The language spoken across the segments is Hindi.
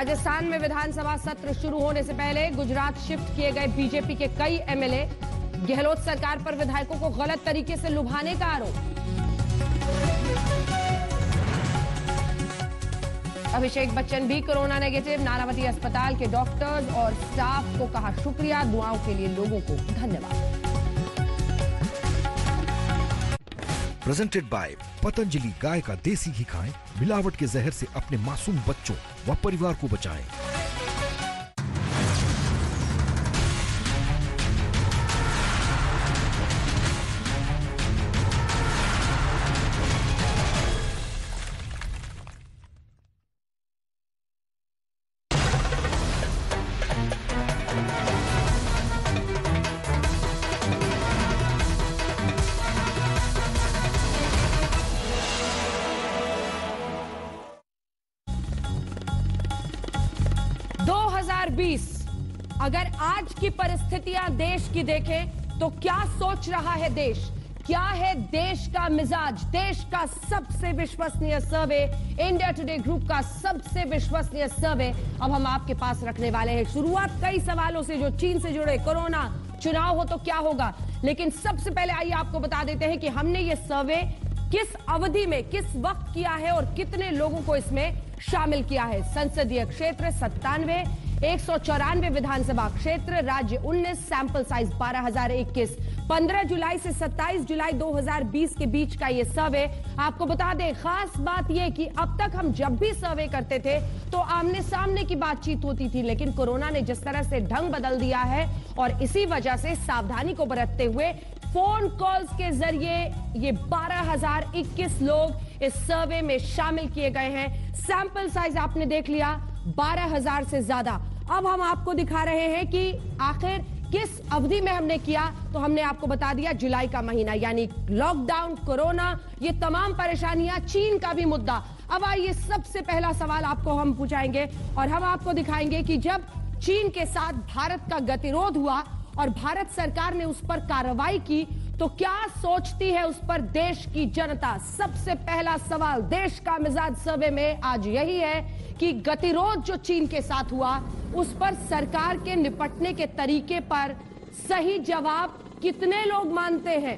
राजस्थान में विधानसभा सत्र शुरू होने से पहले गुजरात शिफ्ट किए गए बीजेपी के कई एमएलए। गहलोत सरकार पर विधायकों को गलत तरीके से लुभाने का आरोप। अभिषेक बच्चन भी कोरोना नेगेटिव। नानावती अस्पताल के डॉक्टर्स और स्टाफ को कहा शुक्रिया, दुआओं के लिए लोगों को धन्यवाद। Presented by Patanjali. गाय का देसी घी खाएं, मिलावट के जहर से अपने मासूम बच्चों व परिवार को बचाएं। अगर आज की परिस्थितियां देश की देखें तो क्या सोच रहा है देश, क्या है देश का मिजाज। देश का सबसे विश्वसनीय सर्वे, इंडिया टुडे ग्रुप का सबसे विश्वसनीय सर्वे अब हम आपके पास रखने वाले हैं। शुरुआत कई सवालों से जो चीन से जुड़े, कोरोना, चुनाव हो तो क्या होगा, लेकिन सबसे पहले आइए आपको बता देते हैं कि हमने ये सर्वे किस अवधि में, किस वक्त किया है और कितने लोगों को इसमें शामिल किया है। संसदीय क्षेत्र 97, 194 विधानसभा क्षेत्र, राज्य 19, सैंपल साइज 12,021। 15 जुलाई से 27 जुलाई 2020 के बीच का ये सर्वे। आपको बता दें, खास बात यह कि अब तक हम जब भी सर्वे करते थे तो आमने सामने की बातचीत होती थी, लेकिन कोरोना ने जिस तरह से ढंग बदल दिया है और इसी वजह से सावधानी को बरतते हुए फोन कॉल्स के जरिए ये 12,021 लोग इस सर्वे में शामिल किए गए हैं। सैंपल साइज आपने देख लिया, 12,000 से ज्यादा। अब हम आपको दिखा रहे हैं कि आखिर किस अवधि में हमने किया, तो हमने आपको बता दिया जुलाई का महीना, यानी लॉकडाउन, कोरोना, ये तमाम परेशानियां, चीन का भी मुद्दा। अब आइए सबसे पहला सवाल आपको हम पूछाएंगे और हम आपको दिखाएंगे कि जब चीन के साथ भारत का गतिरोध हुआ और भारत सरकार ने उस पर कार्रवाई की तो क्या सोचती है उस पर देश की जनता। सबसे पहला सवाल देश का मिजाज सर्वे में आज यही है कि गतिरोध जो चीन के साथ हुआ उस पर सरकार के निपटने के तरीके पर सही जवाब कितने लोग मानते हैं।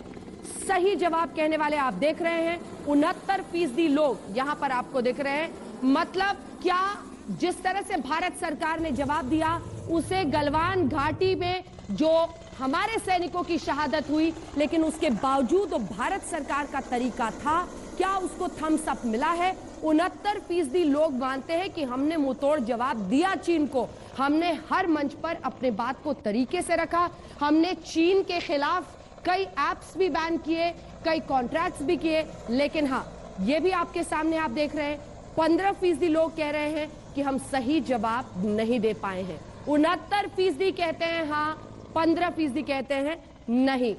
सही जवाब कहने वाले आप देख रहे हैं 69% लोग यहां पर आपको दिख रहे हैं। मतलब क्या जिस तरह से भारत सरकार ने जवाब दिया उसे गलवान घाटी में जो हमारे सैनिकों की शहादत हुई, लेकिन उसके बावजूद वो भारत सरकार का तरीका था, क्या उसको थम्स अप मिला है। 69% लोग मानते हैं कि हमने मुंहतोड़ जवाब दिया चीन को, हमने हर मंच पर अपने बात को तरीके से रखा, हमने चीन के खिलाफ कई ऐप्स भी बैन किए, कई कॉन्ट्रैक्ट्स भी किए। लेकिन हाँ, ये भी आपके सामने आप देख रहे हैं 15% लोग कह रहे हैं कि हम सही जवाब नहीं दे पाए हैं। 69% कहते हैं हाँ, 15% कहते हैं नहीं।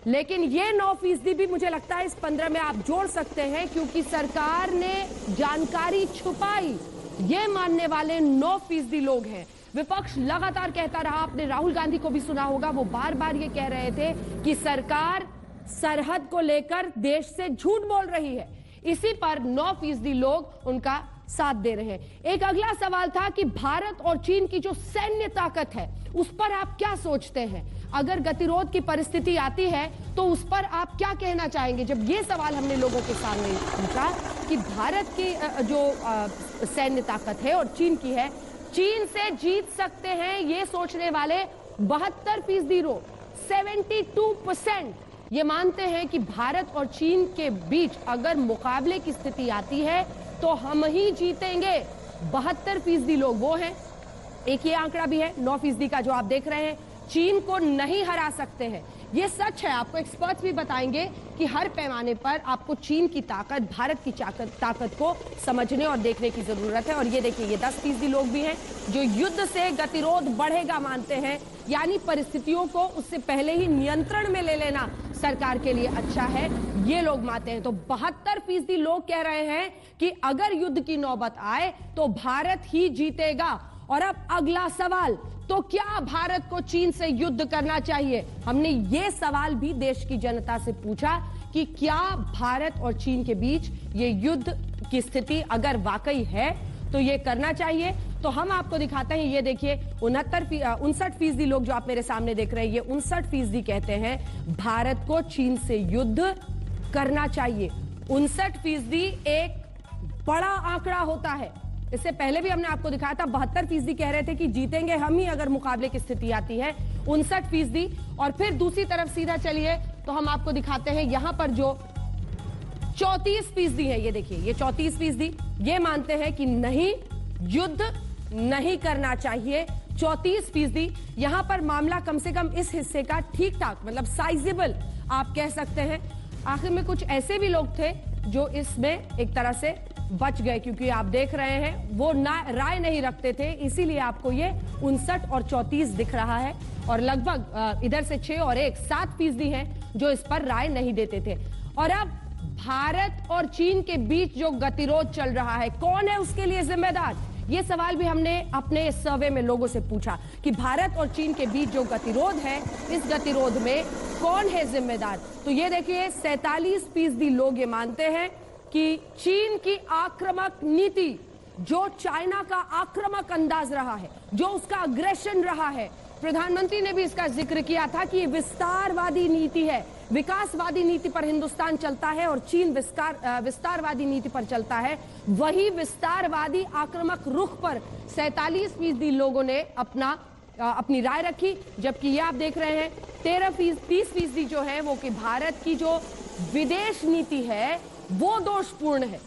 लेकिन ये 9% भी मुझे लगता है इस 15 में आप जोड़ सकते हैं, क्योंकि सरकार ने जानकारी छुपाई, ये मानने वाले 9% लोग हैं। विपक्ष लगातार कहता रहा, आपने राहुल गांधी को भी सुना होगा, वो बार बार ये कह रहे थे कि सरकार सरहद को लेकर देश से झूठ बोल रही है। इसी पर 9% लोग उनका साथ दे रहे हैं। एक अगला सवाल था कि भारत और चीन की जो सैन्य ताकत है उस पर आप क्या सोचते हैं। अगर गतिरोध की परिस्थिति आती है तो उस पर आप क्या कहना चाहेंगे। जब ये सवाल हमने लोगों के सामने पूछा कि भारत की जो सैन्य ताकत है और चीन की है, चीन से जीत सकते हैं ये सोचने वाले 72% लोग, 72% ये मानते हैं कि भारत और चीन के बीच अगर मुकाबले की स्थिति आती है तो हम ही जीतेंगे। 72% लोग वो हैं। एक ये आंकड़ा भी है 9% का जो आप देख रहे हैं, चीन को नहीं हरा सकते हैं। ये सच है, आपको एक्सपर्ट्स भी बताएंगे कि हर पैमाने पर आपको चीन की ताकत, भारत की ताकत को समझने और देखने की जरूरत है। और ये देखिए, ये 10% लोग भी हैं जो युद्ध से गतिरोध बढ़ेगा मानते हैं, यानी परिस्थितियों को उससे पहले ही नियंत्रण में ले लेना सरकार के लिए अच्छा है, ये लोग मानते हैं। तो 72% लोग कह रहे हैं कि अगर युद्ध की नौबत आए तो भारत ही जीतेगा। और अब अगला सवाल, तो क्या भारत को चीन से युद्ध करना चाहिए। हमने ये सवाल भी देश की जनता से पूछा कि क्या भारत और चीन के बीच ये युद्ध की स्थिति अगर वाकई है तो ये करना चाहिए। तो हम आपको दिखाते हैं, ये देखिए 59% लोग जो आप मेरे सामने देख रहे हैं, ये 59% कहते हैं भारत को चीन से युद्ध करना चाहिए। 59% एक बड़ा आंकड़ा होता है। इससे पहले भी हमने आपको दिखाया था 72% कह रहे थे कि जीतेंगे हम ही अगर मुकाबले की स्थिति आती है। 59%। और फिर दूसरी तरफ सीधा चलिए तो हम आपको दिखाते हैं यहां पर जो 34% है, ये देखिए ये 34% ये मानते हैं कि नहीं, युद्ध नहीं करना चाहिए। 34% यहां पर मामला कम से कम इस हिस्से का ठीक ठाक, मतलब साइजेबल आप कह सकते हैं। आखिर में कुछ ऐसे भी लोग थे जो इसमें एक तरह से बच गए, क्योंकि आप देख रहे हैं वो राय नहीं रखते थे, इसीलिए आपको ये 59 और 34 दिख रहा है। और लगभग इधर से 6 और 1 7% हैं जो इस पर राय नहीं देते थे। और अब भारत और चीन के बीच जो गतिरोध चल रहा है, कौन है उसके लिए जिम्मेदार? ये सवाल भी हमने अपने इस सर्वे में लोगों से पूछा कि भारत और चीन के बीच जो गतिरोध है, इस गतिरोध में कौन है जिम्मेदार? तो ये देखिए 47% लोग ये मानते हैं कि चीन की आक्रामक नीति, जो चाइना का आक्रामक अंदाज रहा है, जो उसका अग्रेशन रहा है, प्रधानमंत्री ने भी इसका जिक्र किया था कि विस्तारवादी नीति है। विकासवादी नीति पर हिंदुस्तान चलता है और चीन विस्तारवादी नीति पर चलता है। वही विस्तारवादी आक्रामक रुख पर 47% लोगों ने अपनी राय रखी, जबकि ये आप देख रहे हैं 30% जो है वो कि भारत की जो विदेश नीति है वो दोषपूर्ण है,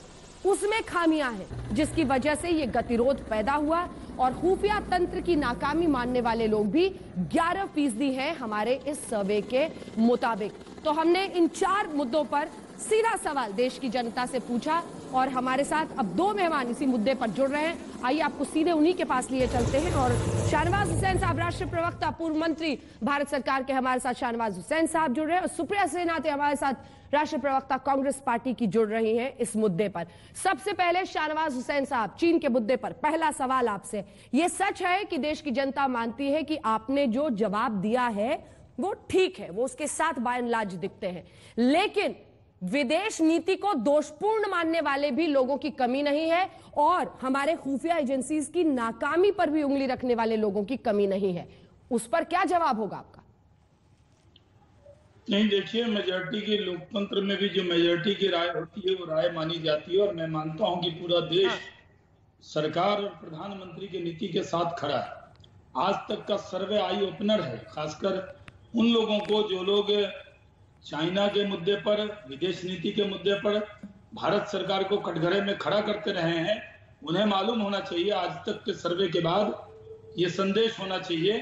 उसमें खामियां हैं, जिसकी वजह से ये गतिरोध पैदा हुआ। और खुफिया तंत्र की नाकामी मानने वाले लोग भी 11% हैं हमारे इस सर्वे के मुताबिक। तो हमने इन 4 मुद्दों पर सीधा सवाल देश की जनता से पूछा और हमारे साथ अब 2 मेहमान इसी मुद्दे पर जुड़ रहे हैं। आइए आपको सीधे उन्हीं के पास लिए चलते हैं। और शाहनवाज हुसैन साहब, राष्ट्रीय प्रवक्ता, पूर्व मंत्री भारत सरकार के, हमारे साथ शाहनवाज हुसैन साहब जुड़ रहे हैं। और सुप्रिया सेनाते हमारे साथ राष्ट्रीय प्रवक्ता कांग्रेस पार्टी की जुड़ रही हैं इस मुद्दे पर। सबसे पहले शाहनवाज हुसैन साहब, चीन के मुद्दे पर पहला सवाल आपसे, ये सच है कि देश की जनता मानती है कि आपने जो जवाब दिया है वो ठीक है, वो उसके साथ बाय एंड लार्ज दिखते हैं, लेकिन विदेश नीति को दोषपूर्ण मानने वाले भी लोगों की कमी नहीं है और हमारे खुफिया एजेंसीज की नाकामी पर भी उंगली रखने वाले लोगों की कमी नहीं है। उस पर क्या जवाब होगा आपका? नहीं, देखिए, मेजॉरिटी के लोकतंत्र में भी जो मेजॉरिटी की राय होती है वो राय मानी जाती है। और मैं मानता हूं कि पूरा देश सरकार और प्रधानमंत्री की नीति के साथ खड़ा है। आज तक का सर्वे आई ओपनर है, खासकर उन लोगों को जो लोग चाइना के मुद्दे पर, विदेश नीति के मुद्दे पर भारत सरकार को कटघरे में खड़ा करते रहे हैं। उन्हें मालूम होना चाहिए, आज तक के सर्वे के बाद ये संदेश होना चाहिए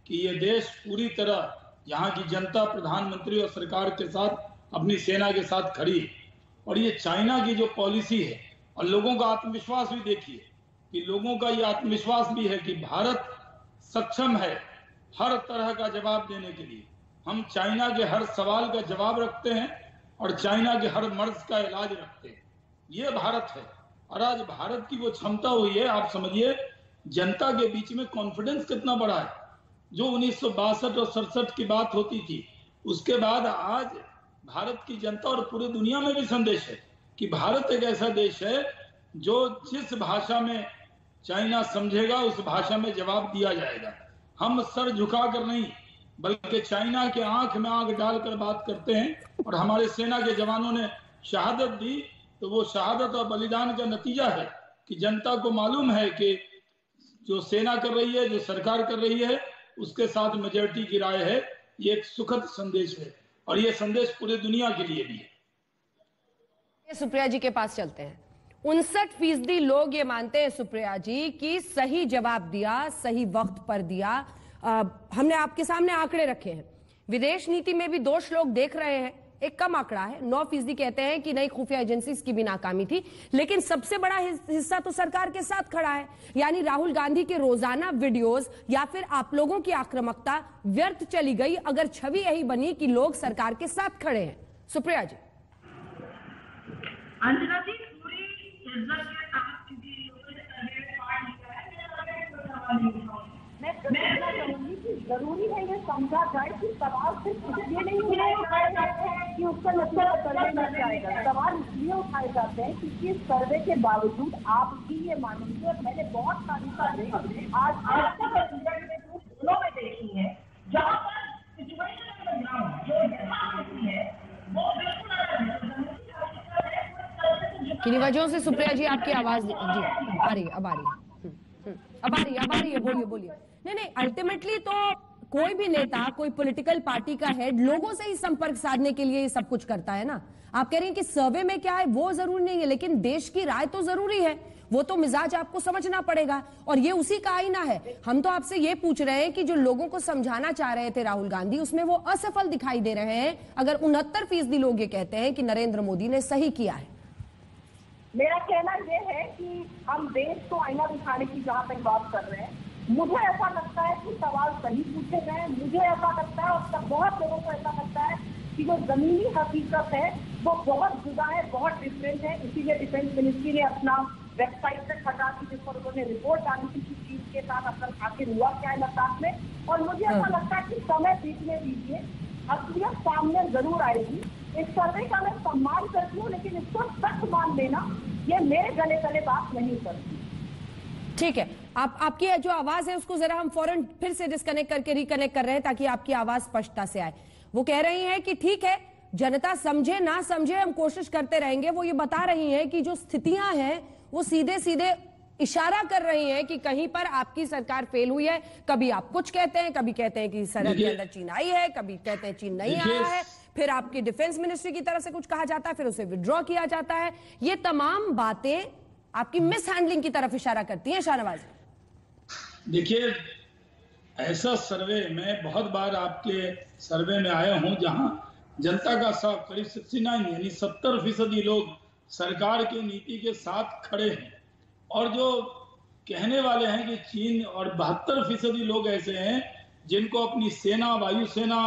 कि ये देश पूरी तरह, यहाँ की जनता प्रधानमंत्री और सरकार के साथ, अपनी सेना के साथ खड़ी है। और ये चाइना की जो पॉलिसी है, और लोगों का आत्मविश्वास भी देखिए कि लोगों का ये आत्मविश्वास भी है कि भारत सक्षम है हर तरह का जवाब देने के लिए। हम चाइना के हर सवाल का जवाब रखते हैं और चाइना के हर मर्ज का इलाज रखते हैं। ये भारत है। और आज भारत की वो क्षमता हुई है, आप समझिए जनता के बीच में कॉन्फिडेंस कितना बड़ा है। जो 1962 और 67 की बात होती थी, उसके बाद आज भारत की जनता और पूरी दुनिया में भी संदेश है कि भारत एक ऐसा देश है जो जिस भाषा में चाइना समझेगा उस भाषा में जवाब दिया जाएगा। हम सर झुकाकर नहीं, बल्कि चाइना के आंख में आंख डालकर बात करते हैं। और हमारे सेना के जवानों ने शहादत दी, तो वो शहादत और बलिदान का नतीजा है कि जनता को मालूम है कि जो सेना कर रही है, जो सरकार कर रही है, उसके साथ मेजॉरिटी की राय है। ये एक सुखद संदेश है और ये संदेश पूरे दुनिया के लिए भी है। सुप्रिया जी के पास चलते हैं। 59% लोग ये मानते हैं सुप्रिया जी कि सही जवाब दिया, सही वक्त पर दिया। हमने आपके सामने आंकड़े रखे हैं, विदेश नीति में भी दोष लोग देख रहे हैं। एक कम आंकड़ा है, 9% कहते हैं कि नई खुफिया एजेंसीज की भी नाकामी थी, लेकिन सबसे बड़ा हिस्सा तो सरकार के साथ खड़ा है। यानी राहुल गांधी के रोजाना वीडियोस या फिर आप लोगों की आक्रामकता व्यर्थ चली गई अगर छवि यही बनी कि लोग सरकार के साथ खड़े हैं। सुप्रिया जी। अंजना जी, पूरी इज्जत के साथ क्योंकि मैं कहना चाहूंगी कि जरूरी है ये समझा जाए कि सवाल सिर्फ इसलिए नहीं उठाया जाता है कि उसका नतीजा बदलना जाएगा। सवाल इसलिए उठाया बताए जाते हैं क्योंकि इस सर्वे के बावजूद आप भी ये मानेंगे, और मैंने बहुत सारी सर्वे आज स्कूलों में देखी है जहाँ पर सिचुएशन ग्राउंड जो यथास्थिति है वो बिल्कुल अलग है। किन्हीं वजहों से सुप्रिया जी आपकी आवाज जी आ रही है, अब आ रही है, अब आ रही है, बोलिए बोलिए। नहीं, अल्टीमेटली तो कोई भी नेता, कोई पॉलिटिकल पार्टी का हेड लोगों से ही संपर्क साधने के लिए ये सब कुछ करता है ना। आप कह रही हैं कि सर्वे में क्या है वो जरूरी नहीं है, लेकिन देश की राय तो जरूरी है, वो तो मिजाज आपको समझना पड़ेगा, और ये उसी का आईना है। हम तो आपसे ये पूछ रहे हैं कि जो लोगों को समझाना चाह रहे थे राहुल गांधी, उसमें वो असफल दिखाई दे रहे हैं, अगर 69% लोग ये कहते हैं कि नरेंद्र मोदी ने सही किया है। मेरा कहना यह है कि हम देश को आईना दिखाने की जहां तक बात कर रहे हैं, मुझे ऐसा लगता है कि सवाल सही पूछे गए। मुझे ऐसा लगता है और तब बहुत लोगों को ऐसा लगता है कि जो जमीनी हकीकत है वो बहुत जुदा है, बहुत डिफरेंट है। इसीलिए डिफेंस मिनिस्ट्री ने अपना वेबसाइट से हटा दी, जिस पर उन्होंने रिपोर्ट डाली थी कि चीन के साथ असल आखिर हुआ क्या है लद्दाख में। और मुझे ऐसा लगता है कि समय बीतने दीजिए, असलियत सामने जरूर आएगी। इस सर्वे का मैं सम्मान करती हूँ, लेकिन इसको सच मान लेना ये मेरे गले गले बात नहीं करती। ठीक है, आपकी जो आवाज है उसको जरा हम फौरन फिर से डिस्कनेक्ट करके रिकनेक्ट कर रहे हैं ताकि आपकी आवाज स्पष्टता से आए। वो कह रही हैं कि ठीक है, जनता समझे ना समझे हम कोशिश करते रहेंगे। वो ये बता रही हैं कि जो स्थितियां हैं वो सीधे सीधे इशारा कर रही हैं कि कहीं पर आपकी सरकार फेल हुई है। कभी आप कुछ कहते हैं, कभी कहते हैं कि सरहद के अंदर चीन आई है, कभी कहते हैं चीन नहीं आया है, फिर आपकी डिफेंस मिनिस्ट्री की तरफ से कुछ कहा जाता है, फिर उसे विड्रॉ किया जाता है। ये तमाम बातें आपकी मिस हैंडलिंग की तरफ इशारा करती हैं शाहनवाज। देखिए, ऐसा सर्वे मैं बहुत बार आपके सर्वे में आया हूं जहां जनता का साथ करीब 69 यानी 70% लोग सरकार की नीति के साथ खड़े हैं, और जो कहने वाले हैं कि चीन, और 72% लोग ऐसे हैं जिनको अपनी सेना, वायुसेना,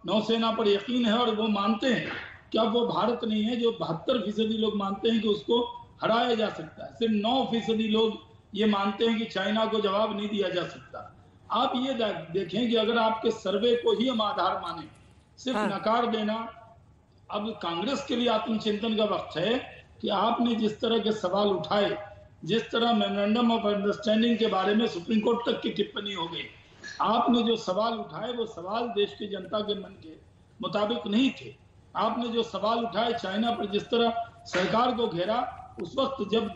नौसेना पर यकीन है और वो मानते हैं कि अब वो भारत नहीं है। जो 72% लोग मानते हैं कि उसको हराया जा सकता है। सिर्फ 9% लोग ये मानते हैं कि चाइना को जवाब नहीं दिया जा सकता। आप ये देखें कि अगर आपके सर्वे को ही हम आधार माने, सिर्फ नकार देना। अब कांग्रेस के लिए आत्मचिंतन का वक्त है कि आपने जिस तरह के सवाल उठाए, जिस तरह मेमोरेंडम ऑफ अंडरस्टैंडिंग के बारे में सुप्रीम कोर्ट तक की टिप्पणी हो गई, आपने जो सवाल उठाए वो सवाल देश की जनता के मन के मुताबिक नहीं थे। आपने जो सवाल उठाए, चाइना पर जिस तरह सरकार को घेरा, उस वक्त जब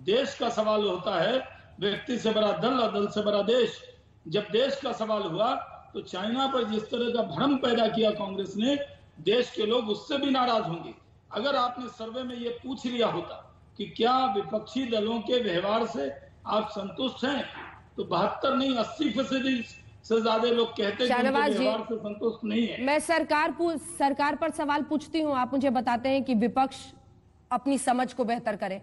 देश का सवाल होता है, व्यक्ति से बड़ा दल और दल से बड़ा देश, जब देश का सवाल हुआ तो चाइना पर जिस तरह का भ्रम पैदा किया कांग्रेस ने, देश के लोग उससे भी नाराज होंगे। अगर आपने सर्वे में ये पूछ लिया होता कि क्या विपक्षी दलों के व्यवहार से आप संतुष्ट हैं, तो 72 नहीं 80% से ज्यादा लोग कहते हैं कि उनके व्यवहार से संतुष्ट नहीं है। मैं सरकार पर सवाल पूछती हूँ, आप मुझे बताते हैं कि विपक्ष अपनी समझ को बेहतर करे।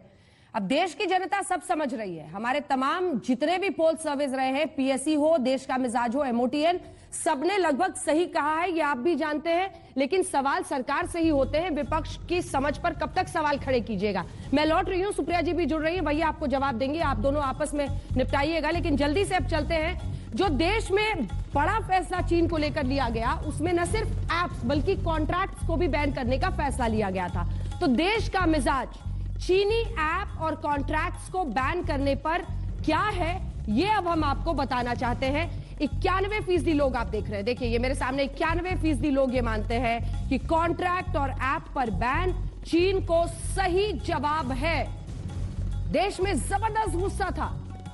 अब देश की जनता सब समझ रही है, हमारे तमाम जितने भी पोल सर्विस रहे हैं, पीएससी हो, देश का मिजाज हो, एमओटीएन, सबने लगभग सही कहा है, ये आप भी जानते हैं। लेकिन सवाल सरकार से ही होते हैं, विपक्ष की समझ पर कब तक सवाल खड़े कीजिएगा। मैं लौट रही हूं, सुप्रिया जी भी जुड़ रही है, भैया आपको जवाब देंगे, आप दोनों आपस में निपटाइएगा। लेकिन जल्दी से अब चलते हैं, जो देश में बड़ा फैसला चीन को लेकर लिया गया, उसमें न सिर्फ ऐप्स बल्कि कॉन्ट्रैक्ट्स को भी बैन करने का फैसला लिया गया था। तो देश का मिजाज चीनी ऐप और कॉन्ट्रैक्ट्स को बैन करने पर क्या है, ये अब हम आपको बताना चाहते हैं। 91% लोग आप देख रहे हैं, देखिए ये मेरे सामने 91% लोग ये मानते हैं कि कॉन्ट्रैक्ट और ऐप पर बैन चीन को सही जवाब है। देश में जबरदस्त गुस्सा था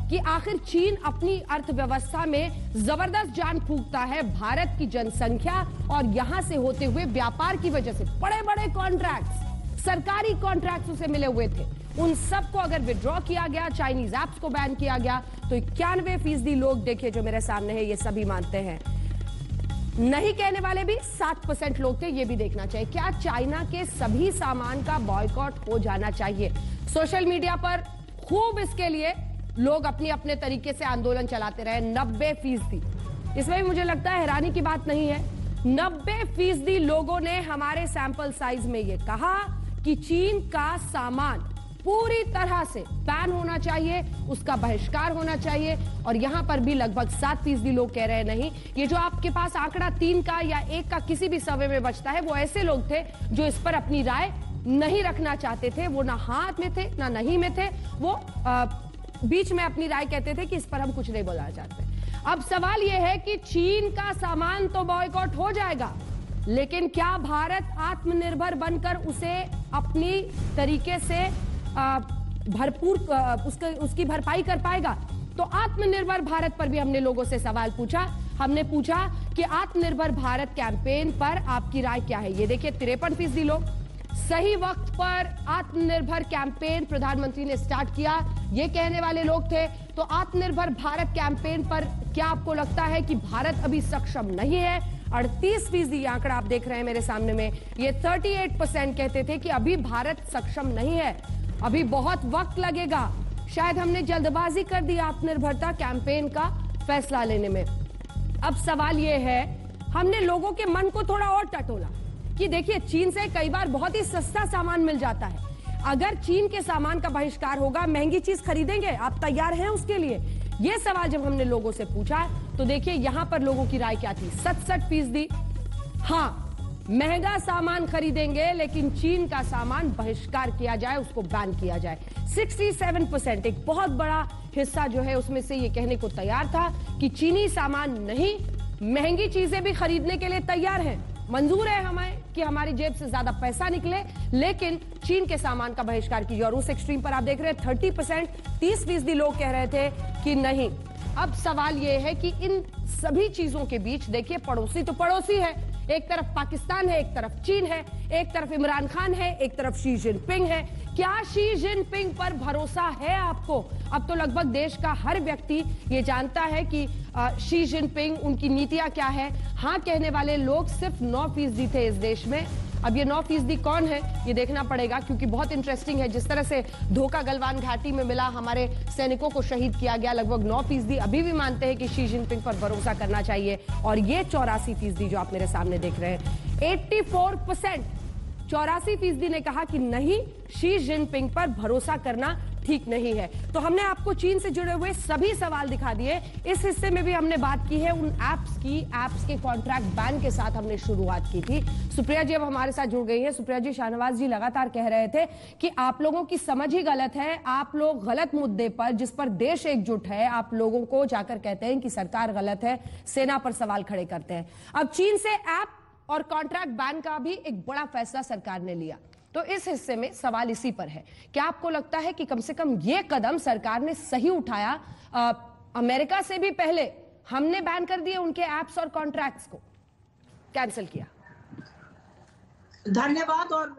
कि आखिर चीन अपनी अर्थव्यवस्था में जबरदस्त जान फूंकता है, भारत की जनसंख्या और यहां से होते हुए व्यापार की वजह से बड़े बड़े कॉन्ट्रैक्ट्स, सरकारी कॉन्ट्रैक्ट्स उसे मिले हुए थे, उन सबको अगर विड्रॉ किया गया, चाइनीज ऐप्स को बैन किया गया, तो 91% लोग देखिए जो मेरे सामने है ये सभी मानते हैं। नहीं कहने वाले भी 7% लोग थे, ये भी देखना चाहिए क्या चाइना के सभी सामान का बॉयकॉट हो जाना चाहिए। सोशल मीडिया पर खूब इसके लिए लोग अपने अपने तरीके से आंदोलन चलाते रहे। 90%, इसमें भी मुझे लगता है हैरानी की बात नहीं है, 90% लोगों ने हमारे सैंपल साइज में ये कहा कि चीन का सामान पूरी तरह से बैन होना चाहिए, उसका बहिष्कार होना चाहिए। और यहां पर भी लगभग 7% लोग कह रहे हैं नहीं। ये जो आपके पास आंकड़ा 3 का या 1 का किसी भी सर्वे में बचता है, वो ऐसे लोग थे जो इस पर अपनी राय नहीं रखना चाहते थे, वो ना हाथ में थे ना नहीं में थे, वो बीच में अपनी राय कहते थे कि इस पर हम कुछ नहीं बोलना चाहते। अब सवाल यह है कि चीन का सामान तो बॉयकॉट हो जाएगा, लेकिन क्या भारत आत्मनिर्भर बनकर उसे अपनी तरीके से भरपूर उसकी भरपाई कर पाएगा? तो आत्मनिर्भर भारत पर भी हमने लोगों से सवाल पूछा। हमने पूछा कि आत्मनिर्भर भारत कैंपेन पर आपकी राय क्या है। ये देखिए 53% लोग। सही वक्त पर आत्मनिर्भर कैंपेन प्रधानमंत्री ने स्टार्ट किया, ये कहने वाले लोग थे। तो आत्मनिर्भर भारत कैंपेन पर क्या आपको लगता है कि भारत अभी सक्षम नहीं है? 38% आंकड़ा आप देख रहे हैं मेरे सामने में। ये 38% कहते थे कि अभी भारत सक्षम नहीं है, अभी बहुत वक्त लगेगा, शायद हमने जल्दबाजी कर दी आत्मनिर्भरता कैंपेन का फैसला लेने में। अब सवाल यह है, हमने लोगों के मन को थोड़ा और टटोला कि देखिए चीन से कई बार बहुत ही सस्ता सामान मिल जाता है। अगर चीन के सामान का बहिष्कार होगा, महंगी चीज खरीदेंगे? आप तैयार हैं उसके लिए? यह सवाल जब हमने लोगों से पूछा तो देखिए यहां पर लोगों की राय क्या थी। 67% हाँ, महंगा सामान खरीदेंगे लेकिन चीन का सामान बहिष्कार किया जाए, उसको बैन किया जाए। 67% एक बहुत बड़ा हिस्सा जो है उसमें से ये कहने को तैयार था कि चीनी सामान नहीं, महंगी चीजें भी खरीदने के लिए तैयार हैं। मंजूर है हमें कि हमारी जेब से ज्यादा पैसा निकले, लेकिन चीन के सामान का बहिष्कार कीजिए। और उस एक्सट्रीम पर आप देख रहे हैं 30%, 30% लोग कह रहे थे कि नहीं। अब सवाल यह है कि इन सभी चीजों के बीच देखिए पड़ोसी तो पड़ोसी है, एक तरफ पाकिस्तान है, एक तरफ चीन है, एक तरफ इमरान खान है, एक तरफ शी जिनपिंग है। क्या शी जिनपिंग पर भरोसा है आपको? अब तो लगभग देश का हर व्यक्ति ये जानता है कि शी जिनपिंग, उनकी नीतियां क्या है। हाँ कहने वाले लोग सिर्फ 9% थे इस देश में। अब ये 9% कौन है ये देखना पड़ेगा, क्योंकि बहुत इंटरेस्टिंग है जिस तरह से धोखा गलवान घाटी में मिला, हमारे सैनिकों को शहीद किया गया। लगभग 9% अभी भी मानते हैं कि शी जिनपिंग पर भरोसा करना चाहिए। और ये 84% जो आप मेरे सामने देख रहे हैं, 84%, 84% ने कहा कि नहीं, शी जिनपिंग पर भरोसा करना ठीक नहीं है। तो हमने आपको चीन से जुड़े हुए सभी सवाल दिखा दिए। इस हिस्से में भी हमने बात की है उन एप्स के कॉन्ट्रैक्ट बैन के साथ हमने शुरुआत की थी। सुप्रिया जी अब हमारे साथ जुड़ गई है। सुप्रिया जी, शाहनवाज जी लगातार कह रहे थे कि आप लोगों की समझ ही गलत है, आप लोग गलत मुद्दे पर, जिस पर देश एकजुट है, आप लोगों को जाकर कहते हैं कि सरकार गलत है, सेना पर सवाल खड़े करते हैं। अब चीन से ऐप और कॉन्ट्रैक्ट बैन का भी एक बड़ा फैसला सरकार ने लिया, तो इस हिस्से में सवाल इसी पर है। क्या आपको लगता है कि कम से कम यह कदम सरकार ने सही उठाया? अमेरिका से भी पहले हमने बैन कर दिए उनके एप्स और कॉन्ट्रैक्ट्स को, कैंसिल किया। धन्यवाद। और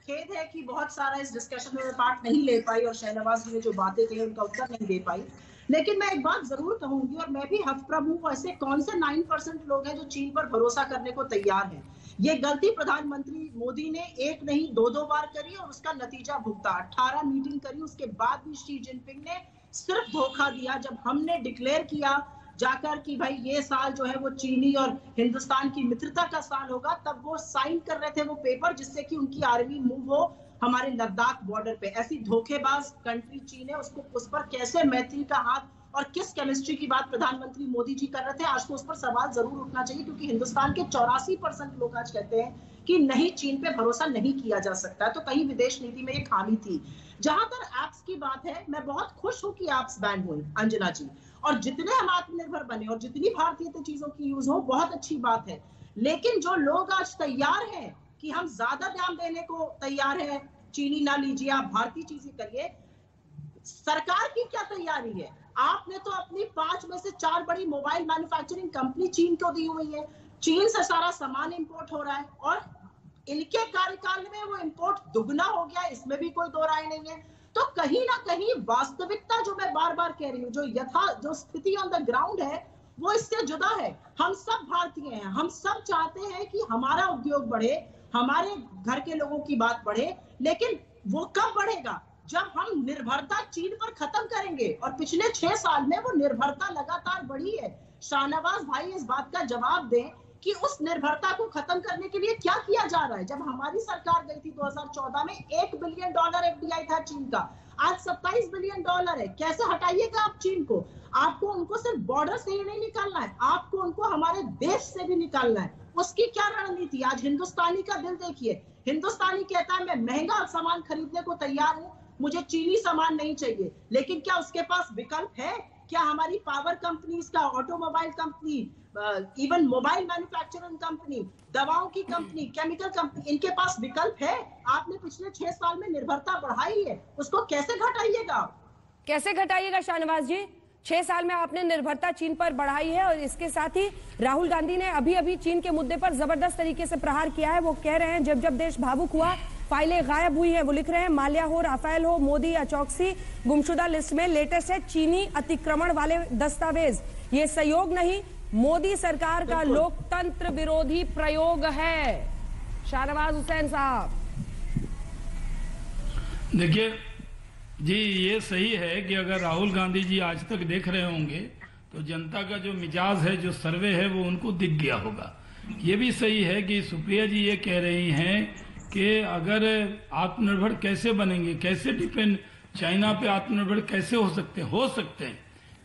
खेद है कि बहुत सारा इस डिस्कशन में पार्ट नहीं ले पाई और शहनवाज जी ने जो बातें कही उनका उत्तर नहीं दे पाई। लेकिन मैं एक बात जरूर कहूंगी, और मैं भी हफ्प्रभ हूं, ऐसे कौन से 9% लोग हैं जो चीन पर भरोसा करने को तैयार हैं। ये गलती प्रधानमंत्री मोदी ने एक नहीं 2 बार करी और उसका नतीजा भुगता। 18 मीटिंग करी, उसके बाद भी शी जिनपिंग ने सिर्फ धोखा दिया। जब हमने डिक्लेयर किया जाकर कि भाई ये साल जो है वो चीनी और हिंदुस्तान की मित्रता का साल होगा, तब वो साइन कर रहे थे वो पेपर जिससे कि उनकी आर्मी मूव हो हमारे लद्दाख बॉर्डर पे। ऐसी धोखेबाज कंट्री चीन है, उसको उस पर कैसे मैत्री का हाथ और किस केमिस्ट्री की बात प्रधानमंत्री मोदी जी कर रहे थे, आज तो उस पर सवाल जरूर उठना चाहिए। क्योंकि हिंदुस्तान के 84% लोग आज कहते हैं कि नहीं, चीन पे भरोसा नहीं किया जा सकता है। तो कहीं विदेश नीति में ये खामी थी। जहां तक एप्स की बात है, मैं बहुत खुश हूं कि एप्स बैन हुई अंजना जी, और जितने हम आत्मनिर्भर बने और जितनी भारतीय चीजों की यूज हो, बहुत अच्छी बात है। लेकिन जो लोग आज तैयार हैं कि हम ज्यादा ध्यान देने को तैयार है, चीनी ना लीजिए, आप भारतीय चीजें करिए, सरकार की क्या तैयारी है? आपने तो अपनी 5 में से 4 बड़ी मोबाइल मैन्युफैक्चरिंग कंपनी चीन को दी हुई है। चीन से सारा सामान इंपोर्ट हो रहा है और इनके कार्यकाल में वो इंपोर्ट दुगना हो गया, इसमें भी कोई दो राय नहीं है। तो कहीं ना कहीं वास्तविकता, जो मैं बार बार कह रही हूँ, जो स्थिति ऑन द ग्राउंड है वो इससे जुदा है। हम सब भारतीय हैं, हम सब चाहते हैं कि हमारा उद्योग बढ़े, हमारे घर के लोगों की बात बढ़े, लेकिन वो कब बढ़ेगा? जब हम निर्भरता चीन पर खत्म करेंगे। और पिछले 6 साल में वो निर्भरता लगातार बढ़ी है। शाहनवाज भाई इस बात का जवाब दें कि उस निर्भरता को खत्म करने के लिए क्या किया जा रहा है। जब हमारी सरकार गई थी 2014 में, $1 बिलियन FDI था चीन का, आज $27 बिलियन है। कैसे हटाइएगा आप चीन को? आपको उनको सिर्फ बॉर्डर से ही नहीं निकालना है, आपको उनको हमारे देश से भी निकालना है। उसकी क्या रणनीति? आज हिंदुस्तानी का दिल देखिए, हिंदुस्तानी कहता है मैं महंगा सामान खरीदने को तैयार हूं, मुझे चीनी सामान नहीं चाहिए, लेकिन क्या उसके पास विकल्प है? क्या हमारी पावर कंपनीज का, automobile company, even mobile manufacturing company, दवाओं की कंपनी, केमिकल कंपनी, इनके पास विकल्प है? आपने पिछले 6 साल में निर्भरता बढ़ाई है, उसको कैसे घटाइएगा? कैसे घटाइएगा शाहनवाज जी? 6 साल में आपने निर्भरता चीन पर बढ़ाई है और इसके साथ ही राहुल गांधी ने अभी अभी चीन के मुद्दे पर जबरदस्त तरीके से प्रहार किया है। वो कह रहे हैं जब जब देश भावुक हुआ फाइलें गायब हुई हैं। वो लिख रहे हैं माल्या हो, राफेल हो, मोदी या चौकसी गुमशुदा लिस्ट में लेटेस्ट है चीनी अतिक्रमण वाले दस्तावेज। ये सहयोग नहीं, मोदी सरकार का लोकतंत्र विरोधी प्रयोग है। शाहनवाज हुसैन साहब, देखिए जी, ये सही है कि अगर राहुल गांधी जी आज तक देख रहे होंगे तो जनता का जो मिजाज है, जो सर्वे है, वो उनको दिख गया होगा। ये भी सही है कि सुप्रिया जी ये कह रही हैं कि अगर आत्मनिर्भर कैसे बनेंगे, कैसे डिपेंड, चाइना पे आत्मनिर्भर कैसे हो सकते हैं।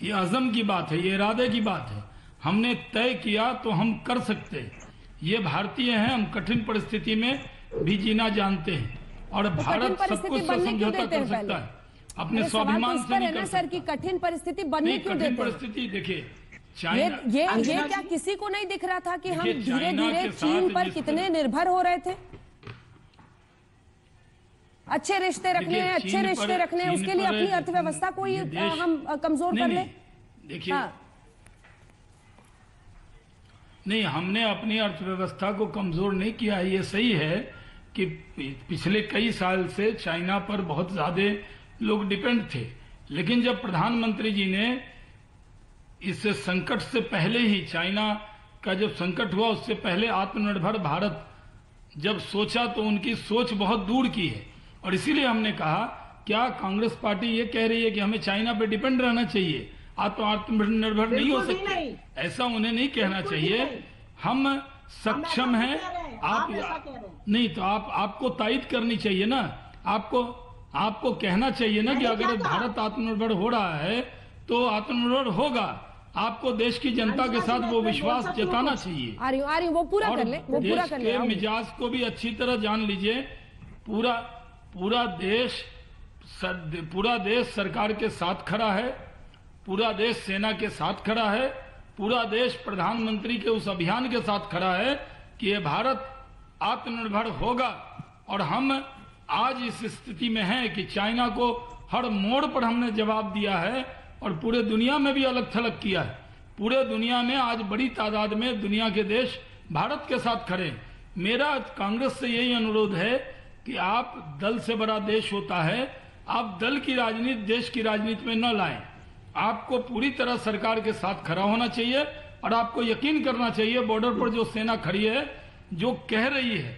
ये अज़म की बात है, ये इरादे की बात है। हमने तय किया तो हम कर सकते हैं। ये भारतीय हैं, हम कठिन परिस्थिति में भी जीना जानते हैं और भारत सब कुछ से समझौता कर सकता है, अपने स्वाभिमान से नहीं कर सकता। सर की कठिन परिस्थिति बनने क्यों देते हैं? परिस्थिति देखिए, ये क्या किसी को नहीं दिख रहा था कि हम धीरे धीरे चीन पर कितने निर्भर हो रहे थे? अच्छे रिश्ते रखने हैं, अच्छे रिश्ते रखने हैं, उसके लिए अपनी अर्थव्यवस्था को ही हम कमजोर कर लें। देखिए, नहीं, हमने अपनी अर्थव्यवस्था को कमजोर नहीं किया है। ये सही है कि पिछले कई साल से चाइना पर बहुत ज्यादा लोग डिपेंड थे, लेकिन जब प्रधानमंत्री जी ने इस संकट से पहले ही, चाइना का जब संकट हुआ उससे पहले आत्मनिर्भर भारत जब सोचा तो उनकी सोच बहुत दूर की है। और इसीलिए हमने कहा, क्या कांग्रेस पार्टी ये कह रही है कि हमें चाइना पे डिपेंड रहना चाहिए, आत्मनिर्भर नहीं हो सकते? ऐसा उन्हें नहीं कहना चाहिए। हम सक्षम हैं, आप नहीं तो आपको तायद करनी चाहिए ना, आपको कहना चाहिए ना कि अगर भारत आत्मनिर्भर हो रहा है तो आत्मनिर्भर होगा। आपको देश की जनता के साथ वो विश्वास जताना चाहिए। आ रही वो पूरा कर ले, वो पूरा कर ले। देश के मिजाज को भी अच्छी तरह जान लीजिए। पूरा देश सरकार के साथ खड़ा है, पूरा देश सेना के साथ खड़ा है, पूरा देश प्रधानमंत्री के उस अभियान के साथ खड़ा है कि ये भारत आत्मनिर्भर होगा। और हम आज इस स्थिति में हैं कि चाइना को हर मोड़ पर हमने जवाब दिया है और पूरे दुनिया में भी अलग थलग किया है। पूरे दुनिया में आज बड़ी तादाद में दुनिया के देश भारत के साथ खड़े। मेरा कांग्रेस से यही अनुरोध है कि आप, दल से बड़ा देश होता है, आप दल की राजनीति देश की राजनीति में न लाएं। आपको पूरी तरह सरकार के साथ खड़ा होना चाहिए और आपको यकीन करना चाहिए बॉर्डर पर जो सेना खड़ी है, जो कह रही है,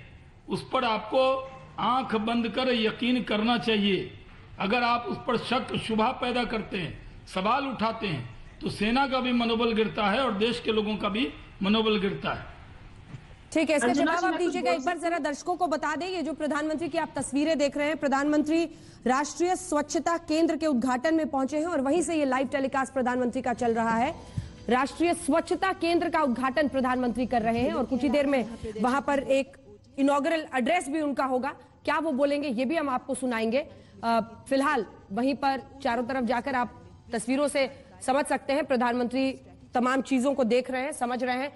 उस पर आपको आंख बंद कर यकीन करना चाहिए। अगर आप उस पर शक शुबहा पैदा करते हैं, सवाल उठाते हैं, तो सेना का भी मनोबल गिरता है और देश के लोगों का भी मनोबल गिरता है। ठीक है, इसका जवाब आप दीजिएगा। एक बार जरा दर्शकों को बता दें, ये जो प्रधानमंत्री की आप तस्वीरें देख रहे हैं, प्रधानमंत्री राष्ट्रीय स्वच्छता केंद्र के उद्घाटन में पहुंचे हैं और वहीं से ये लाइव टेलीकास्ट प्रधानमंत्री का चल रहा है। राष्ट्रीय स्वच्छता केंद्र का उद्घाटन प्रधानमंत्री कर रहे हैं और कुछ ही देर में वहां पर एक इनॉग्रल एड्रेस भी उनका होगा। क्या वो बोलेंगे ये भी हम आपको सुनाएंगे। फिलहाल वहीं पर चारों तरफ जाकर आप तस्वीरों से समझ सकते हैं, प्रधानमंत्री तमाम चीजों को देख रहे हैं, समझ रहे हैं।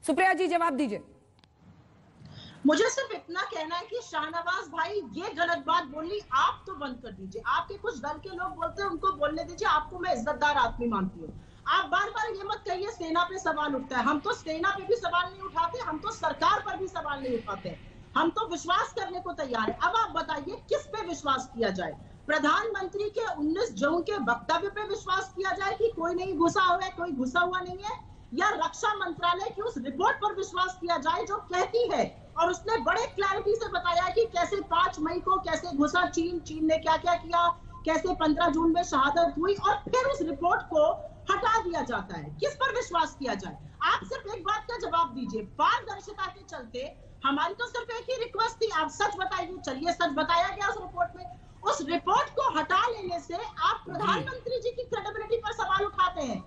सुप्रिया जी, जवाब दीजिए। मुझे सिर्फ इतना कहना है कि शाहनवाज भाई, ये गलत बात बोलनी आप तो बंद कर दीजिए। आपके कुछ दल के लोग बोलते हैं, उनको बोलने दीजिए। आपको मैं इज्जतदार आदमी मानती हूँ। आप बार बार ये मत कहिए सेना पे सवाल उठता है। हम तो सेना पे भी सवाल नहीं उठाते, हम तो सरकार पर भी सवाल नहीं उठाते। हम तो विश्वास करने को तैयार है। अब आप बताइए किस पे विश्वास किया जाए? प्रधानमंत्री के 19 जून के वक्तव्य पे विश्वास किया जाए कि कोई नहीं घुसा हुआ है, कोई घुसा हुआ नहीं है, या रक्षा मंत्रालय की उस रिपोर्ट पर विश्वास किया जाए जो कहती है, और उसने बड़े क्लैरिटी से बताया कि कैसे 5 मई को कैसे घुसा चीन ने क्या क्या किया, कैसे 15 जून में शहादत हुई, और फिर उस रिपोर्ट को हटा दिया जाता है। किस पर विश्वास किया जाए? आप सिर्फ एक बात का जवाब दीजिए। पारदर्शिता के चलते हमारी तो सिर्फ एक ही रिक्वेस्ट थी, आप सच बताइए। चलिए, सच बताया गया उस रिपोर्ट में। उस रिपोर्ट को हटा लेने से आप प्रधानमंत्री जी की क्रेडिबिलिटी पर सवाल उठाते हैं।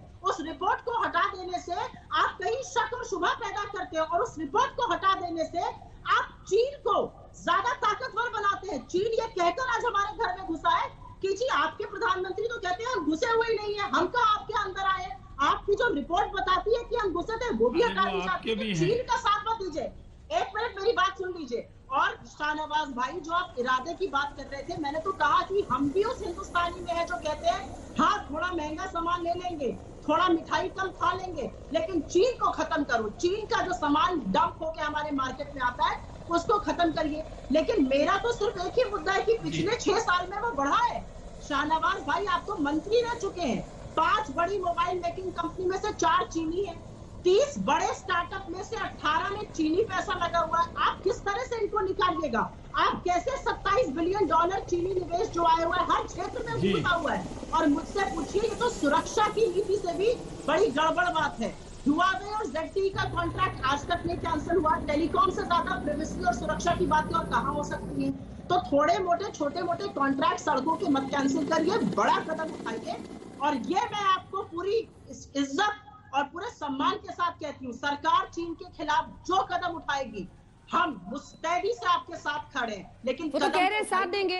घुसे हुए नहीं है, हम कहाँ आपके अंदर आए? आपकी जो रिपोर्ट बताती है कि हम घुसे थे वो भी हटानी चाहती है। चीन का साथ मत दीजिए। एक मिनट मेरी बात सुन लीजिए। और शाहनवाज भाई, जो आप इरादे की बात कर रहे थे, मैंने तो कहा कि हम भी उस हिंदुस्तानी में है जो कहते हैं हाँ थोड़ा महंगा सामान ले लेंगे, थोड़ा मिठाई कम खा लेंगे, लेकिन चीन को खत्म करो। चीन का जो सामान डंप होके हमारे मार्केट में आता है उसको खत्म करिए। लेकिन मेरा तो सिर्फ एक ही मुद्दा है कि पिछले 6 साल में वो बढ़ा है। शाहनवाज भाई, आप तो मंत्री रह चुके हैं। 5 बड़ी मोबाइल मेकिंग कंपनी में से 4 चीनी है। 30 बड़े स्टार्टअप में से 18 में चीनी पैसा लगा हुआ है। आप किस तरह से इनको निकालिएगा? आप कैसे $27 बिलियन चीनी निवेश जो आया हुआ है हर क्षेत्र में घुसा हुआ है? और मुझसे पूछिए, ये तो सुरक्षा की नीति से भी बड़ी गड़बड़ बात है। हुआवे और ZTE का कॉन्ट्रैक्ट आज तक नहीं कैंसिल हुआ। टेलीकॉम से ज्यादा प्राइवेसी और सुरक्षा की बातें और कहाँ हो सकती है? तो थोड़े मोटे छोटे मोटे कॉन्ट्रैक्ट सड़कों के मत कैंसिल करिए, बड़ा कदम उठाइए। और ये मैं आपको पूरी इज्जत और पूरे सम्मान के साथ कहती हूँ, सरकार चीन के खिलाफ जो कदम उठाएगी हम मुस्तैदी से आपके साथ खड़े हैं। लेकिन वो तो कह रहे हैं साथ देंगे,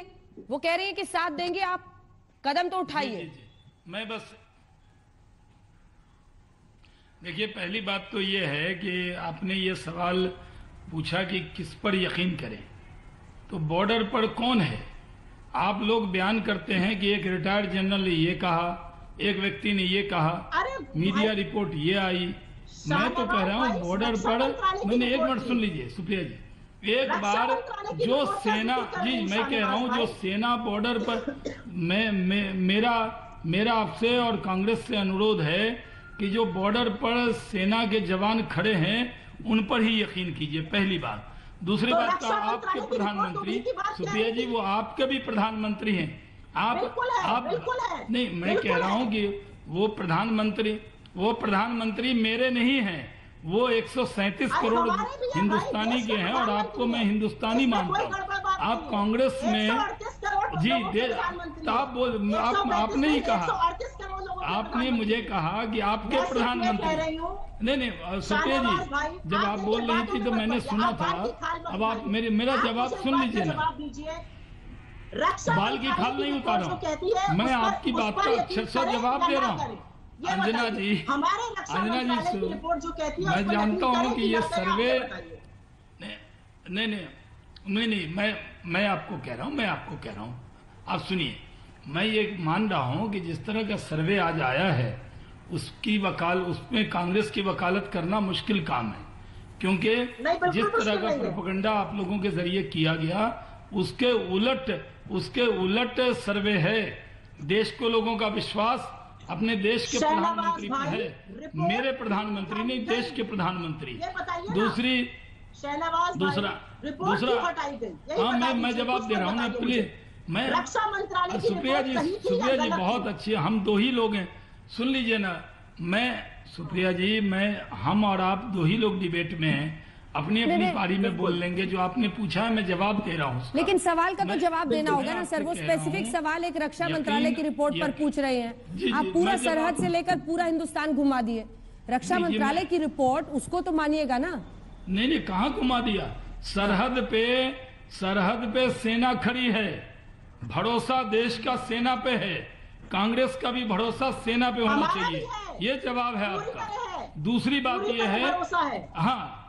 वो कह रहे हैं कि साथ देंगे, आप कदम तो उठाइए। मैं बस देखिए, पहली बात तो ये है कि आपने ये सवाल पूछा कि किस पर यकीन करें। तो बॉर्डर पर कौन है? आप लोग बयान करते हैं कि एक रिटायर्ड जनरल ने ये कहा, एक व्यक्ति ने ये कहा, मीडिया रिपोर्ट ये आई। मैं तो कह रहा हूँ बॉर्डर पर, मैंने एक मिनट सुन लीजिए सुप्रिया जी, एक बार जो सेना जी, मैं कह रहा हूँ जो सेना बॉर्डर पर, मेरा आपसे और कांग्रेस से अनुरोध है कि जो बॉर्डर पर सेना के जवान खड़े हैं उन पर ही यकीन कीजिए, पहली बात। दूसरी बात का, आपके प्रधानमंत्री सुप्रिया जी, वो आपके भी प्रधानमंत्री हैं। आप नहीं, मैं कह रहा हूं कि वो प्रधानमंत्री मेरे नहीं हैं, वो 137 करोड़ हिंदुस्तानी के हैं और आपको मैं हिंदुस्तानी मानता हूं। आप कांग्रेस में जी आपने ही कहा, आपने मुझे कहा कि आपके प्रधानमंत्री, नहीं सुप्रिया जी, जब आप बोल रही थी तो मैंने सुना था। अब आप मेरा जवाब सुन लीजिए ना। बाल की खाल नहीं उतारा, मैं आपकी बात का अक्षर से जवाब दे रहा हूँ। अंजना जी, मैं जानता हूँ कि ये सर्वे नहीं, मैं आपको कह रहा हूँ, आप सुनिए। मैं ये मान रहा हूँ कि जिस तरह का सर्वे आज आया है उसमें कांग्रेस की वकालत करना मुश्किल काम है, क्योंकि जिस तरह का प्रोपेगेंडा आप लोगों के जरिए किया गया उसके उलट सर्वे है। देश को लोगों का विश्वास अपने देश के प्रधानमंत्री पर है, मेरे प्रधानमंत्री नहीं, देश के प्रधानमंत्री। दूसरा हाँ, मैं जवाब दे रहा हूँ ना, प्लीज। मैं सुप्रिया जी बहुत अच्छी, हम 2 ही लोग हैं, सुन लीजिए ना। सुप्रिया जी, हम और आप 2 ही लोग डिबेट में हैं, अपनी पारी में बोल लेंगे। जो आपने पूछा है मैं जवाब दे रहा हूँ, लेकिन सवाल का तो जवाब देना होगा ना सर। वो स्पेसिफिक सवाल एक रक्षा मंत्रालय की रिपोर्ट पर पूछ रहे हैं। आप पूरा सरहद से लेकर पूरा हिंदुस्तान घुमा दिए। रक्षा मंत्रालय की रिपोर्ट, उसको तो मानिएगा ना। नहीं, कहाँ घुमा दिया? सरहद पे सेना खड़ी है, भरोसा देश का सेना पे है। कांग्रेस का भी भरोसा सेना पे होना चाहिए, ये जवाब है आपका। दूसरी बात ये है, हाँ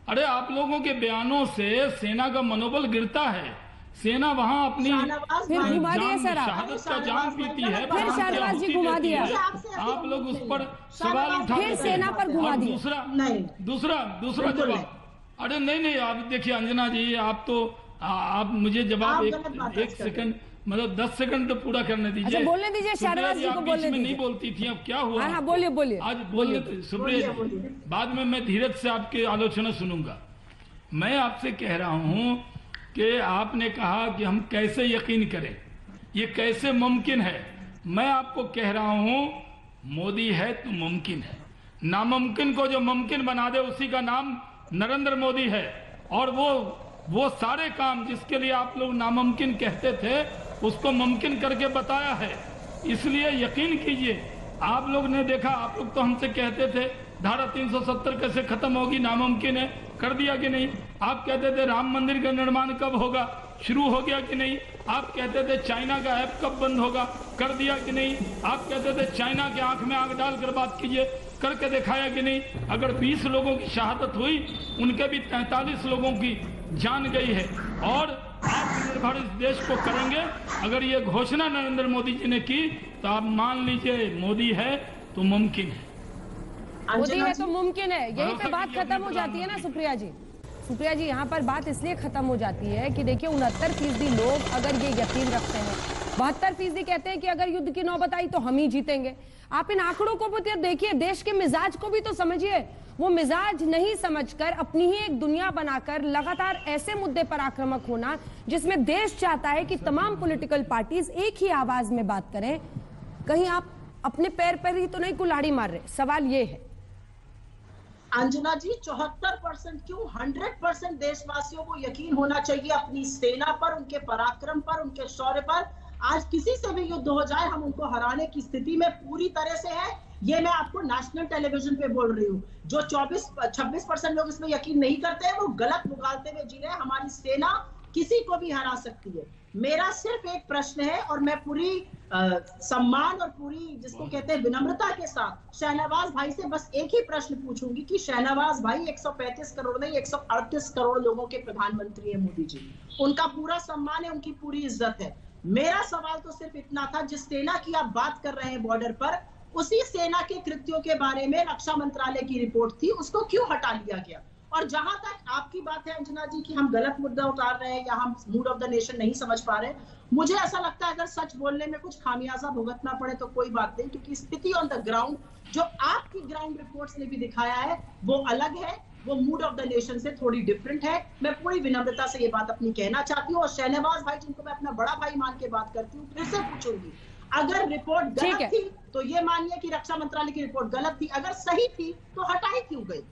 अरे आप लोगों के बयानों से सेना का मनोबल गिरता है। सेना वहाँ अपनी शहादत का जान पीती है, फिर शाहनवाज जी घुमा दिया। आप लोग उस पर सवाल उठा, फिर सेना पर घुमा दिया। दूसरा जवाब, अरे नहीं, आप देखिए अंजना जी, आप मुझे जवाब एक सेकंड, मतलब 10 सेकंड तो पूरा करने दीजिए। अच्छा, बोलने दीजिए शाहनवाज जी को, बोलने दीजिए। नहीं बोलती थी, अब क्या हुआ? हाँ, बोलिए। आज बोलिए सुप्रिया जी, बाद में मैं धीरज से आपकी आलोचना सुनूंगा। मैं आपसे कह रहा हूं कि आपने कहा कि हम कैसे यकीन करें, ये कैसे मुमकिन है। मैं आपको कह रहा हूं, मोदी है तो मुमकिन है। नामुमकिन को जो मुमकिन बना दे उसी का नाम नरेंद्र मोदी है। और वो सारे काम जिसके लिए आप लोग नामुमकिन कहते थे उसको मुमकिन करके बताया है। इसलिए यकीन कीजिए, आप लोग ने देखा, आप लोग तो हमसे कहते थे धारा 370 कैसे खत्म होगी, नामुमकिन है, कर दिया कि नहीं? आप कहते थे राम मंदिर का निर्माण कब होगा, शुरू हो गया कि नहीं? आप कहते थे चाइना का ऐप कब बंद होगा, कर दिया कि नहीं? आप कहते थे चाइना के आंख में आंख डालकर बात कीजिए, करके दिखाया कि नहीं? अगर 20 लोगों की शहादत हुई, उनके भी 43 लोगों की जान गई है। और आत्मनिर्भर इस देश को करेंगे। अगर ये घोषणा नरेंद्र मोदी जी ने की तो आप मान लीजिए मोदी है तो मुमकिन है। मोदी है तो मुमकिन है, यही पे बात खत्म हो जाती है ना सुप्रिया जी। सुप्रिया जी, यहाँ पर बात इसलिए खत्म हो जाती है कि देखिए 69% लोग अगर ये यकीन रखते हैं, 72% कहते हैं कि अगर युद्ध की नौबत आई तो हम ही जीतेंगे। आप इन आंकड़ों को भी देखिए, देश के मिजाज को भी तो समझिए। वो मिजाज नहीं समझकर अपनी ही एक दुनिया बनाकर लगातार ऐसे मुद्दे पर आक्रामक होना जिसमें देश चाहता है कि तमाम पॉलिटिकल पार्टीज एक ही आवाज में बात करें, कहीं आप अपने पैर पर ही तो नहीं कुल्हाड़ी मार रहे? सवाल ये है अंजना जी, 74% क्यों, 100% देशवासियों को यकीन होना चाहिए अपनी सेना पर, उनके पराक्रम पर, उनके शौर्य पर। आज किसी से भी युद्ध हो जाए, हम उनको हराने की स्थिति में पूरी तरह से है। ये मैं आपको नेशनल टेलीविजन पे बोल रही हूँ। जो 26% लोग इसमें यकीन नहीं करते हैं, वो गलत मुगालते में जी रहे हैं। हमारी सेना किसी को भी हरा सकती है। मेरा सिर्फ एक प्रश्न है, और मैं पूरी सम्मान और पूरी जिसको कहते हैं विनम्रता के साथ शहनवाज भाई से बस एक ही प्रश्न पूछूंगी कि शहनवाज भाई 135 करोड़ नहीं 138 करोड़ लोगों के प्रधानमंत्री है मोदी जी, उनका पूरा सम्मान है, उनकी पूरी इज्जत है। मेरा सवाल तो सिर्फ इतना था, जिस सेना की आप बात कर रहे हैं बॉर्डर पर, उसी सेना के कृत्यों के बारे में रक्षा मंत्रालय की रिपोर्ट थी, उसको क्यों हटा लिया गया? और जहां तक आपकी बात है अंजना जी कि हम गलत मुद्दा उतार रहे हैं या हम मूड ऑफ द नेशन नहीं समझ पा रहे, मुझे ऐसा लगता है अगर सच बोलने में कुछ खामियाजा भुगतना पड़े तो कोई बात नहीं, क्योंकि स्थिति ऑन द ग्राउंड जो आपकी ग्राउंड रिपोर्ट्स ने भी दिखाया है वो अलग है, वो मूड ऑफ द नेशन से थोड़ी डिफरेंट है। मैं पूरी विनम्रता से ये बात अपनी कहना चाहती हूँ। और शहनवाज भाई, जिनको मैं अपना बड़ा भाई मान के बात करती हूँ, फिर से पूछूंगी, अगर रिपोर्ट गलत थी तो ये मानिए कि रक्षा मंत्रालय की रिपोर्ट गलत थी, अगर सही थी तो हटाई क्यों गई?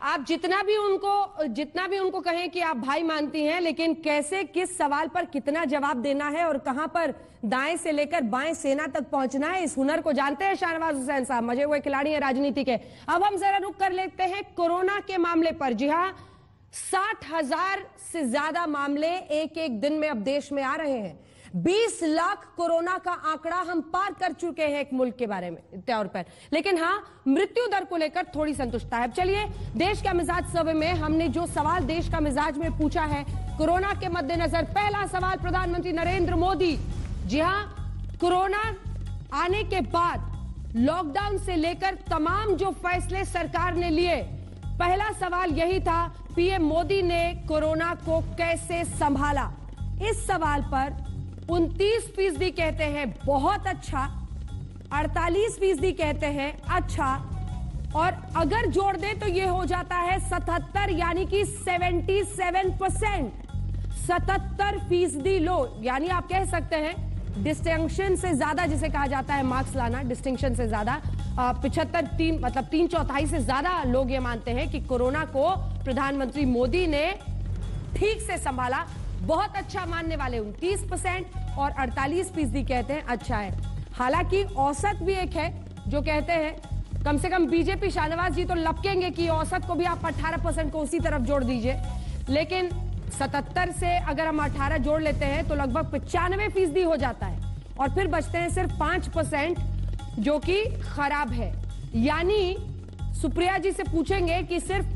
आप जितना भी उनको कहें कि आप भाई मानती हैं, लेकिन कैसे किस सवाल पर कितना जवाब देना है और कहां पर दाएं से लेकर बाएं सेना तक पहुंचना है, इस हुनर को जानते हैं शाहनवाज हुसैन साहब, मजे हुए खिलाड़ी हैं राजनीति के। अब हम जरा रुक कर लेते हैं कोरोना के मामले पर। जी हां, 60,000 से ज्यादा मामले एक एक दिन में अब देश में आ रहे हैं। 20 लाख कोरोना का आंकड़ा हम पार कर चुके हैं एक मुल्क के बारे में तौर पर, लेकिन हाँ, मृत्यु दर को लेकर थोड़ी संतुष्टता है। चलिए, देश का मिजाज सर्वे में हमने जो सवाल देश का मिजाज में पूछा है कोरोना के मद्देनजर, पहला सवाल प्रधानमंत्री नरेंद्र मोदी। जी हाँ, कोरोना आने के बाद लॉकडाउन से लेकर तमाम जो फैसले सरकार ने लिए, पहला सवाल यही था, पीएम मोदी ने कोरोना को कैसे संभाला। इस सवाल पर 29% कहते हैं बहुत अच्छा, 48% कहते हैं अच्छा, और अगर जोड़ दें तो ये हो जाता है 77, यानी कि 77%। 77% लोग, यानी आप कह सकते हैं डिस्टिंक्शन से ज्यादा, जिसे कहा जाता है मार्क्स लाना, डिस्टिंक्शन से ज्यादा 75, मतलब 3/4 से ज्यादा लोग ये मानते हैं कि कोरोना को प्रधानमंत्री मोदी ने ठीक से संभाला। बहुत अच्छा मानने वाले 29% और 48% कहते हैं अच्छा है। हालांकि औसत भी एक है जो कहते हैं, कम से कम बीजेपी शाहनवाज जी तो लपकेंगे कि औसत को भी आप 18% को उसी तरफ जोड़ दीजिए, लेकिन 77 से अगर हम 18 जोड़ लेते हैं तो लगभग 95% हो जाता है, और फिर बचते हैं सिर्फ 5% जो कि खराब है। यानी सुप्रिया जी से पूछेंगे कि सिर्फ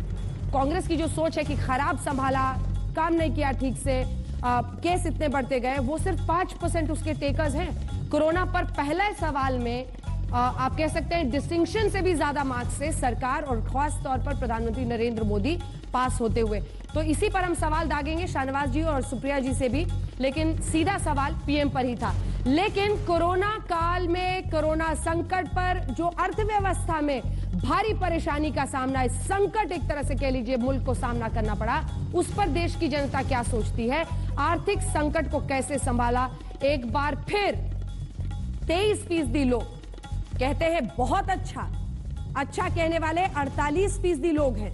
कांग्रेस की जो सोच है कि खराब संभाला, काम नहीं किया ठीक से, केस इतने बढ़ते गए, वो सिर्फ 5% उसके टेकर्स हैं। कोरोना पर पहले सवाल में आप कह सकते हैं डिस्टिंक्शन से भी ज्यादा मार्क्स से सरकार और खास तौर पर प्रधानमंत्री नरेंद्र मोदी पास होते हुए। तो इसी पर हम सवाल दागेंगे शाहनवाज जी और सुप्रिया जी से भी, लेकिन सीधा सवाल पीएम पर ही था। लेकिन कोरोना काल में, कोरोना संकट पर जो अर्थव्यवस्था में भारी परेशानी का सामना, इस संकट एक तरह से कह लीजिए मुल्क को सामना करना पड़ा, उस पर देश की जनता क्या सोचती है, आर्थिक संकट को कैसे संभाला। एक बार फिर 23% लोग कहते हैं बहुत अच्छा, अच्छा कहने वाले 48% लोग हैं,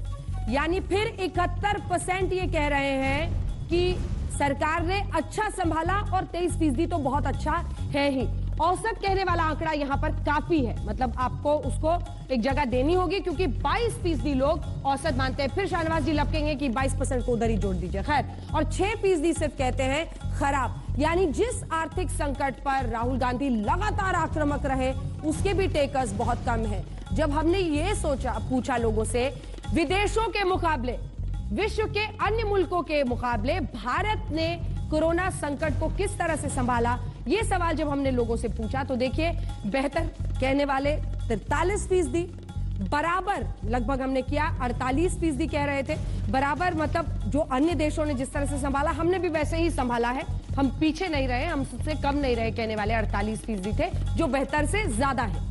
यानी फिर 71% ये कह रहे हैं कि सरकार ने अच्छा संभाला, और 23% तो बहुत अच्छा है ही। औसत कहने वाला आंकड़ा यहाँ पर काफी है, मतलब आपको उसको एक जगह देनी होगी, क्योंकि 22% लोग औसत मानते हैं। फिर शाहनवाज जी लपकेंगे कि 22% को उधर ही जोड़ दीजिए, खैर। और 6% सिर्फ कहते हैं खराब। यानी जिस आर्थिक संकट पर राहुल गांधी लगातार आक्रामक रहे, उसके भी टेकर्स बहुत कम है। जब हमने ये पूछा लोगों से, विदेशों के मुकाबले, विश्व के अन्य मुल्कों के मुकाबले भारत ने कोरोना संकट को किस तरह से संभाला, ये सवाल जब हमने लोगों से पूछा तो देखिए, बेहतर कहने वाले 43%, बराबर लगभग हमने किया 48% कह रहे थे। बराबर मतलब जो अन्य देशों ने जिस तरह से संभाला, हमने भी वैसे ही संभाला है। हम पीछे नहीं रहे, हम सबसे कम नहीं रहे कहने वाले 48% थे, जो बेहतर से ज्यादा है।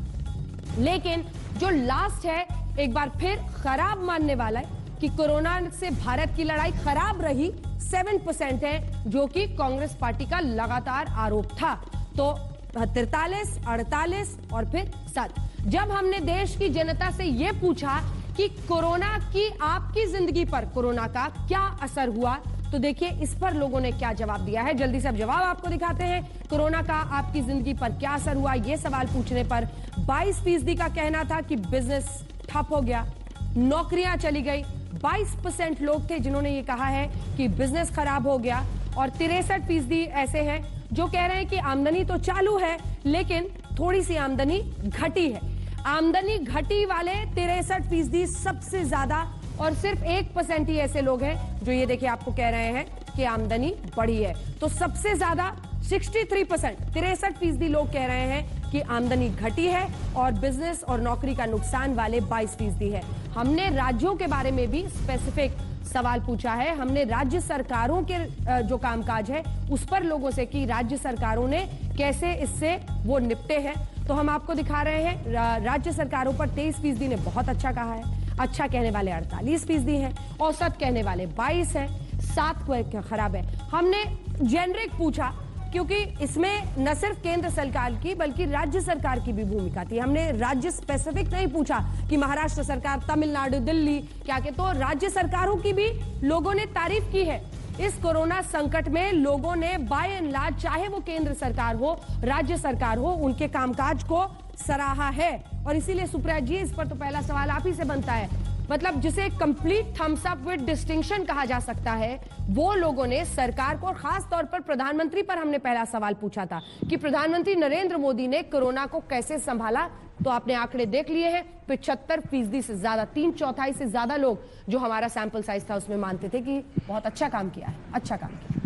लेकिन जो लास्ट है, एक बार फिर खराब मानने वाला है कि कोरोना से भारत की लड़ाई खराब रही, 7% है, जो कि कांग्रेस पार्टी का लगातार आरोप था। तो 43, 48 और फिर 7। जब हमने देश की जनता से यह पूछा कि कोरोना की आपकी जिंदगी पर कोरोना का क्या असर हुआ, तो देखिए इस पर लोगों ने क्या जवाब दिया है। जल्दी से अब जवाब आपको दिखाते हैं। कोरोना का आपकी जिंदगी पर क्या असर हुआ, यह सवाल पूछने पर 22% का कहना था कि बिजनेस ठप हो गया, नौकरियां चली गई। 22% लोग थे जिन्होंने ये कहा है कि बिजनेस खराब हो गया, और 63% ऐसे हैं जो कह रहे हैं कि आमदनी तो चालू है लेकिन थोड़ी सी आमदनी घटी है। आमदनी घटी वाले 63% सबसे ज्यादा, और सिर्फ 1% ही ऐसे लोग हैं जो ये देखिए आपको कह रहे हैं कि आमदनी बढ़ी है। तो सबसे ज्यादा 63%, 63% लोग कह रहे हैं कि आमदनी घटी है, और बिजनेस और नौकरी का नुकसान वाले 22% है। हमने राज्यों के बारे में भी स्पेसिफिक सवाल पूछा है। हमने राज्य सरकारों के जो कामकाज है उस पर लोगों से कि राज्य सरकारों ने कैसे इससे वो निपटे हैं। तो हम आपको दिखा रहे हैं, राज्य सरकारों पर 23% ने बहुत अच्छा कहा है, अच्छा कहने वाले 48% हैं, औसत कहने वाले 22 हैं, 7 खराब है। हमने जेनरिक पूछा क्योंकि इसमें न सिर्फ केंद्र सरकार की बल्कि राज्य सरकार की भी भूमिका थी। हमने राज्य स्पेसिफिक नहीं पूछा कि महाराष्ट्र सरकार, तमिलनाडु, दिल्ली क्या के, तो राज्य सरकारों की भी लोगों ने तारीफ की है। इस कोरोना संकट में लोगों ने बाय एंड लार्ज, चाहे वो केंद्र सरकार हो, राज्य सरकार हो, उनके कामकाज को सराहा है। और इसीलिए सुप्रिया जी, इस पर तो पहला सवाल आप ही से बनता है, मतलब जिसे complete thumbs up with distinction कहा जा सकता है, वो लोगों ने सरकार को, और खास तौर पर प्रधानमंत्री पर हमने पहला सवाल पूछा था कि प्रधानमंत्री नरेंद्र मोदी ने कोरोना को कैसे संभाला। तो आपने आंकड़े देख लिए हैं, 75% से ज्यादा, 3/4 से ज्यादा लोग जो हमारा सैंपल साइज था उसमें मानते थे कि बहुत अच्छा काम किया है, अच्छा काम किया।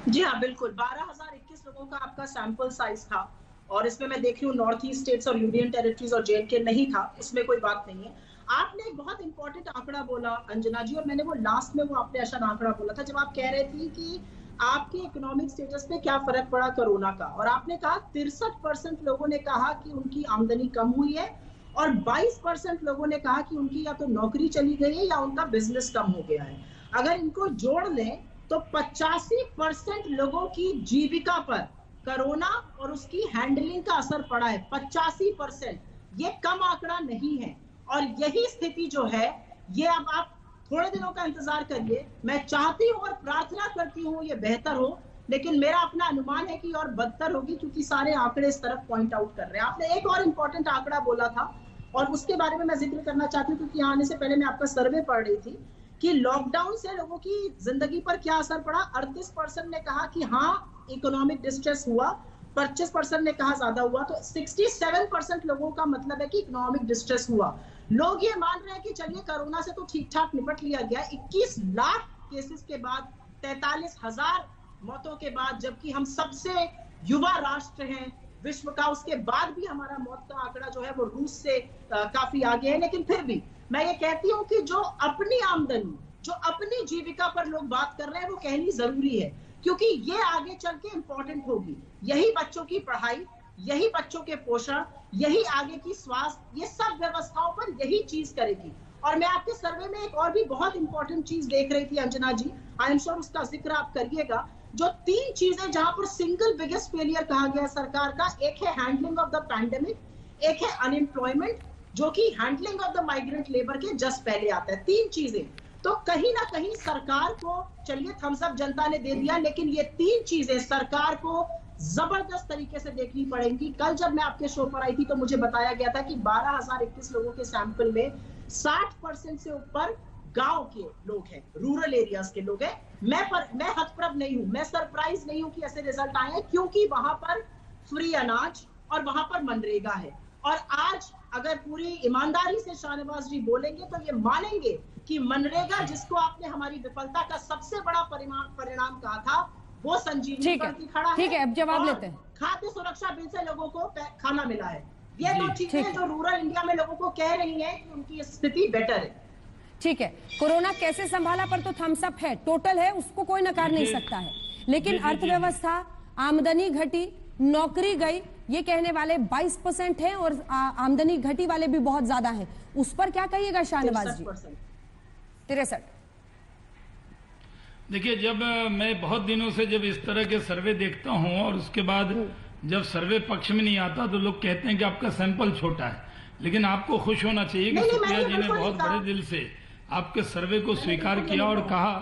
जी हाँ, बिल्कुल। 12,021 लोगों का आपका सैंपल साइज था, और इसमें मैं देख रही हूँ नॉर्थ ईस्ट स्टेट्स और यूनियन टेरिटरीज और J&K नहीं था, उसमें कोई बात नहीं है। आपने एक बहुत इंपॉर्टेंट आंकड़ा बोला अंजना जी, और मैंने वो लास्ट में वो आपने ऐसा आंकड़ा बोला था जब आप कह रहे थे कि आपके इकोनॉमिक स्टेटस पे क्या फर्क पड़ा कोरोना का, और आपने कहा 63% लोगों ने कहा कि उनकी आमदनी कम हुई है, और 22% लोगों ने कहा कि उनकी या तो नौकरी चली गई है या उनका बिजनेस कम हो गया है। अगर इनको जोड़ लें तो 85% लोगों की जीविका पर कोरोना और उसकी हैंडलिंग का असर पड़ा है। 85%, ये कम आंकड़ा नहीं है। और यही स्थिति जो है, ये अब आप थोड़े दिनों का इंतजार करिए। मैं चाहती हूँ और प्रार्थना करती हूँ ये बेहतर हो, लेकिन मेरा अपना अनुमान है कि और बदतर होगी, क्योंकि सारे आंकड़े इस तरफ पॉइंट आउट कर रहे हैं। आपने एक और इम्पोर्टेंट आंकड़ा बोला था, और उसके बारे में मैं जिक्र करना चाहती हूँ, क्योंकि आने से पहले मैं आपका सर्वे पढ़ रही थी कि लॉकडाउन से लोगों की जिंदगी पर क्या असर पड़ा। 38% ने कहा कि हाँ इकोनॉमिक डिस्ट्रेस हुआ, 25% ने कहा ज्यादा हुआ, तो 67% लोगों का मतलब है कि इकोनॉमिक डिस्ट्रेस हुआ। लोग ये मान रहे हैं कि चलिए कोरोना से तो ठीक ठाक निपट लिया गया। 21 लाख केसेस के बाद, 43,000 मौतों के बाद, जबकि हम सबसे युवा राष्ट्र हैं विश्व का, उसके बाद भी हमारा मौत का आंकड़ा जो है वो रूस से काफी आगे है। लेकिन फिर भी मैं ये कहती हूँ कि जो अपनी आमदनी, जो अपनी जीविका पर लोग बात कर रहे हैं, वो कहनी जरूरी है, क्योंकि ये आगे चल के इंपॉर्टेंट होगी। यही बच्चों की पढ़ाई, यही बच्चों के पोषण, यही आगे की स्वास्थ्य, ये सब व्यवस्थाओं पर यही चीज करेगी। और मैं आपके सर्वे में एक और भी बहुत इंपॉर्टेंट चीज देख रही थी अंजना जी, आई एम श्योर उसका जिक्र आप करिएगा। जो 3 चीजें जहां पर सिंगल बिगेस्ट फेलियर कहा गया है सरकार का, एक है हैंडलिंग ऑफ द पैंडेमिक, एक है अनएम्प्लॉयमेंट, जो कि handling of the migrant labour के जस्ट पहले आता है। 3 चीजें तो कहीं ना कहीं सरकार को, चलिए थम्स अप जनता ने दे दिया, लेकिन ये 3 चीजें सरकार को जबरदस्त तरीके से देखनी पड़ेगी। कल जब मैं आपके शो पर आई थी तो मुझे बताया गया था कि 12,021 लोगों के सैंपल में 60% से ऊपर गांव के लोग हैं, रूरल एरियाज के लोग हैं। मैं हतप्रभ नहीं हूं, मैं सरप्राइज नहीं हूं कि ऐसे रिजल्ट आए हैं, क्योंकि वहां पर फ्री अनाज और वहां पर मनरेगा है। और आज अगर पूरी ईमानदारी से शाहनवाज जी बोलेंगे तो ये मानेंगे कि मनरेगा, जिसको आपने हमारी विफलता का सबसे बड़ा परिणाम कहा था, वो संजीवनी बनती खड़ा है। ठीक है, अब जवाब लेते हैं। खाद्य सुरक्षा बिल से लोगों को खाना मिला है। ये दो चीजें जो रूरल इंडिया में लोगों को कह रही है कि उनकी स्थिति बेटर है। ठीक है, कोरोना कैसे संभाला पर तो थम्स अप है, टोटल है, उसको कोई नकार नहीं सकता है। लेकिन अर्थव्यवस्था, आमदनी घटी, नौकरी गई, ये कहने वाले 22% हैं और आमदनी घटी वाले भी बहुत ज्यादा हैं। उस पर क्या कहिएगा शाहनवाज जी? 63। देखिए, जब मैं बहुत दिनों से जब इस तरह के सर्वे देखता हूं और उसके बाद जब सर्वे पक्ष में नहीं आता तो लोग कहते हैं कि आपका सैंपल छोटा है। लेकिन आपको खुश होना चाहिए कि सुप्रिया जी ने बहुत बड़े दिल से आपके सर्वे को स्वीकार किया और कहा,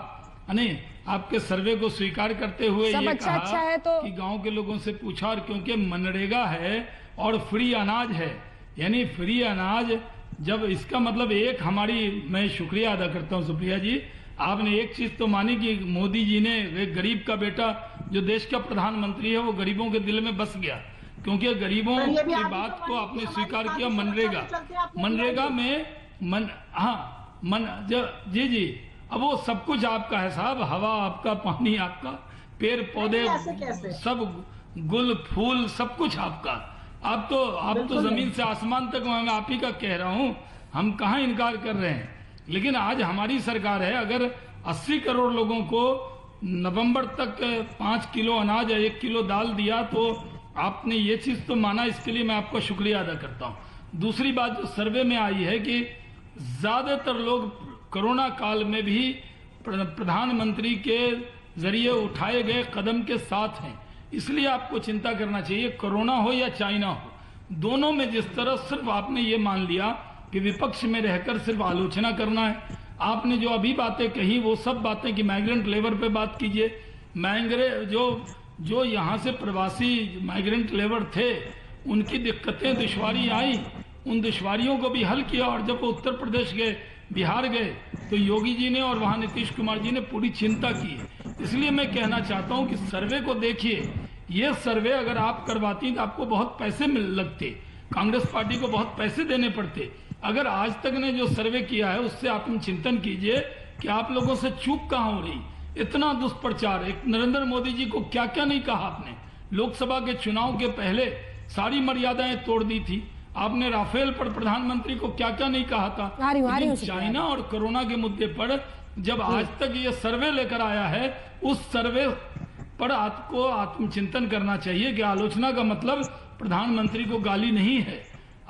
नहीं, आपके सर्वे को स्वीकार करते हुए ये कहा है तो कि गांव के लोगों से पूछा, और क्योंकि मनरेगा है और फ्री अनाज है, यानी फ्री अनाज, जब इसका मतलब एक हमारी, मैं शुक्रिया अदा करता हूं सुप्रिया जी, आपने एक चीज तो मानी कि मोदी जी ने, एक गरीब का बेटा जो देश का प्रधानमंत्री है वो गरीबों के दिल में बस गया, क्योंकि गरीबों की बात को आपने स्वीकार किया। मनरेगा में जी अब वो सब कुछ आपका है साहब, हवा आपका, पानी आपका, पेड़ पौधे सब, गुल फूल सब कुछ आपका। आप तो जमीन से आसमान तक मैं आप ही का कह रहा हूं, हम कहां इनकार कर रहे हैं। लेकिन आज हमारी सरकार है, अगर 80 करोड़ लोगों को नवंबर तक 5 किलो अनाज या 1 किलो दाल दिया तो आपने ये चीज तो माना, इसके लिए मैं आपका शुक्रिया अदा करता हूं। दूसरी बात जो सर्वे में आई है कि ज्यादातर लोग कोरोना काल में भी प्रधानमंत्री के जरिए उठाए गए कदम के साथ हैं, इसलिए आपको चिंता करना चाहिए। कोरोना हो या चाइना हो, दोनों में जिस तरह सिर्फ आपने ये मान लिया कि विपक्ष में रहकर सिर्फ आलोचना करना है, आपने जो अभी बातें कही वो सब बातें कि माइग्रेंट लेबर पे बात कीजिए। जो यहाँ से प्रवासी माइग्रेंट लेबर थे, उनकी दिक्कतें, दुश्वारी आई, उन दुश्वारियों को भी हल किया। और जब वो उत्तर प्रदेश गए, बिहार गए, तो योगी जी ने और वहां नीतीश कुमार जी ने पूरी चिंता की। इसलिए मैं कहना चाहता हूं कि सर्वे को देखिए, ये सर्वे अगर आप करवाती तो आपको बहुत पैसे लगते, कांग्रेस पार्टी को बहुत पैसे देने पड़ते। अगर आज तक ने जो सर्वे किया है उससे आप चिंतन कीजिए कि आप लोगों से चूक कहां हो रही। इतना दुष्प्रचार, एक नरेंद्र मोदी जी को क्या क्या नहीं कहा आपने, लोकसभा के चुनाव के पहले सारी मर्यादाएं तोड़ दी थी आपने, राफेल पर प्रधानमंत्री को क्या क्या नहीं कहा था। चाइना और कोरोना के मुद्दे पर जब आज तक ये सर्वे लेकर आया है, उस सर्वे पर आपको आत्मचिंतन करना चाहिए कि आलोचना का मतलब प्रधानमंत्री को गाली नहीं है।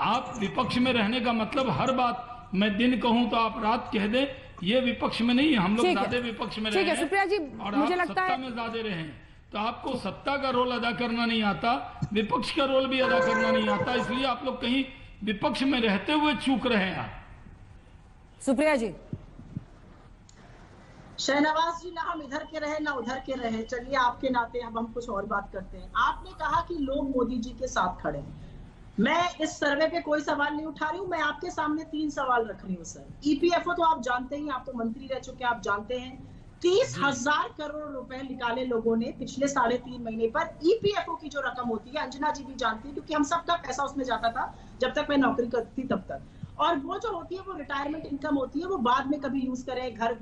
आप विपक्ष में रहने का मतलब हर बात मैं दिन कहूं तो आप रात कह दे, ये विपक्ष में नहीं, हम लोग ज्यादा विपक्ष में रहे हैं और आप सत्ता में ज्यादा रहे हैं, तो आपको सत्ता का रोल अदा करना नहीं आता, विपक्ष का रोल भी अदा करना नहीं आता, इसलिए आप लोग कहीं विपक्ष में रहते हुए चूक रहे हैं। सुप्रिया जी। शहनवाज जी, ना हम इधर के रहे ना उधर के रहे, चलिए आपके नाते अब हम कुछ और बात करते हैं। आपने कहा कि लोग मोदी जी के साथ खड़े हैं। मैं इस सर्वे पे कोई सवाल नहीं उठा रही हूँ, मैं आपके सामने 3 सवाल रख रही हूँ सर। ईपीएफओ तो आप जानते ही, आप तो मंत्री रह चुके हैं, आप जानते हैं 30,000 करोड़ रुपए निकाले लोगों ने पिछले 3.5 महीने पर। ईपीएफओ की जो रकम होती है, अंजना जी भी जानती है क्योंकि हम सबका पैसा उसमें जाता था जब तक मैं नौकरी करती थी तब तक, और वो जो होती है वो रिटायरमेंट इनकम होती है, वो बाद में कभी यूज करें घर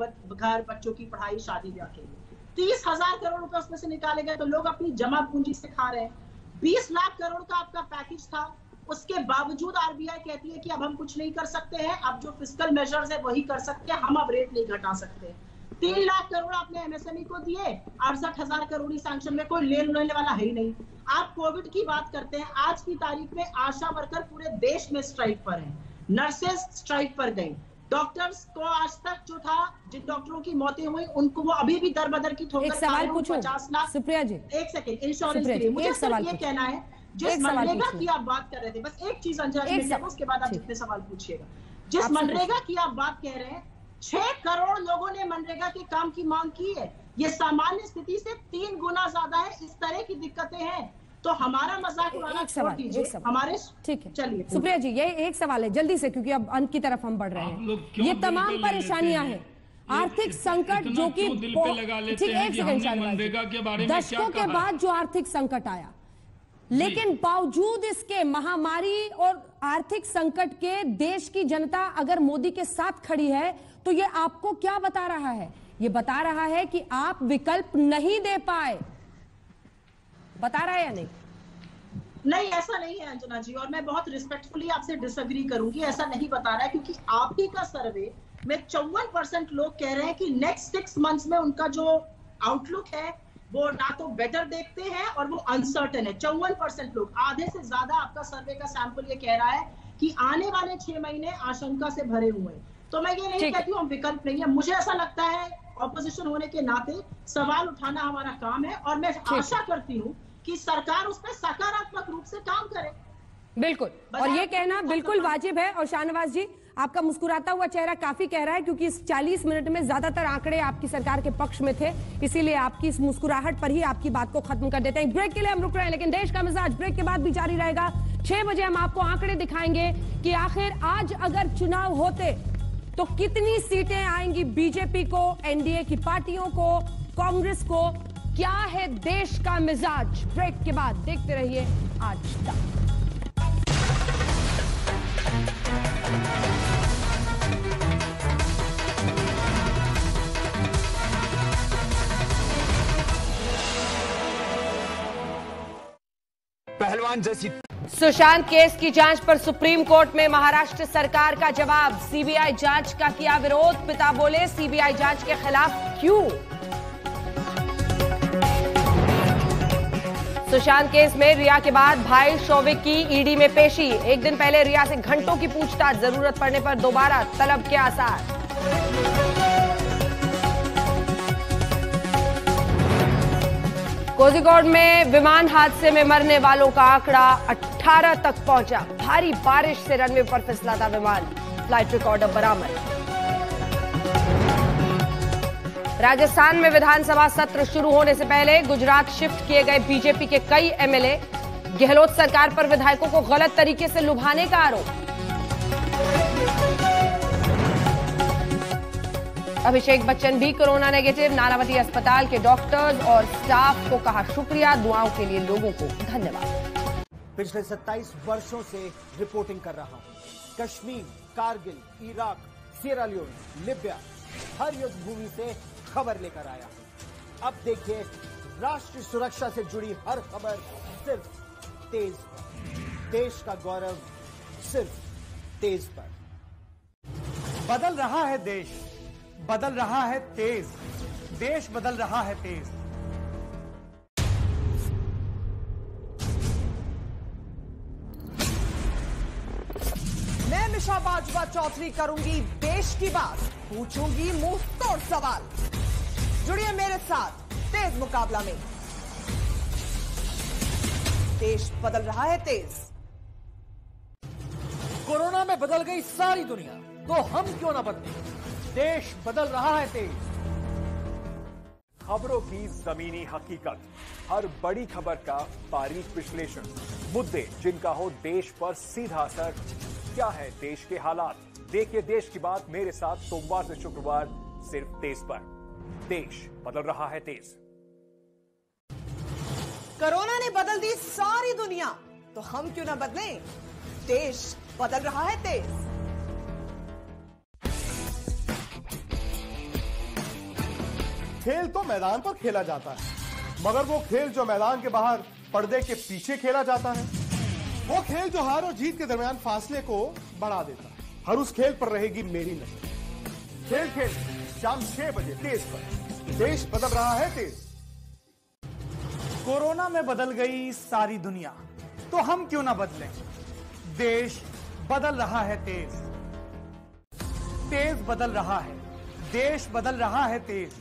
बच्चों की पढ़ाई शादी ब्याह के लिए। 30,000 करोड़ रुपए उसमें से निकाले गए, तो लोग अपनी जमा पूंजी से खा रहे हैं। 20 लाख करोड़ का आपका पैकेज था, उसके बावजूद आरबीआई कहती है कि अब हम कुछ नहीं कर सकते हैं, अब जो फिस्कल मेजर्स है वही कर सकते हैं, हम अब रेट नहीं घटा सकते। 3 लाख करोड़ आपने एमएसएमई को दिए, 68,000 करोड़ सैंक्शन में कोई लेने वाला है ही नहीं। आप कोविड की बात करते हैं, आज की तारीख में आशा वर्कर पूरे देश में स्ट्राइक पर हैं, नर्सेस स्ट्राइक पर गई, डॉक्टर्स को आज तक जो था, जिन डॉक्टरों की मौतें हुई उनको वो अभी भी दर बदर की ठोकर। एक सवाल पूछो 50 लाख। सुप्रिया जी, एक सेकंड, इंश्योरेंस के लिए मुझे सिर्फ ये कहना है, जिस मनरेगा की आप बात कर रहे थे, बस एक चीज अंजना, उसके बाद आप जितने सवाल पूछिएगा। जिस मनरेगा की आप बात कह रहे हैं, 6 करोड़ लोगों ने मनरेगा के काम की मांग की है। ये सामान्य स्थिति से 3 गुना ज्यादा है। इस तरह की दिक्कतें हैं, तो हमारा मजाक उड़ाना छोड़ दीजिए। हमारे ठीक है, चलिए सुप्रिया जी, ये एक सवाल है जल्दी से, क्योंकि अब अंत की तरफ हम बढ़ रहे हैं। ये तमाम परेशानियां हैं, आर्थिक संकट जो कि ठीक, एक सेकंड, दशकों के बाद जो आर्थिक संकट आया, लेकिन बावजूद इसके महामारी और आर्थिक संकट के देश की जनता अगर मोदी के साथ खड़ी है, तो ये आपको क्या बता रहा है? ये बता रहा है कि आप विकल्प नहीं दे पाए। बता रहा है या नहीं? नहीं, ऐसा नहीं है अंजना जी, और मैं बहुत रिस्पेक्टफुली आपसे डिसएग्री करूंगी। ऐसा नहीं बता रहा है, क्योंकि आप ही का सर्वे में 54% लोग कह रहे हैं कि नेक्स्ट 6 मंथ्स में उनका जो आउटलुक है वो ना तो बेटर देखते हैं और वो अनसर्टेन है। 54% लोग, आधे से ज्यादा आपका सर्वे का सैंपल ये कह रहा है कि आने वाले 6 महीने आशंका से भरे हुए हैं। तो मैं ये नहीं कहती हूँ हम विकल्प नहीं है। मुझे ऐसा लगता है ऑपोजिशन होने के नाते सवाल उठाना हमारा काम है, और मैं आशा करती हूँ कि सरकार उस पर सकारात्मक रूप से काम करे। बिल्कुल, और ये कहना बिल्कुल वाजिब है। और शाहनवाज जी, आपका मुस्कुराता हुआ चेहरा काफी कह रहा है, क्योंकि इस 40 मिनट में ज्यादातर आंकड़े आपकी सरकार के पक्ष में थे, इसीलिए आपकी इस मुस्कुराहट पर ही आपकी बात को खत्म कर देते हैं। ब्रेक के लिए हम रुक रहे हैं, लेकिन देश का मिजाज ब्रेक के बाद भी जारी रहेगा। 6 बजे हम आपको आंकड़े दिखाएंगे कि आखिर आज अगर चुनाव होते तो कितनी सीटें आएंगी बीजेपी को, एनडीए की पार्टियों को, कांग्रेस को। क्या है देश का मिजाज? ब्रेक के बाद देखते रहिए आज तक। पहलवान जैसी सुशांत केस की जांच पर सुप्रीम कोर्ट में महाराष्ट्र सरकार का जवाब। सीबीआई जांच का किया विरोध। पिता बोले सीबीआई जांच के खिलाफ क्यों? सुशांत केस में रिया के बाद भाई शौविक की ईडी में पेशी। एक दिन पहले रिया से घंटों की पूछताछ, जरूरत पड़ने पर दोबारा तलब के आसार। कोझिकोड में विमान हादसे में मरने वालों का आंकड़ा 18 तक पहुंचा। भारी बारिश से रनवे पर फिसला था विमान। फ्लाइट रिकॉर्डर बरामद। राजस्थान में विधानसभा सत्र शुरू होने से पहले गुजरात शिफ्ट किए गए बीजेपी के कई एमएलए। गहलोत सरकार पर विधायकों को गलत तरीके से लुभाने का आरोप। अभिषेक बच्चन भी कोरोना नेगेटिव। नानावती अस्पताल के डॉक्टर्स और स्टाफ को कहा शुक्रिया, दुआओं के लिए लोगों को धन्यवाद। पिछले 27 वर्षों से रिपोर्टिंग कर रहा हूं। Kashmir, Kargil, Iraq, Sierra Leone, Libya, हर युद्ध भूमि से खबर लेकर आया हूं। अब देखिए राष्ट्रीय सुरक्षा से जुड़ी हर खबर सिर्फ तेज पर। देश का गौरव सिर्फ तेज पर। बदल रहा है देश, बदल रहा है तेज। देश बदल रहा है तेज। मैं मिशा बाजवा चौधरी करूंगी देश की बात, पूछूंगी मुंह तोड़ सवाल। जुड़िए मेरे साथ तेज मुकाबला में। देश बदल रहा है तेज। कोरोना में बदल गई सारी दुनिया, तो हम क्यों ना बदलें? देश बदल रहा है तेज। खबरों की जमीनी हकीकत, हर बड़ी खबर का बारीक विश्लेषण, मुद्दे जिनका हो देश पर सीधा असर। क्या है देश के हालात? देखिए देश की बात मेरे साथ सोमवार से शुक्रवार सिर्फ तेज पर। देश बदल रहा है तेज। कोरोना ने बदल दी सारी दुनिया, तो हम क्यों ना बदलें? देश बदल रहा है तेज। खेल तो मैदान पर खेला जाता है, मगर वो खेल जो मैदान के बाहर पर्दे के पीछे खेला जाता है, वो खेल जो हार और जीत के दरमियान फासले को बढ़ा देता है, हर उस खेल पर रहेगी मेरी नजर। खेल खेल शाम 6 बजे तेज पर। देश बदल रहा है तेज। कोरोना में बदल गई सारी दुनिया, तो हम क्यों ना बदलें? देश बदल रहा है तेज। तेज बदल रहा है, देश बदल रहा है तेज।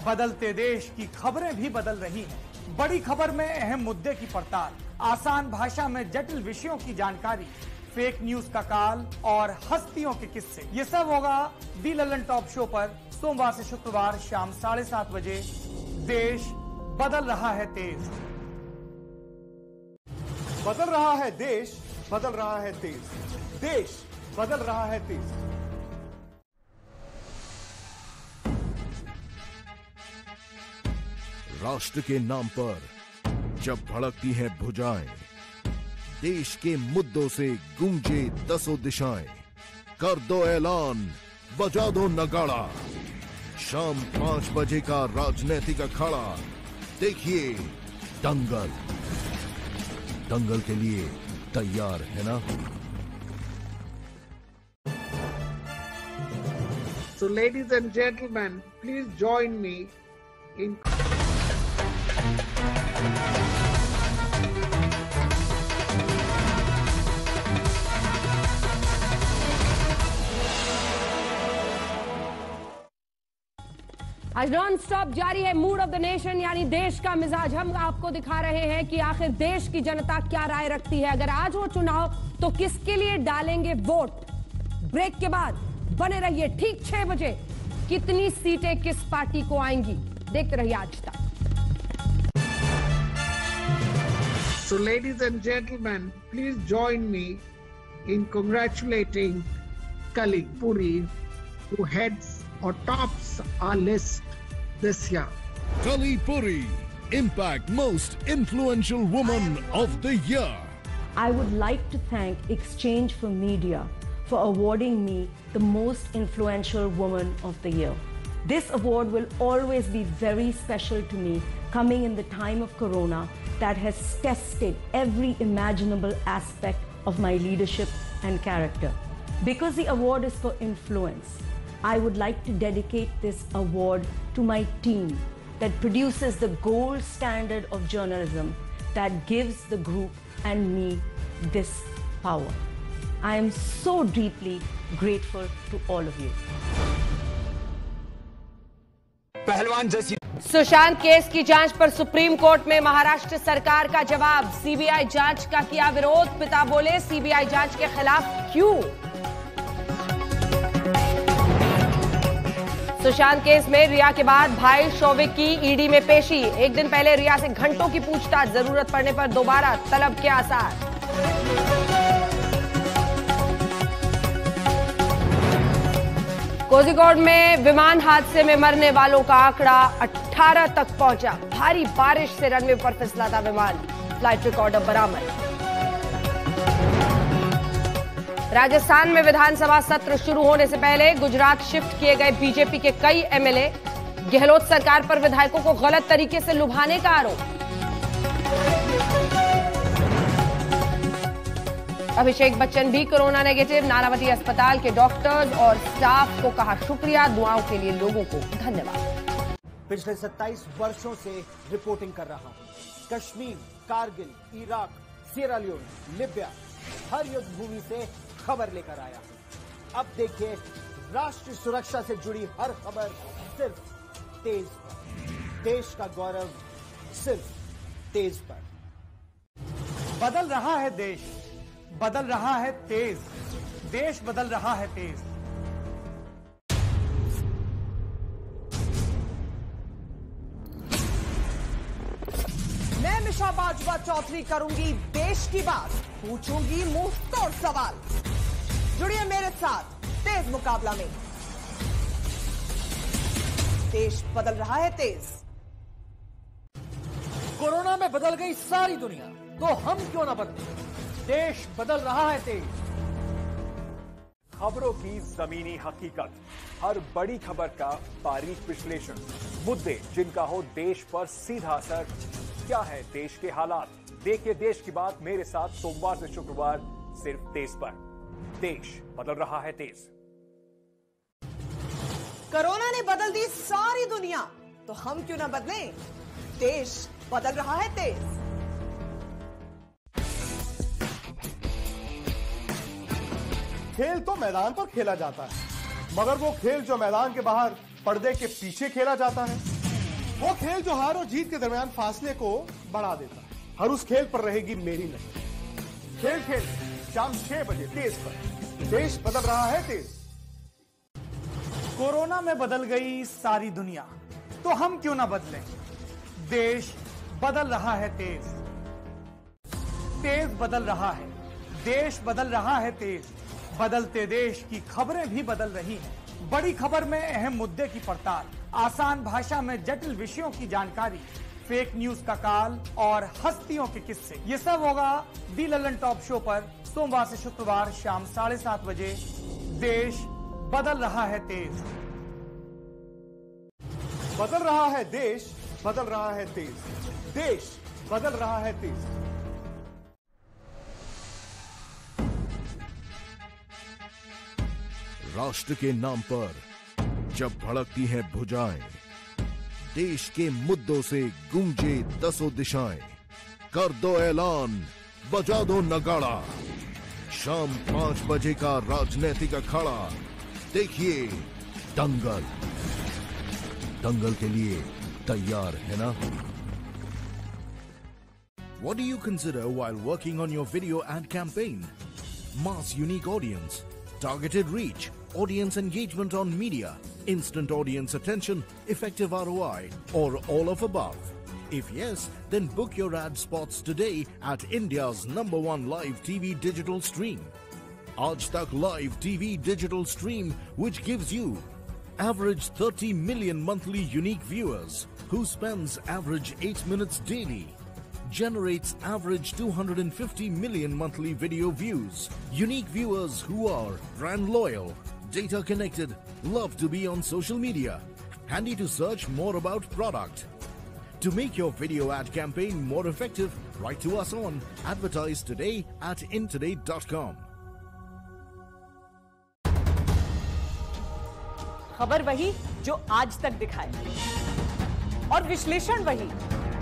बदलते देश की खबरें भी बदल रही हैं। बड़ी खबर में अहम मुद्दे की पड़ताल, आसान भाषा में जटिल विषयों की जानकारी, फेक न्यूज का काल और हस्तियों के किस्से। ये सब होगा दी ललन टॉप शो पर सोमवार से शुक्रवार शाम 7:30 बजे देश बदल रहा है तेज। बदल रहा है देश, बदल रहा है तेज। देश बदल रहा है तेज। राष्ट्र के नाम पर जब भड़कती हैं भुजाएं, देश के मुद्दों से गूंजे दसों दिशाएं, कर दो ऐलान, बजा दो नगाड़ा, शाम 5 बजे का राजनीतिक अखाड़ा, देखिए दंगल। दंगल के लिए तैयार है ना? So ladies and gentlemen, please join me in आज नॉन स्टॉप जारी है मूड ऑफ द नेशन, यानी देश का मिजाज। हम आपको दिखा रहे हैं कि आखिर देश की जनता क्या राय रखती है। अगर आज हो चुनाव तो किसके लिए डालेंगे वोट। ब्रेक के बाद बने रहिए, ठीक 6 बजे कितनी सीटें किस पार्टी को आएंगी, देखते रहिए आज तक। So ladies and gentlemen, please join me in congratulating Kali Puri, who heads or tops our list this year. Kali Puri, Impact Most Influential Woman of the Year. I would like to thank Exchange for Media for awarding me the Most Influential Woman of the Year. This award will always be very special to me, coming in the time of Corona that has tested every imaginable aspect of my leadership and character. Because the award is for influence, I would like to dedicate this award to my team that produces the gold standard of journalism that gives the group and me this power. I am so deeply grateful to all of you. पहलवान जैसी सुशांत केस की जांच पर सुप्रीम कोर्ट में महाराष्ट्र सरकार का जवाब। सीबीआई जांच का किया विरोध। पिता बोले सीबीआई जांच के खिलाफ क्यों। सुशांत केस में रिया के बाद भाई शौविक की ईडी में पेशी। एक दिन पहले रिया से घंटों की पूछताछ, जरूरत पड़ने पर दोबारा तलब के आसार। कोझिकोड में विमान हादसे में मरने वालों का आंकड़ा 18 तक पहुंचा। भारी बारिश से रनवे पर फिसला था विमान। फ्लाइट रिकॉर्डर बरामद। राजस्थान में विधानसभा सत्र शुरू होने से पहले गुजरात शिफ्ट किए गए बीजेपी के कई एमएलए। गहलोत सरकार पर विधायकों को गलत तरीके से लुभाने का आरोप। अभिषेक बच्चन भी कोरोना नेगेटिव। नानावती अस्पताल के डॉक्टर्स और स्टाफ को कहा शुक्रिया, दुआओं के लिए लोगों को धन्यवाद। पिछले 27 वर्षों से रिपोर्टिंग कर रहा हूं। Kashmir, Kargil, Iraq, Sierra Leone, Libya, हर युद्ध भूमि से खबर लेकर आया हूं। अब देखिए राष्ट्रीय सुरक्षा से जुड़ी हर खबर सिर्फ तेज पर। देश का गौरव सिर्फ तेज पर। बदल रहा है देश, बदल रहा है तेज। देश बदल रहा है तेज। मैं मिशा बाजवा चौधरी करूंगी देश की बात, पूछूंगी मुंह तोड़ सवाल। जुड़िए मेरे साथ तेज मुकाबला में। देश बदल रहा है तेज। कोरोना में बदल गई सारी दुनिया, तो हम क्यों ना बदलें। देश बदल रहा है तेज। खबरों की जमीनी हकीकत, हर बड़ी खबर का बारीक विश्लेषण, मुद्दे जिनका हो देश पर सीधा असर। क्या है देश के हालात, देखिए देश की बात मेरे साथ सोमवार से शुक्रवार सिर्फ तेज पर। देश बदल रहा है तेज। कोरोना ने बदल दी सारी दुनिया, तो हम क्यों ना बदलें। देश बदल रहा है तेज। खेल तो मैदान पर खेला जाता है, मगर वो खेल जो मैदान के बाहर पर्दे के पीछे खेला जाता है, वो खेल जो हार और जीत के दरमियान फासले को बढ़ा देता है, हर उस खेल पर रहेगी मेरी नजर। खेल खेल शाम 6 बजे तेज पर। देश बदल रहा है तेज। कोरोना में बदल गई सारी दुनिया, तो हम क्यों ना बदलें। देश बदल रहा है तेज, तेज बदल रहा है, देश बदल रहा है तेज। बदलते देश की खबरें भी बदल रही हैं। बड़ी खबर में अहम मुद्दे की पड़ताल, आसान भाषा में जटिल विषयों की जानकारी, फेक न्यूज का काल और हस्तियों के किस्से। ये सब होगा दी ललन टॉप शो पर सोमवार से शुक्रवार शाम 7:30 बजे। देश बदल रहा है तेज। बदल रहा है देश, बदल रहा है तेज, देश बदल रहा है तेज। राष्ट्र के नाम पर जब भड़कती हैं भुजाएं, देश के मुद्दों से गूंजे दसों दिशाएं, कर दो ऐलान, बजा दो नगाड़ा। शाम 5 बजे का राजनीतिक अखाड़ा, देखिए दंगल। दंगल के लिए तैयार है ना? What do you consider while working on your video ad campaign? Mass unique audience, targeted reach, audience engagement on media, instant audience attention, effective ROI, or all of above? If yes, then book your ad spots today at India's #1 live TV digital stream. Aaj Tak Live TV digital stream, which gives you average 30 million monthly unique viewers, who spends average 8 minutes daily, generates average 250 million monthly video views, unique viewers who are brand loyal, data connected, love to be on social media, handy to search more about product. To make your video ad campaign more effective, write to us on advertise today at intoday.com. खबर वही जो आज तक दिखाए और विश्लेषण वही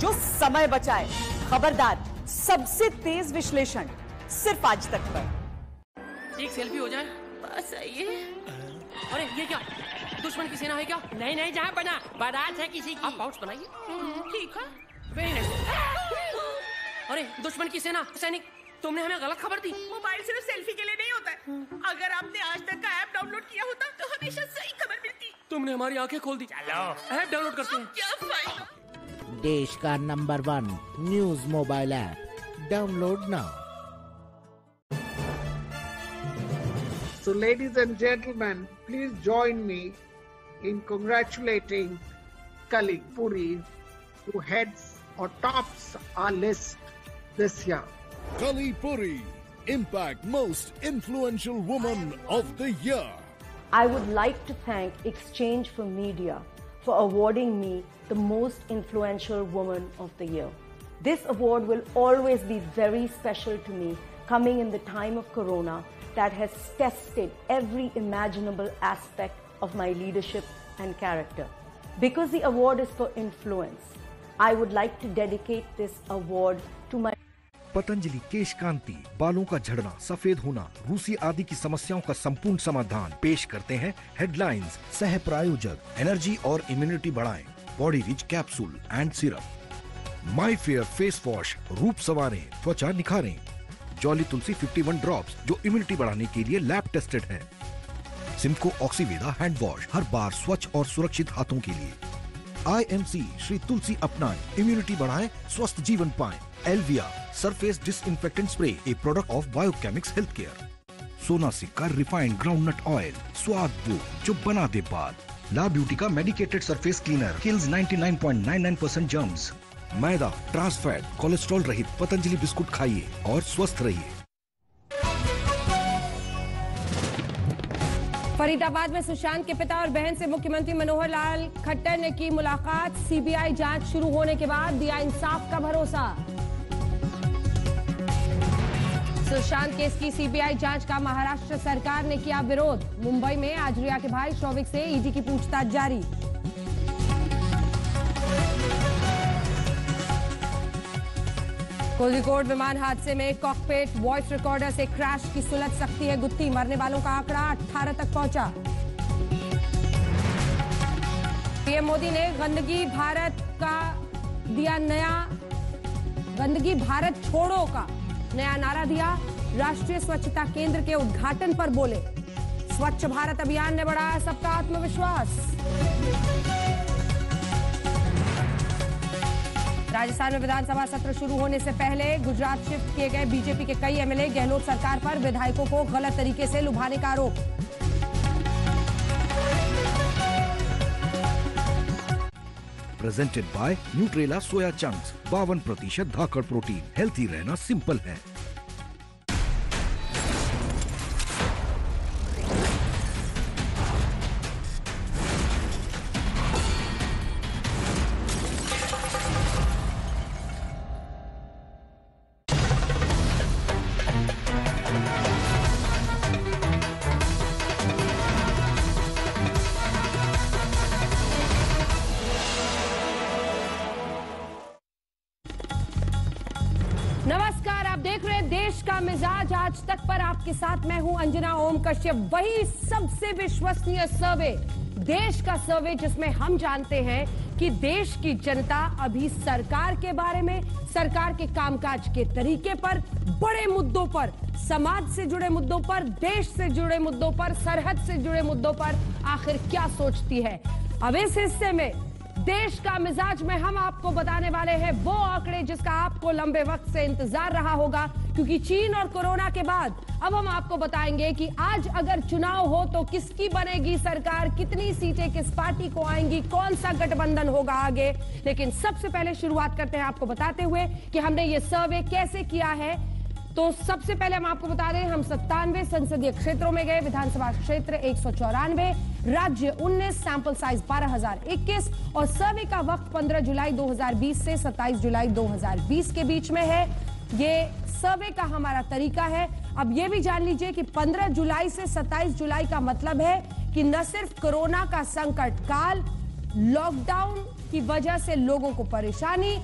जो समय बचाए। खबरदार, सबसे तेज विश्लेषण सिर्फ आज तक पर। एक सेल्फी हो जाए बस। ये अरे ये क्या, दुश्मन की सेना है क्या? नहीं नहीं, जहाँ बना बारात है किसी की। आप पाउच बनाइए। ठीक है, वेरी नाइस। अरे दुश्मन की सेना, सैनिक, तुमने हमें गलत खबर दी। मोबाइल सिर्फ सेल्फी के लिए नहीं होता है। अगर आपने आज तक का ऐप डाउनलोड किया होता तो हमेशा सही खबर मिलती। तुमने हमारी आंखें खोल दी। चलो ऐप डाउनलोड करते हैं। क्या फायदा? देश का #1 news mobile app download now. So ladies and gentlemen, please join me in congratulating Kali Puri, who heads or tops our list this year. Kali Puri, Impact Most Influential Woman of the Year. I would like to thank Exchange for Media for awarding me the Most Influential Woman of the Year. This award will always be very special to me, coming in the time of Corona that has tested every imaginable aspect of my leadership and character. Because the award is for influence, I would like to dedicate this award to my Patanjali Kesh Kanti, बालों का झड़ना, सफेद होना, रूसी आदि की समस्याओं का संपूर्ण समाधान। पेश करते हैं हेडलाइंस। सह प्रायोजक एनर्जी और इम्यूनिटी बढ़ाएं, body rich capsule and syrup. My fair face wash, रूप संवारें, त्वचा निखारें। जॉली तुलसी 51 ड्रॉप्स, जो इम्यूनिटी बढ़ाने के लिए लैब टेस्टेड है। सिम्को ऑक्सीवेदा हैंड वॉश, हर बार स्वच्छ और सुरक्षित हाथों के लिए। IMC श्री तुलसी अपनाएं, इम्यूनिटी बढ़ाएं, स्वस्थ जीवन पाएं। Elvia surface disinfectant spray, a product of Biochemix health care. Sona Sikka refined groundnut oil, स्वाद वो जो बना दे बात। ला ब्यूटी का medicated surface cleaner, kills 99.99% germs. मैदा, ट्रांस फैट, कोलेस्ट्रॉल रहित पतंजलि बिस्कुट खाइए और स्वस्थ रहिए। फरीदाबाद में सुशांत के पिता और बहन से मुख्यमंत्री मनोहर लाल खट्टर ने की मुलाकात। सीबीआई जांच शुरू होने के बाद दिया इंसाफ का भरोसा। सुशांत केस की सीबीआई जांच का महाराष्ट्र सरकार ने किया विरोध। मुंबई में आज रिया के भाई शौविक से ईडी की पूछताछ जारी। कोझिकोड विमान हादसे में कॉकपिट वॉइस रिकॉर्डर से क्रैश की सुलझ सकती है गुत्थी। मरने वालों का आंकड़ा 18 तक पहुंचा। पीएम मोदी ने गंदगी भारत का दिया नया, गंदगी भारत छोड़ो का नया नारा दिया। राष्ट्रीय स्वच्छता केंद्र के उद्घाटन पर बोले, स्वच्छ भारत अभियान ने बढ़ाया सबका आत्मविश्वास। राजस्थान में विधानसभा सत्र शुरू होने से पहले गुजरात शिफ्ट किए गए बीजेपी के कई एमएलए, गहलोत सरकार पर विधायकों को गलत तरीके से लुभाने का आरोप। Presented by Nutrela soya chunks, 52% Dhakad protein. Healthy रहना सिंपल है। नमस्कार, आप देख रहे हैं देश का मिजाज आज तक पर। आपके साथ मैं हूं अंजना ओम कश्यप। वही सबसे विश्वसनीय सर्वे, देश का सर्वे, जिसमें हम जानते हैं कि देश की जनता अभी सरकार के बारे में, सरकार के कामकाज के तरीके पर, बड़े मुद्दों पर, समाज से जुड़े मुद्दों पर, देश से जुड़े मुद्दों पर, सरहद से जुड़े मुद्दों पर आखिर क्या सोचती है। अब इस हिस्से में देश का मिजाज में हम आपको बताने वाले हैं वो आंकड़े जिसका आपको लंबे वक्त से इंतजार रहा होगा, क्योंकि चीन और कोरोना के बाद अब हम आपको बताएंगे कि आज अगर चुनाव हो तो किसकी बनेगी सरकार, कितनी सीटें किस पार्टी को आएंगी, कौन सा गठबंधन होगा आगे। लेकिन सबसे पहले शुरुआत करते हैं आपको बताते हुए कि हमने ये सर्वे कैसे किया है। तो सबसे पहले हम आपको बता दें, हम 97 संसदीय क्षेत्रों में गए, विधानसभा क्षेत्र 194, राज्य 19, सैंपल साइज 12,021 और सर्वे का वक्त 15 जुलाई 2020 से 27 जुलाई 2020 के बीच में है। ये सर्वे का हमारा तरीका है। अब ये भी जान लीजिए कि 15 जुलाई से 27 जुलाई का मतलब है कि न सिर्फ कोरोना का संकट काल, लॉकडाउन की वजह से लोगों को परेशानी,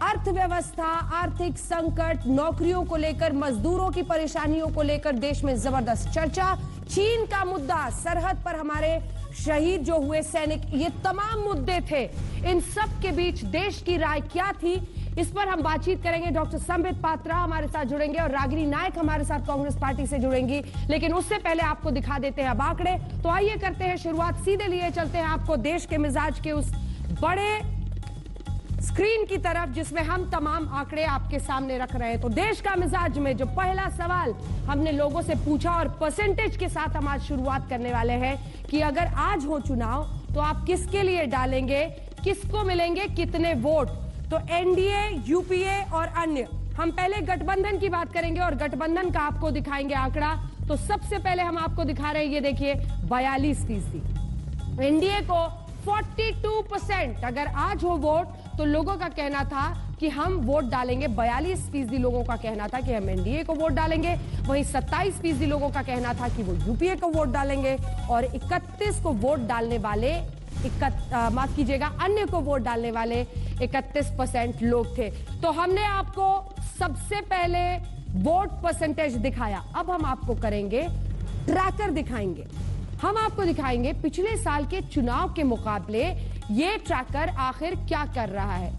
अर्थव्यवस्था, आर्थिक संकट, नौकरियों को लेकर, मजदूरों की परेशानियों को लेकर देश में जबरदस्त चर्चा, चीन का मुद्दा, सरहद पर हमारे शहीद जो हुए सैनिक, ये तमाम मुद्दे थे। इन सब के बीच देश की राय क्या थी, इस पर हम बातचीत करेंगे। डॉक्टर संबित पात्रा हमारे साथ जुड़ेंगे और रागिनी नायक हमारे साथ कांग्रेस पार्टी से जुड़ेंगी। लेकिन उससे पहले आपको दिखा देते हैं अब आंकड़े। तो आइए करते हैं शुरुआत, सीधे लिए चलते हैं आपको देश के मिजाज के उस बड़े स्क्रीन की तरफ जिसमें हम तमाम आंकड़े आपके सामने रख रहे हैं। तो देश का मिजाज में जो पहला सवाल हमने लोगों से पूछा और परसेंटेज के साथ हम आज शुरुआत करने वाले हैं कि अगर आज हो चुनाव तो आप किसके लिए डालेंगे, किसको मिलेंगे कितने वोट। तो एनडीए, यूपीए और अन्य, हम पहले गठबंधन की बात करेंगे और गठबंधन का आपको दिखाएंगे आंकड़ा। तो सबसे पहले हम आपको दिखा रहे हैं, ये देखिए 42%। एनडीए को 42%, अगर आज हो वोट तो लोगों का कहना था कि हम वोट डालेंगे। 42% लोगों का कहना था कि हम एनडीए को वोट डालेंगे। वहीं 27% लोगों का कहना था कि वो यूपीए को वोट डालेंगे और 31 को वोट डालने वाले माफ कीजिएगा, अन्य को वोट डालने वाले 31% लोग थे। तो हमने आपको सबसे पहले वोट परसेंटेज दिखाया। अब हम आपको करेंगे ट्रैकर, दिखाएंगे, हम आपको दिखाएंगे पिछले साल के चुनाव के मुकाबले ये ट्रैकर आखिर क्या कर रहा है।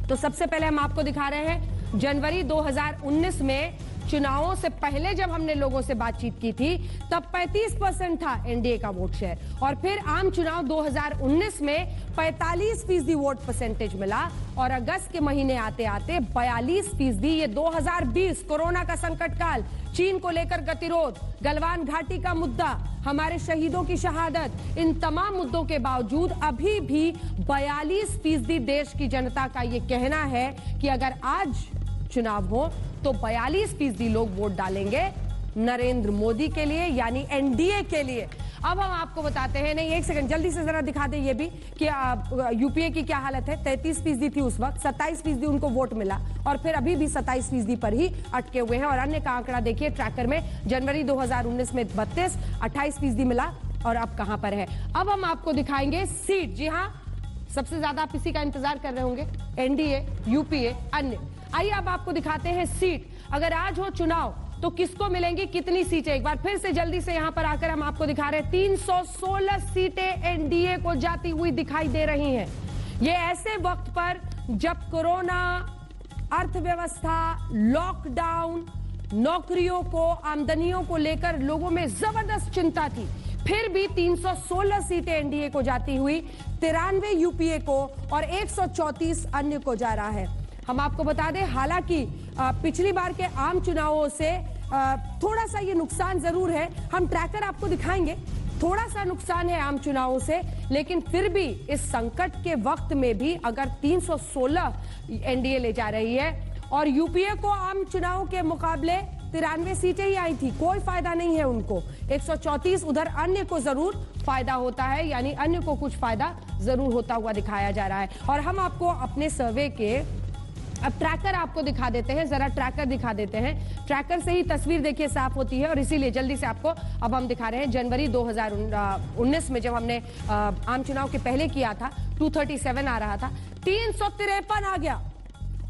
तो सबसे पहले हम आपको दिखा रहे हैं जनवरी 2019 में चुनावों से पहले जब हमने लोगों से बातचीत की थी तब 35% था एनडीए का वोट शेयर, और फिर आम चुनाव 2019 में 45% वोट परसेंटेज मिला और अगस्त के महीने आते आते 42%। ये 2020 कोरोना का संकट काल, चीन को लेकर गतिरोध, गलवान घाटी का मुद्दा, हमारे शहीदों की शहादत, इन तमाम मुद्दों के बावजूद अभी भी 42% देश की जनता का ये कहना है कि अगर आज चुनाव हो तो 42% लोग वोट डालेंगे नरेंद्र मोदी के लिए, यानी एनडीए के लिए। अब हम आपको बताते हैं, नहीं एक सेकंड जल्दी से जरा दिखा दें ये भी कि यूपीए की क्या हालत है। 33% थी उस वक्त, 27% उनको वोट मिला और फिर अभी भी 27% पर ही अटके हुए हैं। और अन्य का आंकड़ा देखिए ट्रैकर में, जनवरी 2019 में 32, 28% मिला और अब कहां पर है। अब हम आपको दिखाएंगे सीट। जी हाँ, सबसे ज्यादा आप इसी का इंतजार कर रहे होंगे, एनडीए, यूपीए, अन्य। आइए अब आपको दिखाते हैं सीट। अगर आज हो चुनाव तो किसको मिलेंगी कितनी सीटें, एक बार फिर से जल्दी से यहां पर आकर हम आपको दिखा रहे हैं। 316 सीटें एनडीए को जाती हुई दिखाई दे रही हैं। ये ऐसे वक्त पर जब कोरोना, अर्थव्यवस्था, लॉकडाउन, नौकरियों को, आमदनियों को लेकर लोगों में जबरदस्त चिंता थी फिर भी 316 सीटें एनडीए को जाती हुई, 93 यूपीए को और 134 अन्य को जा रहा है। हम आपको बता दें, हालांकि पिछली बार के आम चुनावों से थोड़ा सा ये नुकसान जरूर है, हम ट्रैकर आपको दिखाएंगे, थोड़ा सा नुकसान है आम चुनावों से, लेकिन फिर भी इस संकट के वक्त में भी अगर 316 एनडीए ले जा रही है और यूपीए को आम चुनाव के मुकाबले 93 सीटें ही आई थी, कोई फायदा नहीं है उनको, 134 उधर अन्य को जरूर फायदा होता है, यानी अन्य को कुछ फायदा जरूर होता हुआ दिखाया जा रहा है। और हम आपको अपने सर्वे के अब ट्रैकर आपको दिखा देते हैं, जरा ट्रैकर दिखा देते हैं। ट्रैकर से ही तस्वीर देखिए साफ होती है और इसीलिए जल्दी से आपको अब हम दिखा रहे हैं। जनवरी 2019 में जब हमने आम चुनाव के पहले किया था 237 आ रहा था, 353 आ गया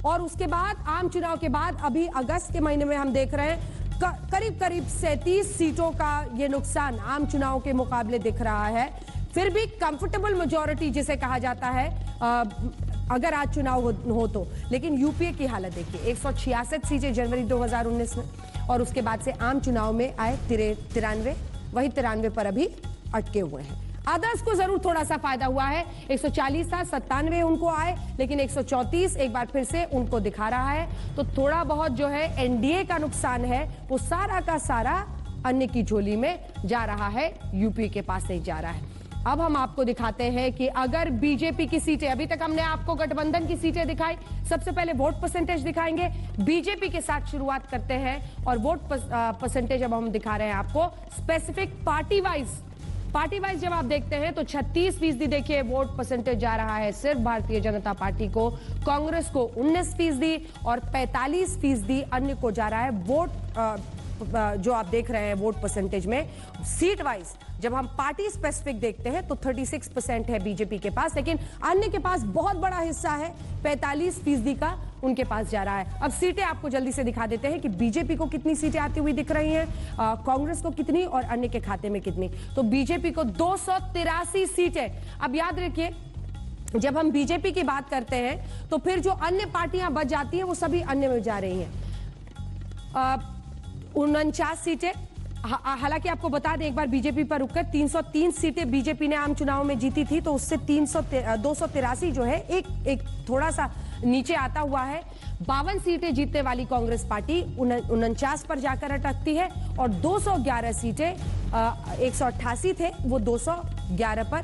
और उसके बाद आम चुनाव के बाद अभी अगस्त के महीने में हम देख रहे हैं करीब करीब 37 सीटों का ये नुकसान आम चुनाव के मुकाबले दिख रहा है। फिर भी कंफर्टेबल मेजॉरिटी जिसे कहा जाता है अगर आज चुनाव हो तो, लेकिन यूपीए की हालत देखिए, 166 सीटें जनवरी 2019 में और उसके बाद से आम चुनाव में आए 93, वही 93 पर अभी अटके हुए हैं। अदर्स को जरूर थोड़ा सा फायदा हुआ है, 140 था, 97 उनको आए, लेकिन 134 एक बार फिर से उनको दिखा रहा है। तो थोड़ा बहुत जो है एनडीए का नुकसान है वो सारा का सारा अन्य की झोली में जा रहा है, यूपी के पास नहीं जा रहा है। अब हम आपको दिखाते हैं कि अगर बीजेपी की सीटें, अभी तक हमने आपको गठबंधन की सीटें दिखाई, सबसे पहले वोट परसेंटेज दिखाएंगे, बीजेपी के साथ शुरुआत करते हैं और वोट परसेंटेज अब हम दिखा रहे हैं आपको स्पेसिफिक पार्टी वाइज जब आप देखते हैं तो 36% देखिए वोट परसेंटेज जा रहा है सिर्फ भारतीय जनता पार्टी को, कांग्रेस को 19% और 45% अन्य को जा रहा है वोट जो आप देख रहे हैं वोट परसेंटेज में। सीट वाइज जब हम पार्टी स्पेसिफिक देखते हैं तो 36% है बीजेपी के पास, लेकिन अन्य के पास बहुत बड़ा हिस्सा है, 45% का उनके पास जा रहा है। अब सीटें आपको जल्दी से दिखा देते हैं कि बीजेपी को कितनी सीटें आती हुई दिख रही हैं, कांग्रेस को कितनी और अन्य के खाते में कितनी। तो बीजेपी को 283 सीटें। अब याद रखिए जब हम बीजेपी की बात करते हैं तो फिर जो अन्य पार्टियां बच जाती हैं वो सभी अन्य में जा रही हैं। 49 सीटें, हालांकि आपको बता दें एक बार बीजेपी पर रुककर 303 सीटें बीजेपी ने आम चुनाव में जीती थी, तो उससे 283 जो है एक थोड़ा सा नीचे आता हुआ है। 52 सीटें जीतने वाली कांग्रेस पार्टी 49 पर जाकर अटकती है और 211 सीटें 188 थे वो 211 पर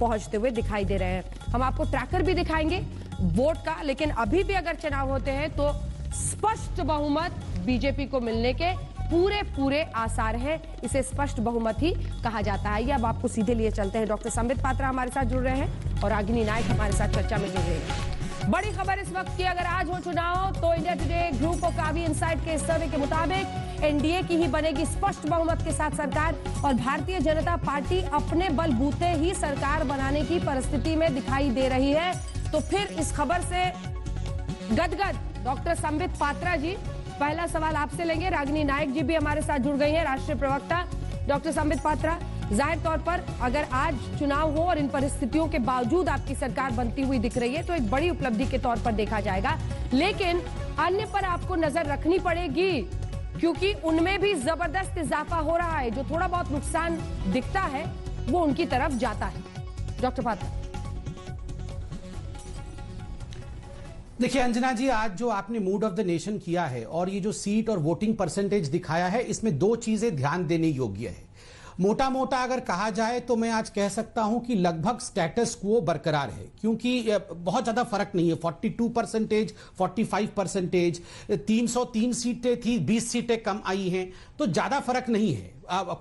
पहुंचते हुए दिखाई दे रहे हैं। हम आपको ट्रैकर भी दिखाएंगे वोट का, लेकिन अभी भी अगर चुनाव होते हैं तो स्पष्ट बहुमत बीजेपी को मिलने के पूरे आसार है, इसे स्पष्ट बहुमत ही कहा जाता है। ये अब आपको सीधे लिए चलते हैं, डॉक्टर संबित पात्रा हमारे साथ जुड़ रहे हैं और रागिनी नायक हमारे साथ चर्चा में जुड़ रहे हैं। बड़ी खबर इस वक्त की, अगर आज हो चुनाव तो India today group of Kavi insight के सर्वे के मुताबिक एनडीए की ही बनेगी स्पष्ट बहुमत के साथ सरकार और भारतीय जनता पार्टी अपने बलबूते ही सरकार बनाने की परिस्थिति में दिखाई दे रही है। तो फिर इस खबर से गदगद डॉक्टर संबित पात्रा जी, पहला सवाल आपसे लेंगे। रागिनी नायक जी भी हमारे साथ जुड़ गई हैं, राष्ट्रीय प्रवक्ता। डॉक्टर संबित पात्रा, जाहिर तौर पर अगर आज चुनाव हो और इन परिस्थितियों के बावजूद आपकी सरकार बनती हुई दिख रही है तो एक बड़ी उपलब्धि के तौर पर देखा जाएगा, लेकिन अन्य पर आपको नजर रखनी पड़ेगी क्योंकि उनमें भी जबरदस्त इजाफा हो रहा है। जो थोड़ा बहुत नुकसान दिखता है वो उनकी तरफ जाता है। डॉक्टर पात्रा। देखिए अंजना जी, आज जो आपने मूड ऑफ द नेशन किया है और ये जो सीट और वोटिंग परसेंटेज दिखाया है, इसमें दो चीजें ध्यान देने योग्य है। मोटा मोटा अगर कहा जाए तो मैं आज कह सकता हूं कि लगभग स्टेटस क्वो बरकरार है, क्योंकि बहुत ज्यादा फर्क नहीं है। 42%, 45%, 303 सीटें थी, 20 सीटें कम आई हैं, तो ज्यादा फर्क नहीं है।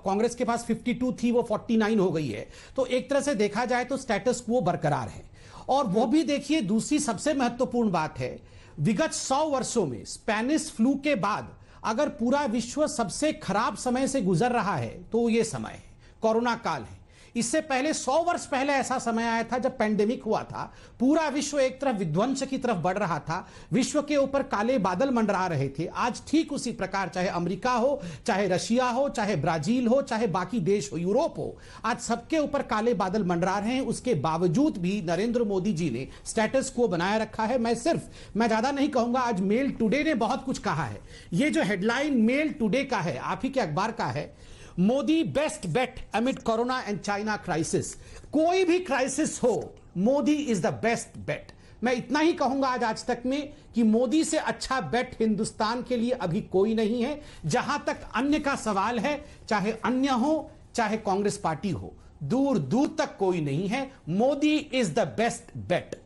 कांग्रेस के पास 52 थी, वो 49 हो गई है। तो एक तरह से देखा जाए तो स्टेटस क्वो बरकरार है। और वो भी देखिए, दूसरी सबसे महत्वपूर्ण बात है, विगत 100 वर्षों में स्पेनिश फ्लू के बाद अगर पूरा विश्व सबसे खराब समय से गुजर रहा है तो ये समय है, कोरोना काल है। इससे पहले 100 वर्ष पहले ऐसा समय आया था जब पैंडेमिक हुआ था, पूरा विश्व एक तरफ विध्वंस की तरफ बढ़ रहा था, विश्व के ऊपर काले बादल मंडरा रहे थे। आज ठीक उसी प्रकार, चाहे अमेरिका हो, चाहे रशिया हो, चाहे ब्राजील हो, चाहे बाकी देश हो, यूरोप हो, आज सबके ऊपर काले बादल मंडरा रहे हैं। उसके बावजूद भी नरेंद्र मोदी जी ने स्टेटस को बनाए रखा है। मैं ज्यादा नहीं कहूंगा, आज मेल टुडे ने बहुत कुछ कहा है। ये जो हेडलाइन मेल टुडे का है, आप ही के अखबार का है, Modi best bet amid corona and China crisis. कोई भी क्राइसिस हो, Modi is the best bet. मैं इतना ही कहूंगा आज तक में कि मोदी से अच्छा बेट हिंदुस्तान के लिए अभी कोई नहीं है। जहां तक अन्य का सवाल है, चाहे अन्य हो चाहे कांग्रेस पार्टी हो, दूर दूर तक कोई नहीं है। Modi is the best bet.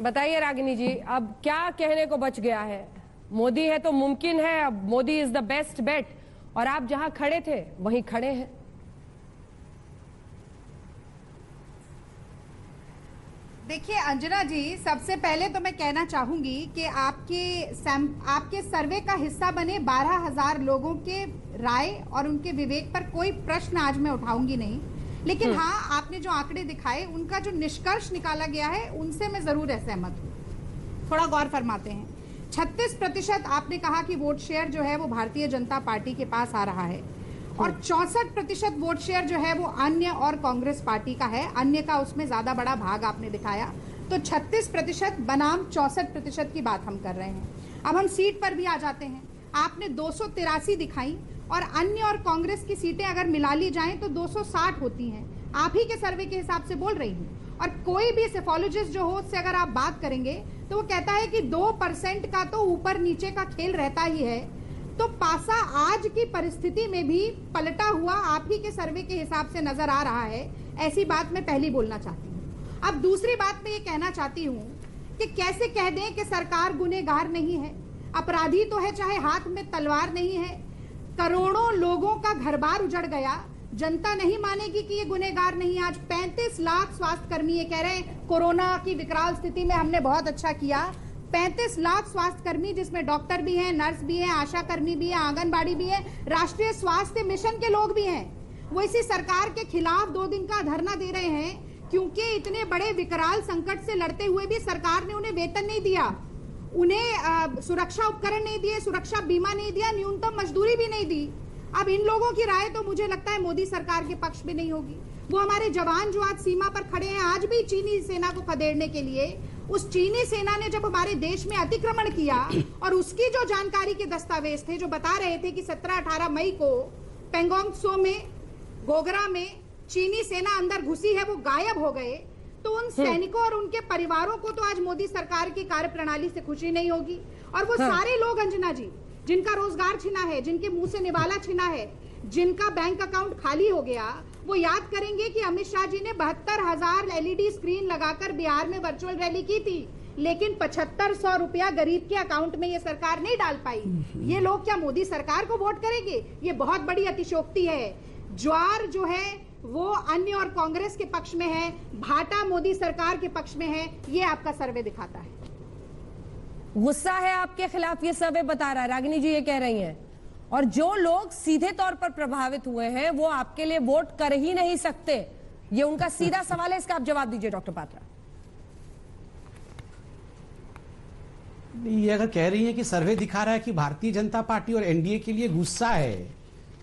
बताइए रागिनी जी, अब क्या कहने को बच गया है? मोदी है तो मुमकिन है, अब Modi is the best bet, और आप जहां खड़े थे वहीं खड़े हैं। देखिए अंजना जी, सबसे पहले तो मैं कहना चाहूंगी कि आपके सर्वे का हिस्सा बने 12,000 लोगों के राय और उनके विवेक पर कोई प्रश्न आज मैं उठाऊंगी नहीं, लेकिन हाँ, आपने जो आंकड़े दिखाए उनका जो निष्कर्ष निकाला गया है उनसे मैं जरूर असहमत हूँ। थोड़ा गौर फरमाते हैं। 36% आपने कहा कि वोट शेयर जो है वो भारतीय जनता पार्टी के पास आ रहा है, और 64% वोट शेयर जो है वो अन्य और कांग्रेस पार्टी का है। अन्य का उसमें ज्यादा बड़ा भाग आपने दिखाया, तो 36% बनाम 64% की बात हम कर रहे हैं। अब हम सीट पर भी आ जाते हैं। आपने 283 दिखाई, और अन्य और कांग्रेस की सीटें अगर मिला ली जाएं तो 260 होती हैं। आप ही के सर्वे के हिसाब से बोल रही हूँ, और कोई भी सेफोलॉजिस्ट जो हो उससे अगर आप बात करेंगे तो वो कहता है कि 2% का तो ऊपर नीचे का खेल रहता ही है। तो पासा आज की परिस्थिति में भी पलटा हुआ आप ही के सर्वे के हिसाब से नजर आ रहा है। ऐसी बात मैं पहली बोलना चाहती हूँ। अब दूसरी बात मैं ये कहना चाहती हूँ कि कैसे कह दें कि सरकार गुनहगार नहीं है। अपराधी तो है, चाहे हाथ में तलवार नहीं है। करोड़ों लोगों का घर बार उजड़ गया, जनता नहीं मानेगी कि ये गुनहगार नहीं। आज 35 लाख स्वास्थ्य कर्मी ये कह रहे हैं कोरोना की विकराल स्थिति में हमने बहुत अच्छा किया। 35 लाख स्वास्थ्य कर्मी, जिसमें डॉक्टर भी हैं, नर्स भी हैं, आशा कर्मी भी हैं, आंगनबाड़ी भी हैं, राष्ट्रीय स्वास्थ्य मिशन के लोग भी हैं। वो इसी सरकार के खिलाफ 2 दिन का धरना दे रहे हैं, क्योंकि इतने बड़े विकराल संकट से लड़ते हुए भी सरकार ने उन्हें वेतन नहीं दिया, उन्हें सुरक्षा उपकरण नहीं दिए, सुरक्षा बीमा नहीं दिया, न्यूनतम मजदूरी भी नहीं दी। अब इन लोगों की राय तो मुझे लगता है मोदी सरकार के पक्ष में नहीं होगी। वो हमारे जवान जो आज सीमा पर खड़े हैं, आज भी चीनी सेना को खदेड़ने के लिए, उस चीनी सेना ने जब हमारे देश में अतिक्रमण किया, और उसकी जो जानकारी के दस्तावेज थे जो बता रहे थे कि 17-18 मई को पेंगोंग त्सो में, गोगरा में चीनी सेना अंदर घुसी है, वो गायब हो गए। तो उन सैनिकों और उनके परिवारों को तो आज मोदी सरकार की कार्यप्रणाली से खुशी नहीं होगी। और वो सारे लोग अंजना जी, जिनका रोजगार छिना है, जिनके मुंह से निवाला छिना है, जिनका बैंक अकाउंट खाली हो गया, वो याद करेंगे कि अमित शाह जी ने 72,000 LED स्क्रीन लगाकर बिहार में वर्चुअल रैली की थी, लेकिन 7500 रुपया गरीब के अकाउंट में ये सरकार नहीं डाल पाई। ये लोग क्या मोदी सरकार को वोट करेंगे? ये बहुत बड़ी अतिशोक्ति है। ज्वार जो है वो अन्य और कांग्रेस के पक्ष में है, भाटा मोदी सरकार के पक्ष में है। ये आपका सर्वे दिखाता है। गुस्सा है आपके खिलाफ, ये सर्वे बता रहा है। रागिनी जी ये कह रही हैं, और जो लोग सीधे तौर पर प्रभावित हुए हैं वो आपके लिए वोट कर ही नहीं सकते। ये उनका सीधा सवाल है, इसका आप जवाब दीजिए डॉक्टर पात्रा। ये अगर कह रही है कि सर्वे दिखा रहा है कि भारतीय जनता पार्टी और एनडीए के लिए गुस्सा है,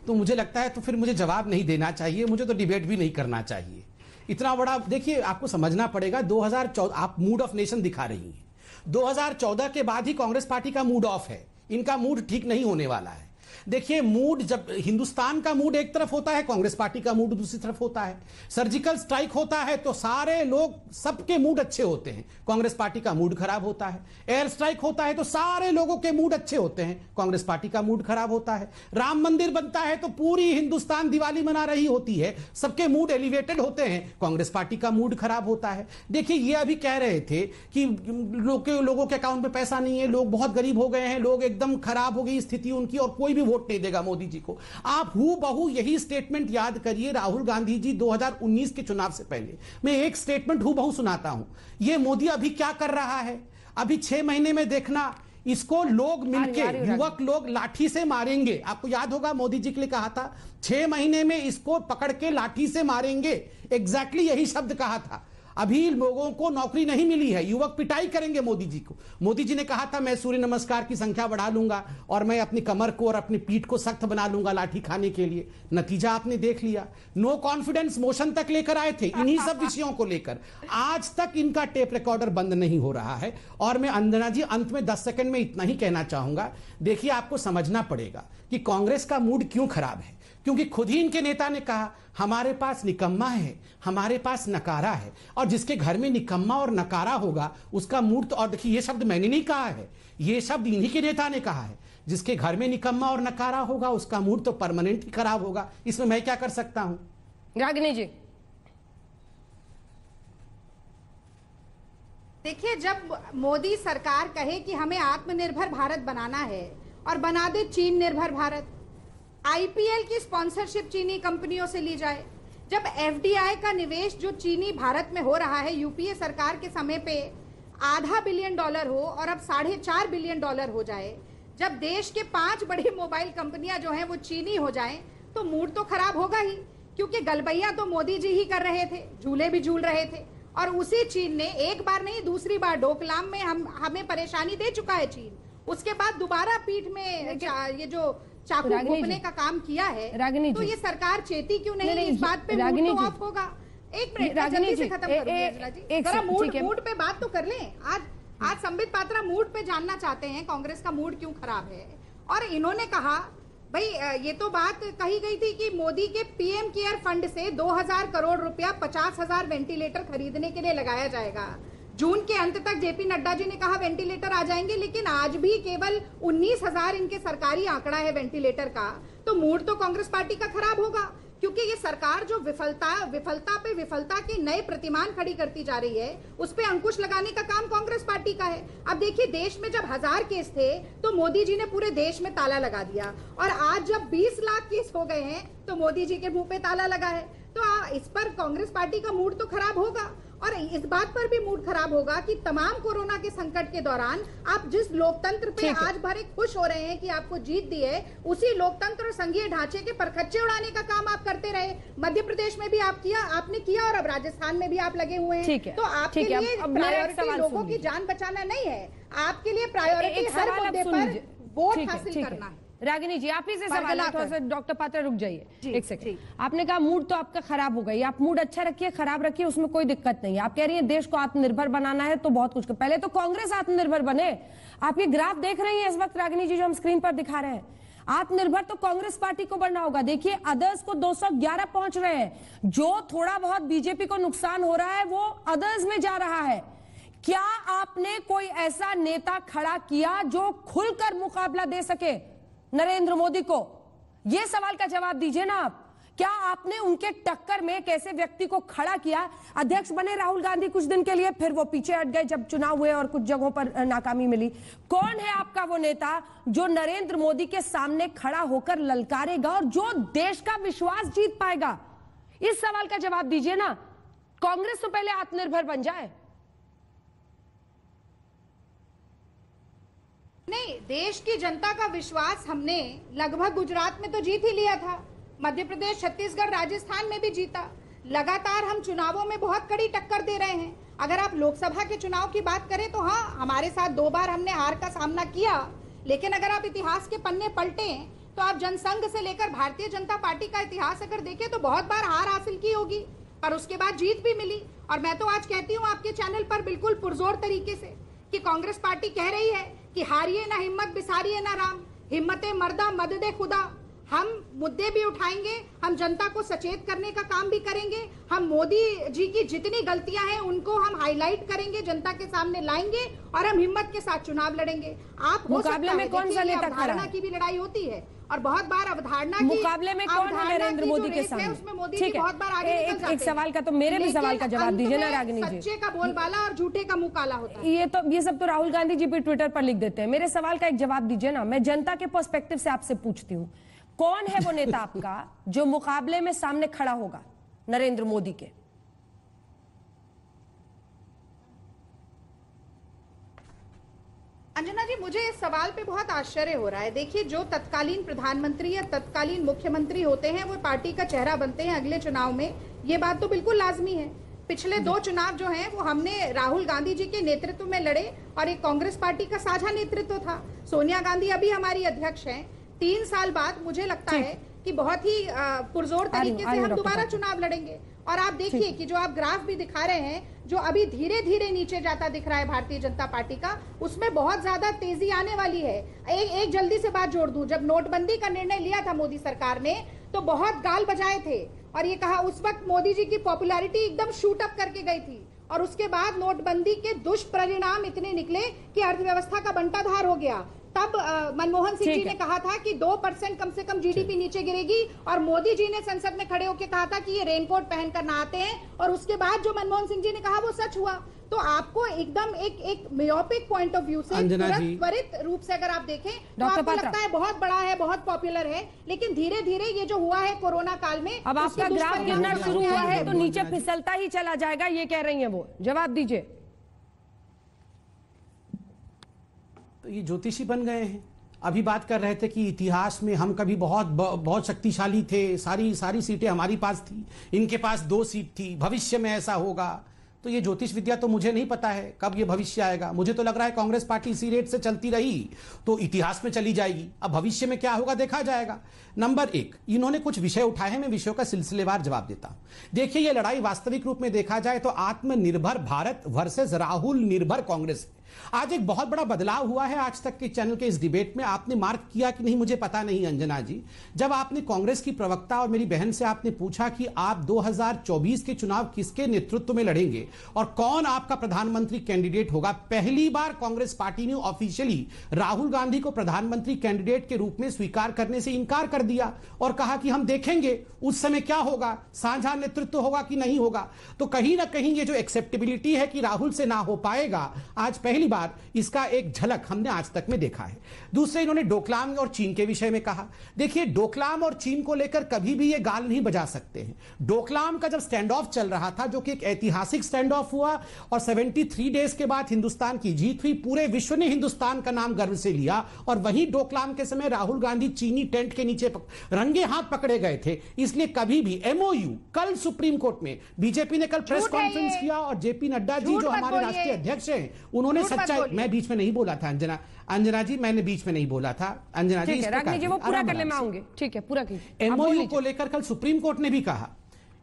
तो मुझे लगता है तो फिर मुझे जवाब नहीं देना चाहिए, मुझे तो डिबेट भी नहीं करना चाहिए। इतना बड़ा देखिए, आपको समझना पड़ेगा। 2014 आप मूड ऑफ नेशन दिखा रही हैं। 2014 के बाद ही कांग्रेस पार्टी का मूड ऑफ है, इनका मूड ठीक नहीं होने वाला है। देखिए, मूड जब हिंदुस्तान का मूड एक तरफ होता है, कांग्रेस पार्टी का मूड दूसरी तरफ होता है। सर्जिकल स्ट्राइक होता है तो सारे लोग, सबके मूड अच्छे होते हैं, कांग्रेस पार्टी का मूड खराब होता है। एयर स्ट्राइक होता है तो सारे लोगों के मूड अच्छे होते हैं, कांग्रेस पार्टी का मूड खराब होता है। राम मंदिर बनता है तो पूरी हिंदुस्तान दिवाली मना रही होती है, सबके मूड एलिवेटेड होते हैं, कांग्रेस पार्टी का मूड खराब होता है। देखिए, ये अभी कह रहे थे कि लोगों के अकाउंट में पैसा नहीं है, लोग बहुत गरीब हो गए हैं, लोग एकदम खराब हो गई स्थिति उनकी, और कोई भी वोट नहीं देगा मोदी जी को। आप हूबहू यही स्टेटमेंट याद करिए राहुल गांधी जी 2019 के चुनाव से पहले। मैं एक स्टेटमेंट हूबहू सुनाता हूं। ये मोदी अभी क्या कर रहा है, अभी 6 महीने में देखना, इसको लोग मिलकर, युवक लोग लाठी से मारेंगे। आपको याद होगा मोदी जी के लिए कहा था 6 महीने में इसको पकड़ के लाठी से मारेंगे, एग्जैक्टली यही शब्द कहा था। अभी लोगों को नौकरी नहीं मिली है, युवक पिटाई करेंगे मोदी जी को। मोदी जी ने कहा था मैं सूर्य नमस्कार की संख्या बढ़ा लूंगा और मैं अपनी कमर को और अपनी पीठ को सख्त बना लूंगा लाठी खाने के लिए। नतीजा आपने देख लिया, नो कॉन्फिडेंस मोशन तक लेकर आए थे इन्हीं सब विषयों को लेकर। आज तक इनका टेप रिकॉर्डर बंद नहीं हो रहा है। और मैं अंजना जी अंत में 10 सेकंड में इतना ही कहना चाहूंगा, देखिए आपको समझना पड़ेगा कि कांग्रेस का मूड क्यों खराब है, क्योंकि खुद ही इनके नेता ने कहा हमारे पास निकम्मा है, हमारे पास नकारा है, और जिसके घर में निकम्मा और नकारा होगा उसका मूड तो, और देखिए ये शब्द मैंने नहीं कहा है, ये शब्द इन्हीं के नेता ने कहा है, जिसके घर में निकम्मा और नकारा होगा उसका मूड तो परमानेंट ही खराब होगा। इसमें मैं क्या कर सकता हूं? रागिनी जी देखिए, जब मोदी सरकार कहे कि हमें आत्मनिर्भर भारत बनाना है और बना दे चीन निर्भर भारत, आईपीएल की स्पॉन्सरशिप चीनी कंपनियों से ली जाए, जब एफडीआई का निवेश जो चीनी भारत में हो रहा है यूपीए सरकार के समय पे $500 बिलियन हो और अब $4.5 बिलियन हो जाए, जब देश के 5 बड़ी मोबाइल कंपनियां जो हैं वो चीनी हो जाएं, तो मूड तो खराब होगा ही, क्योंकि गलबैया तो मोदी जी ही कर रहे थे, झूले भी झूल रहे थे। और उसी चीन ने एक बार नहीं दूसरी बार डोकलाम में हमें परेशानी दे चुका है चीन। उसके बाद दोबारा पीठ में ये जो चाकू घोंपने का काम किया है, तो ये सरकार चेती क्यों नहीं इस बात पे? मूड तो ऑफ होगा। एक मिनट जल्दी से खत्म करूंगी, जरा मूड पे बात तो कर लें। आज संबित पात्रा मूड पे जानना चाहते हैं कांग्रेस का मूड क्यों खराब है। और इन्होंने कहा भाई ये तो बात कही गई थी कि मोदी के पीएम केयर फंड से 2000 करोड़ रुपया 50,000 वेंटिलेटर खरीदने के लिए लगाया जाएगा। जून के अंत तक जेपी नड्डा जी ने कहा वेंटिलेटर आ जाएंगे, लेकिन आज भी केवल 19,000 इनके सरकारी आंकड़ा है वेंटिलेटर का। तो मूड तो कांग्रेस पार्टी का खराब होगा, क्योंकि ये सरकार जो विफलता पे विफलता के नए प्रतिमान खड़ी करती जा रही है, उस पे अंकुश लगाने का काम कांग्रेस पार्टी का है। अब देखिए, देश में जब 1000 केस थे तो मोदी जी ने पूरे देश में ताला लगा दिया, और आज जब 20 लाख केस हो गए हैं तो मोदी जी के मुंह पे ताला लगा है। तो इस पर कांग्रेस पार्टी का मूड तो खराब होगा। और इस बात पर भी मूड खराब होगा कि तमाम कोरोना के संकट के दौरान आप जिस लोकतंत्र पे आज भरे खुश हो रहे हैं कि आपको जीत दी है, उसी लोकतंत्र और संघीय ढांचे के परखच्चे उड़ाने का काम आप करते रहे। मध्य प्रदेश में भी आपने किया और अब राजस्थान में भी आप लगे हुए हैं। तो आपके लिए प्रायोरिटी लोगों की जान बचाना नहीं है, आपके लिए प्रायोरिटी हर मुद्दे पर वोट हासिल करना है। रागिनी जी आप ही से सवाल है, थोड़ा सा डॉक्टर पात्रा रुक जाइए एक सेकंड। आपने कहा मूड तो आपका खराब हो गई, आप मूड अच्छा रखिए खराब रखिए उसमें कोई दिक्कत नहीं है। आप कह रही हैं देश को आत्मनिर्भर बनाना है तो बहुत कुछ, पहले तो कांग्रेस आत्मनिर्भर बने। आप ये ग्राफ देख रही हैं इस वक्त रागिनी जी जो हम स्क्रीन पर दिखा रहे हैं, आत्मनिर्भर तो कांग्रेस पार्टी को बनना होगा। देखिए अदर्स को 211 पहुंच रहे हैं, जो थोड़ा बहुत बीजेपी को नुकसान हो रहा है वो अदर्स में जा रहा है। क्या आपने कोई ऐसा नेता खड़ा किया जो खुलकर मुकाबला दे सके नरेंद्र मोदी को? यह सवाल का जवाब दीजिए ना आप। क्या आपने उनके टक्कर में एक ऐसे व्यक्ति को खड़ा किया? अध्यक्ष बने राहुल गांधी कुछ दिन के लिए, फिर वो पीछे हट गए जब चुनाव हुए और कुछ जगहों पर नाकामी मिली। कौन है आपका वो नेता जो नरेंद्र मोदी के सामने खड़ा होकर ललकारेगा और जो देश का विश्वास जीत पाएगा? इस सवाल का जवाब दीजिए ना। कांग्रेस तो पहले आत्मनिर्भर बन जाए। नहीं, देश की जनता का विश्वास हमने लगभग गुजरात में तो जीत ही लिया था, मध्य प्रदेश, छत्तीसगढ़, राजस्थान में भी जीता। लगातार हम चुनावों में बहुत कड़ी टक्कर दे रहे हैं। अगर आप लोकसभा के चुनाव की बात करें तो हाँ, हमारे साथ 2 बार हमने हार का सामना किया, लेकिन अगर आप इतिहास के पन्ने पलटें तो आप जनसंघ से लेकर भारतीय जनता पार्टी का इतिहास अगर देखें तो बहुत बार हार हासिल की होगी, पर उसके बाद जीत भी मिली। और मैं तो आज कहती हूँ आपके चैनल पर बिल्कुल पुरजोर तरीके से कि कांग्रेस पार्टी कह रही है कि हारिए ना हिम्मत, बिसारिए ना राम, हिम्मते मर्दा मदद खुदा। हम मुद्दे भी उठाएंगे, हम जनता को सचेत करने का काम भी करेंगे, हम मोदी जी की जितनी गलतियां हैं उनको हम हाईलाइट करेंगे, जनता के सामने लाएंगे और हम हिम्मत के साथ चुनाव लड़ेंगे। आप मुकाबले में कौन सा नेता खड़ा है? की भी लड़ाई होती है और बहुत बार अवधारणा की मुकाबले में कौन है नरेंद्र मोदी के सामने? उसमें मोदी ठीक जी बहुत बार आगे निकल जाते हैं। एक सवाल का तो मेरे भी सवाल का जवाब दीजिए ना रागिनी जी। सच्चे का बोलबाला और झूठे का मुंह काला होता है। ये सब तो राहुल गांधी जी भी ट्विटर पर लिख देते हैं। मेरे सवाल का एक जवाब दीजिए ना। मैं जनता के पर्सपेक्टिव से आपसे पूछती हूँ, कौन है वो नेता आपका जो मुकाबले में सामने खड़ा होगा नरेंद्र मोदी के? अंजना जी, मुझे इस सवाल पे बहुत आश्चर्य हो रहा है। देखिए, जो तत्कालीन प्रधानमंत्री या तत्कालीन मुख्यमंत्री होते हैं वो पार्टी का चेहरा बनते हैं अगले चुनाव में, ये बात तो बिल्कुल लाजमी है। पिछले 2 चुनाव जो हैं वो हमने राहुल गांधी जी के नेतृत्व में लड़े और एक कांग्रेस पार्टी का साझा नेतृत्व था। सोनिया गांधी अभी हमारी अध्यक्ष हैं। 3 साल बाद मुझे लगता है कि बहुत ही पुरजोर तरीके से हम दोबारा चुनाव लड़ेंगे। और आप देखिए कि जो आप ग्राफ भी दिखा रहे हैं, जो अभी धीरे धीरे नीचे जाता दिख रहा है भारतीय जनता पार्टी का, उसमें बहुत ज्यादा तेजी आने वाली है। एक जल्दी से बात जोड़ दूं, जब नोटबंदी का निर्णय लिया था मोदी सरकार ने तो बहुत गाल बजाए थे और ये कहा, उस वक्त मोदी जी की पॉपुलैरिटी एकदम शूट अप करके गई थी और उसके बाद नोटबंदी के दुष्परिणाम इतने निकले कि अर्थव्यवस्था का बंटाधार हो गया। तब मनमोहन सिंह जी ने कहा था कि 2% कम से कम जीडीपी नीचे गिरेगी और मोदी जी ने संसद में खड़े होकर कहा था कि ये रेनकोट पहनकर नहाते हैं और उसके बाद जो मनमोहन सिंह जी ने कहा वो सच हुआ। तो आपको एकदम एक मियोपिक पॉइंट ऑफ व्यू से त्वरित रूप से अगर आप देखें तो आपको लगता है बहुत बड़ा है, बहुत पॉपुलर है, लेकिन धीरे धीरे ये जो हुआ है कोरोना काल में, अब आपका ग्राफ गिरना शुरू हुआ है तो नीचे फिसलता ही चला जाएगा, ये कह रही है वो। जवाब दीजिए। तो ये ज्योतिषी बन गए हैं। अभी बात कर रहे थे कि इतिहास में हम कभी बहुत शक्तिशाली थे, सारी सीटें हमारी पास थी, इनके पास 2 सीट थी, भविष्य में ऐसा होगा। तो ये ज्योतिष विद्या तो मुझे नहीं पता है कब ये भविष्य आएगा। मुझे तो लग रहा है कांग्रेस पार्टी इसी रेट से चलती रही तो इतिहास में चली जाएगी। अब भविष्य में क्या होगा देखा जाएगा। नंबर 1, इन्होंने कुछ विषय उठाए हैं, मैं विषयों का सिलसिलेवार जवाब देता हूं। देखिए, ये लड़ाई वास्तविक रूप में देखा जाए तो आत्मनिर्भर भारत वर्सेस राहुल निर्भर कांग्रेस है। आज एक बहुत बड़ा बदलाव हुआ है आज तक के चैनल के इस डिबेट में। आपने मार्क किया कि नहीं मुझे पता नहीं अंजना जी, जब आपने कांग्रेस की प्रवक्ता और मेरी बहन से आपने पूछा कि आप 2024 के चुनाव किसके नेतृत्व में लड़ेंगे और कौन आपका प्रधानमंत्री कैंडिडेट होगा, पहली बार कांग्रेस पार्टी ने ऑफिशियली राहुल गांधी को प्रधानमंत्री कैंडिडेट के रूप में स्वीकार करने से इनकार कर दिया और कहा कि हम देखेंगे उस समय क्या होगा, साझा नेतृत्व होगा कि नहीं होगा। तो कहीं ना कहीं ये जो एक्सेप्टेबिलिटी है कि राहुल से ना हो पाएगा, आज पहली बार इसका एक झलक हमने आज तक में देखा है। दूसरे, इन्होंने डोकलाम और चीन के विषय में कहा। देखिए, डोकलाम और चीन को लेकर कभी भी ये गाल नहीं बजा सकते हैं। डोकलाम का जब स्टैंड ऑफ चल रहा था, जो कि एक ऐतिहासिक स्टैंड ऑफ हुआ और 73 डेज के बाद हिंदुस्तान की जीत हुई, पूरे विश्व ने हिंदुस्तान का नाम गर्व से लिया। और वही डोकलाम के समय राहुल गांधी चीनी टेंट के नीचे रंगे हाथ पकड़े गए थे। इसलिए कभी भी MOU, कल सुप्रीम कोर्ट में बीजेपी ने कल प्रेस कॉन्फ्रेंस किया और जेपी नड्डा जी जो हमारे राष्ट्रीय अध्यक्ष हैं, उन्होंने सच्चाई, मैं बीच में नहीं बोला था अंजना जी, मैंने बीच में नहीं बोला था अंजना जी, रागनी जी वो पूरा करने में आऊंगे। ठीक है, पूरा कीजिए। MOU को लेकर कल सुप्रीम कोर्ट ने भी कहा,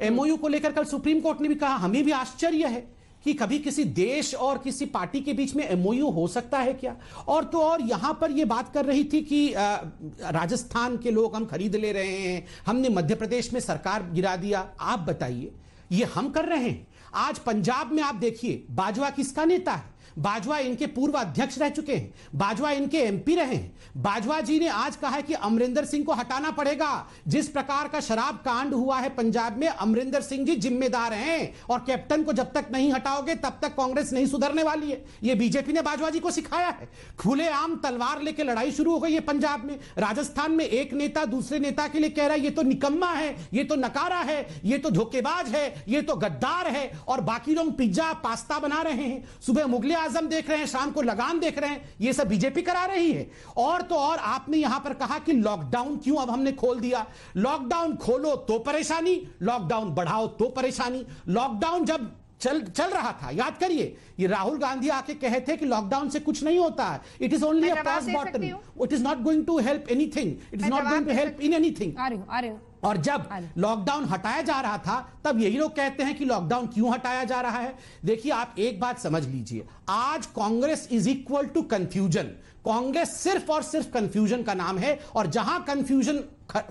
MOU को लेकर कल सुप्रीम कोर्ट ने भी कहा, हमें भी आश्चर्य है कि कभी किसी देश और किसी पार्टी के बीच में MOU हो सकता है क्या। और तो और यहां पर यह बात कर रही थी कि राजस्थान के लोग हम खरीद ले रहे हैं, हमने मध्य प्रदेश में सरकार गिरा दिया। आप बताइए, ये हम कर रहे हैं? आज पंजाब में आप देखिए, बाजवा किसका नेता है? बाजवा इनके पूर्व अध्यक्ष रह चुके हैं, बाजवा इनके MP रहे हैं। बाजवा जी ने आज कहा है कि अमरिंदर सिंह को हटाना पड़ेगा। जिस प्रकार का शराब कांड हुआ है पंजाब में, अमरिंदर सिंह जी जिम्मेदार हैं और कैप्टन को जब तक नहीं हटाओगे तब तक कांग्रेस नहीं सुधरने वाली है। यह बीजेपी ने बाजवा जी को सिखाया है। खुलेआम तलवार लेकर लड़ाई शुरू हो गई है पंजाब में। राजस्थान में एक नेता दूसरे नेता के लिए कह रहा है ये तो निकम्मा है, ये तो नकारा है, ये तो धोखेबाज है, ये तो गद्दार है, और बाकी लोग पिज्जा पास्ता बना रहे हैं, सुबह मुगले आजम देख रहे हैं, शाम को लगान देख रहे हैं। ये सब बीजेपी करा रही है। और तो और आपने यहां पर कहा कि लॉकडाउन क्यों अब हमने खोल दिया। लॉकडाउन खोलो तो परेशानी, लॉकडाउन बढ़ाओ तो परेशानी। लॉकडाउन जब चल रहा था, याद करिए, ये राहुल गांधी आके कहे थे कि लॉकडाउन से कुछ नहीं होता है, it is only a pause button, it is not going to help anything, it is not going to help in anything. आ रही हूं। और जब लॉकडाउन हटाया जा रहा था तब यही लोग कहते हैं कि लॉकडाउन क्यों हटाया जा रहा है। देखिए, आप एक बात समझ लीजिए, आज Congress is equal to confusion. Congress सिर्फ और सिर्फ कंफ्यूजन का नाम है, और जहां कंफ्यूजन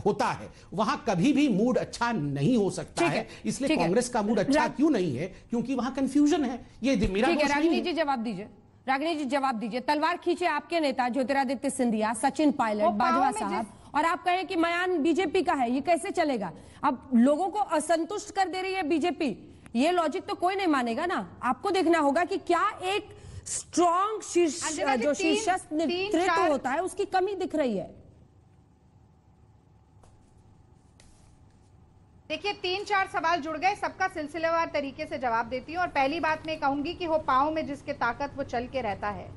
होता है वहां कभी भी मूड अच्छा नहीं हो सकता है। इसलिए कांग्रेस का मूड अच्छा क्यों नहीं है? क्योंकि वहां कंफ्यूजन है। ये मेरा दोष नहीं है। रागिनी जी जवाब दीजिए, रागिनी जी जवाब दीजिए। तलवार खींचे आपके नेता ज्योतिरादित्य सिंधिया, सचिन पायलट, बाजवा साहब, और आप कहें कि मयान बीजेपी का है, ये कैसे चलेगा? अब लोगों को असंतुष्ट कर दे रही है बीजेपी, ये लॉजिक तो कोई नहीं मानेगा ना। आपको देखना होगा कि क्या एक स्ट्रॉन्ग जो शीर्षस्थ नेतृत्व होता है उसकी कमी दिख रही है। देखिए, 3-4 सवाल जुड़ गए, सबका सिलसिलेवार तरीके से जवाब देती हूँ। और पहली बात मैं कहूंगी कि वो पाँव में जिसके ताकत वो चल के रहता है,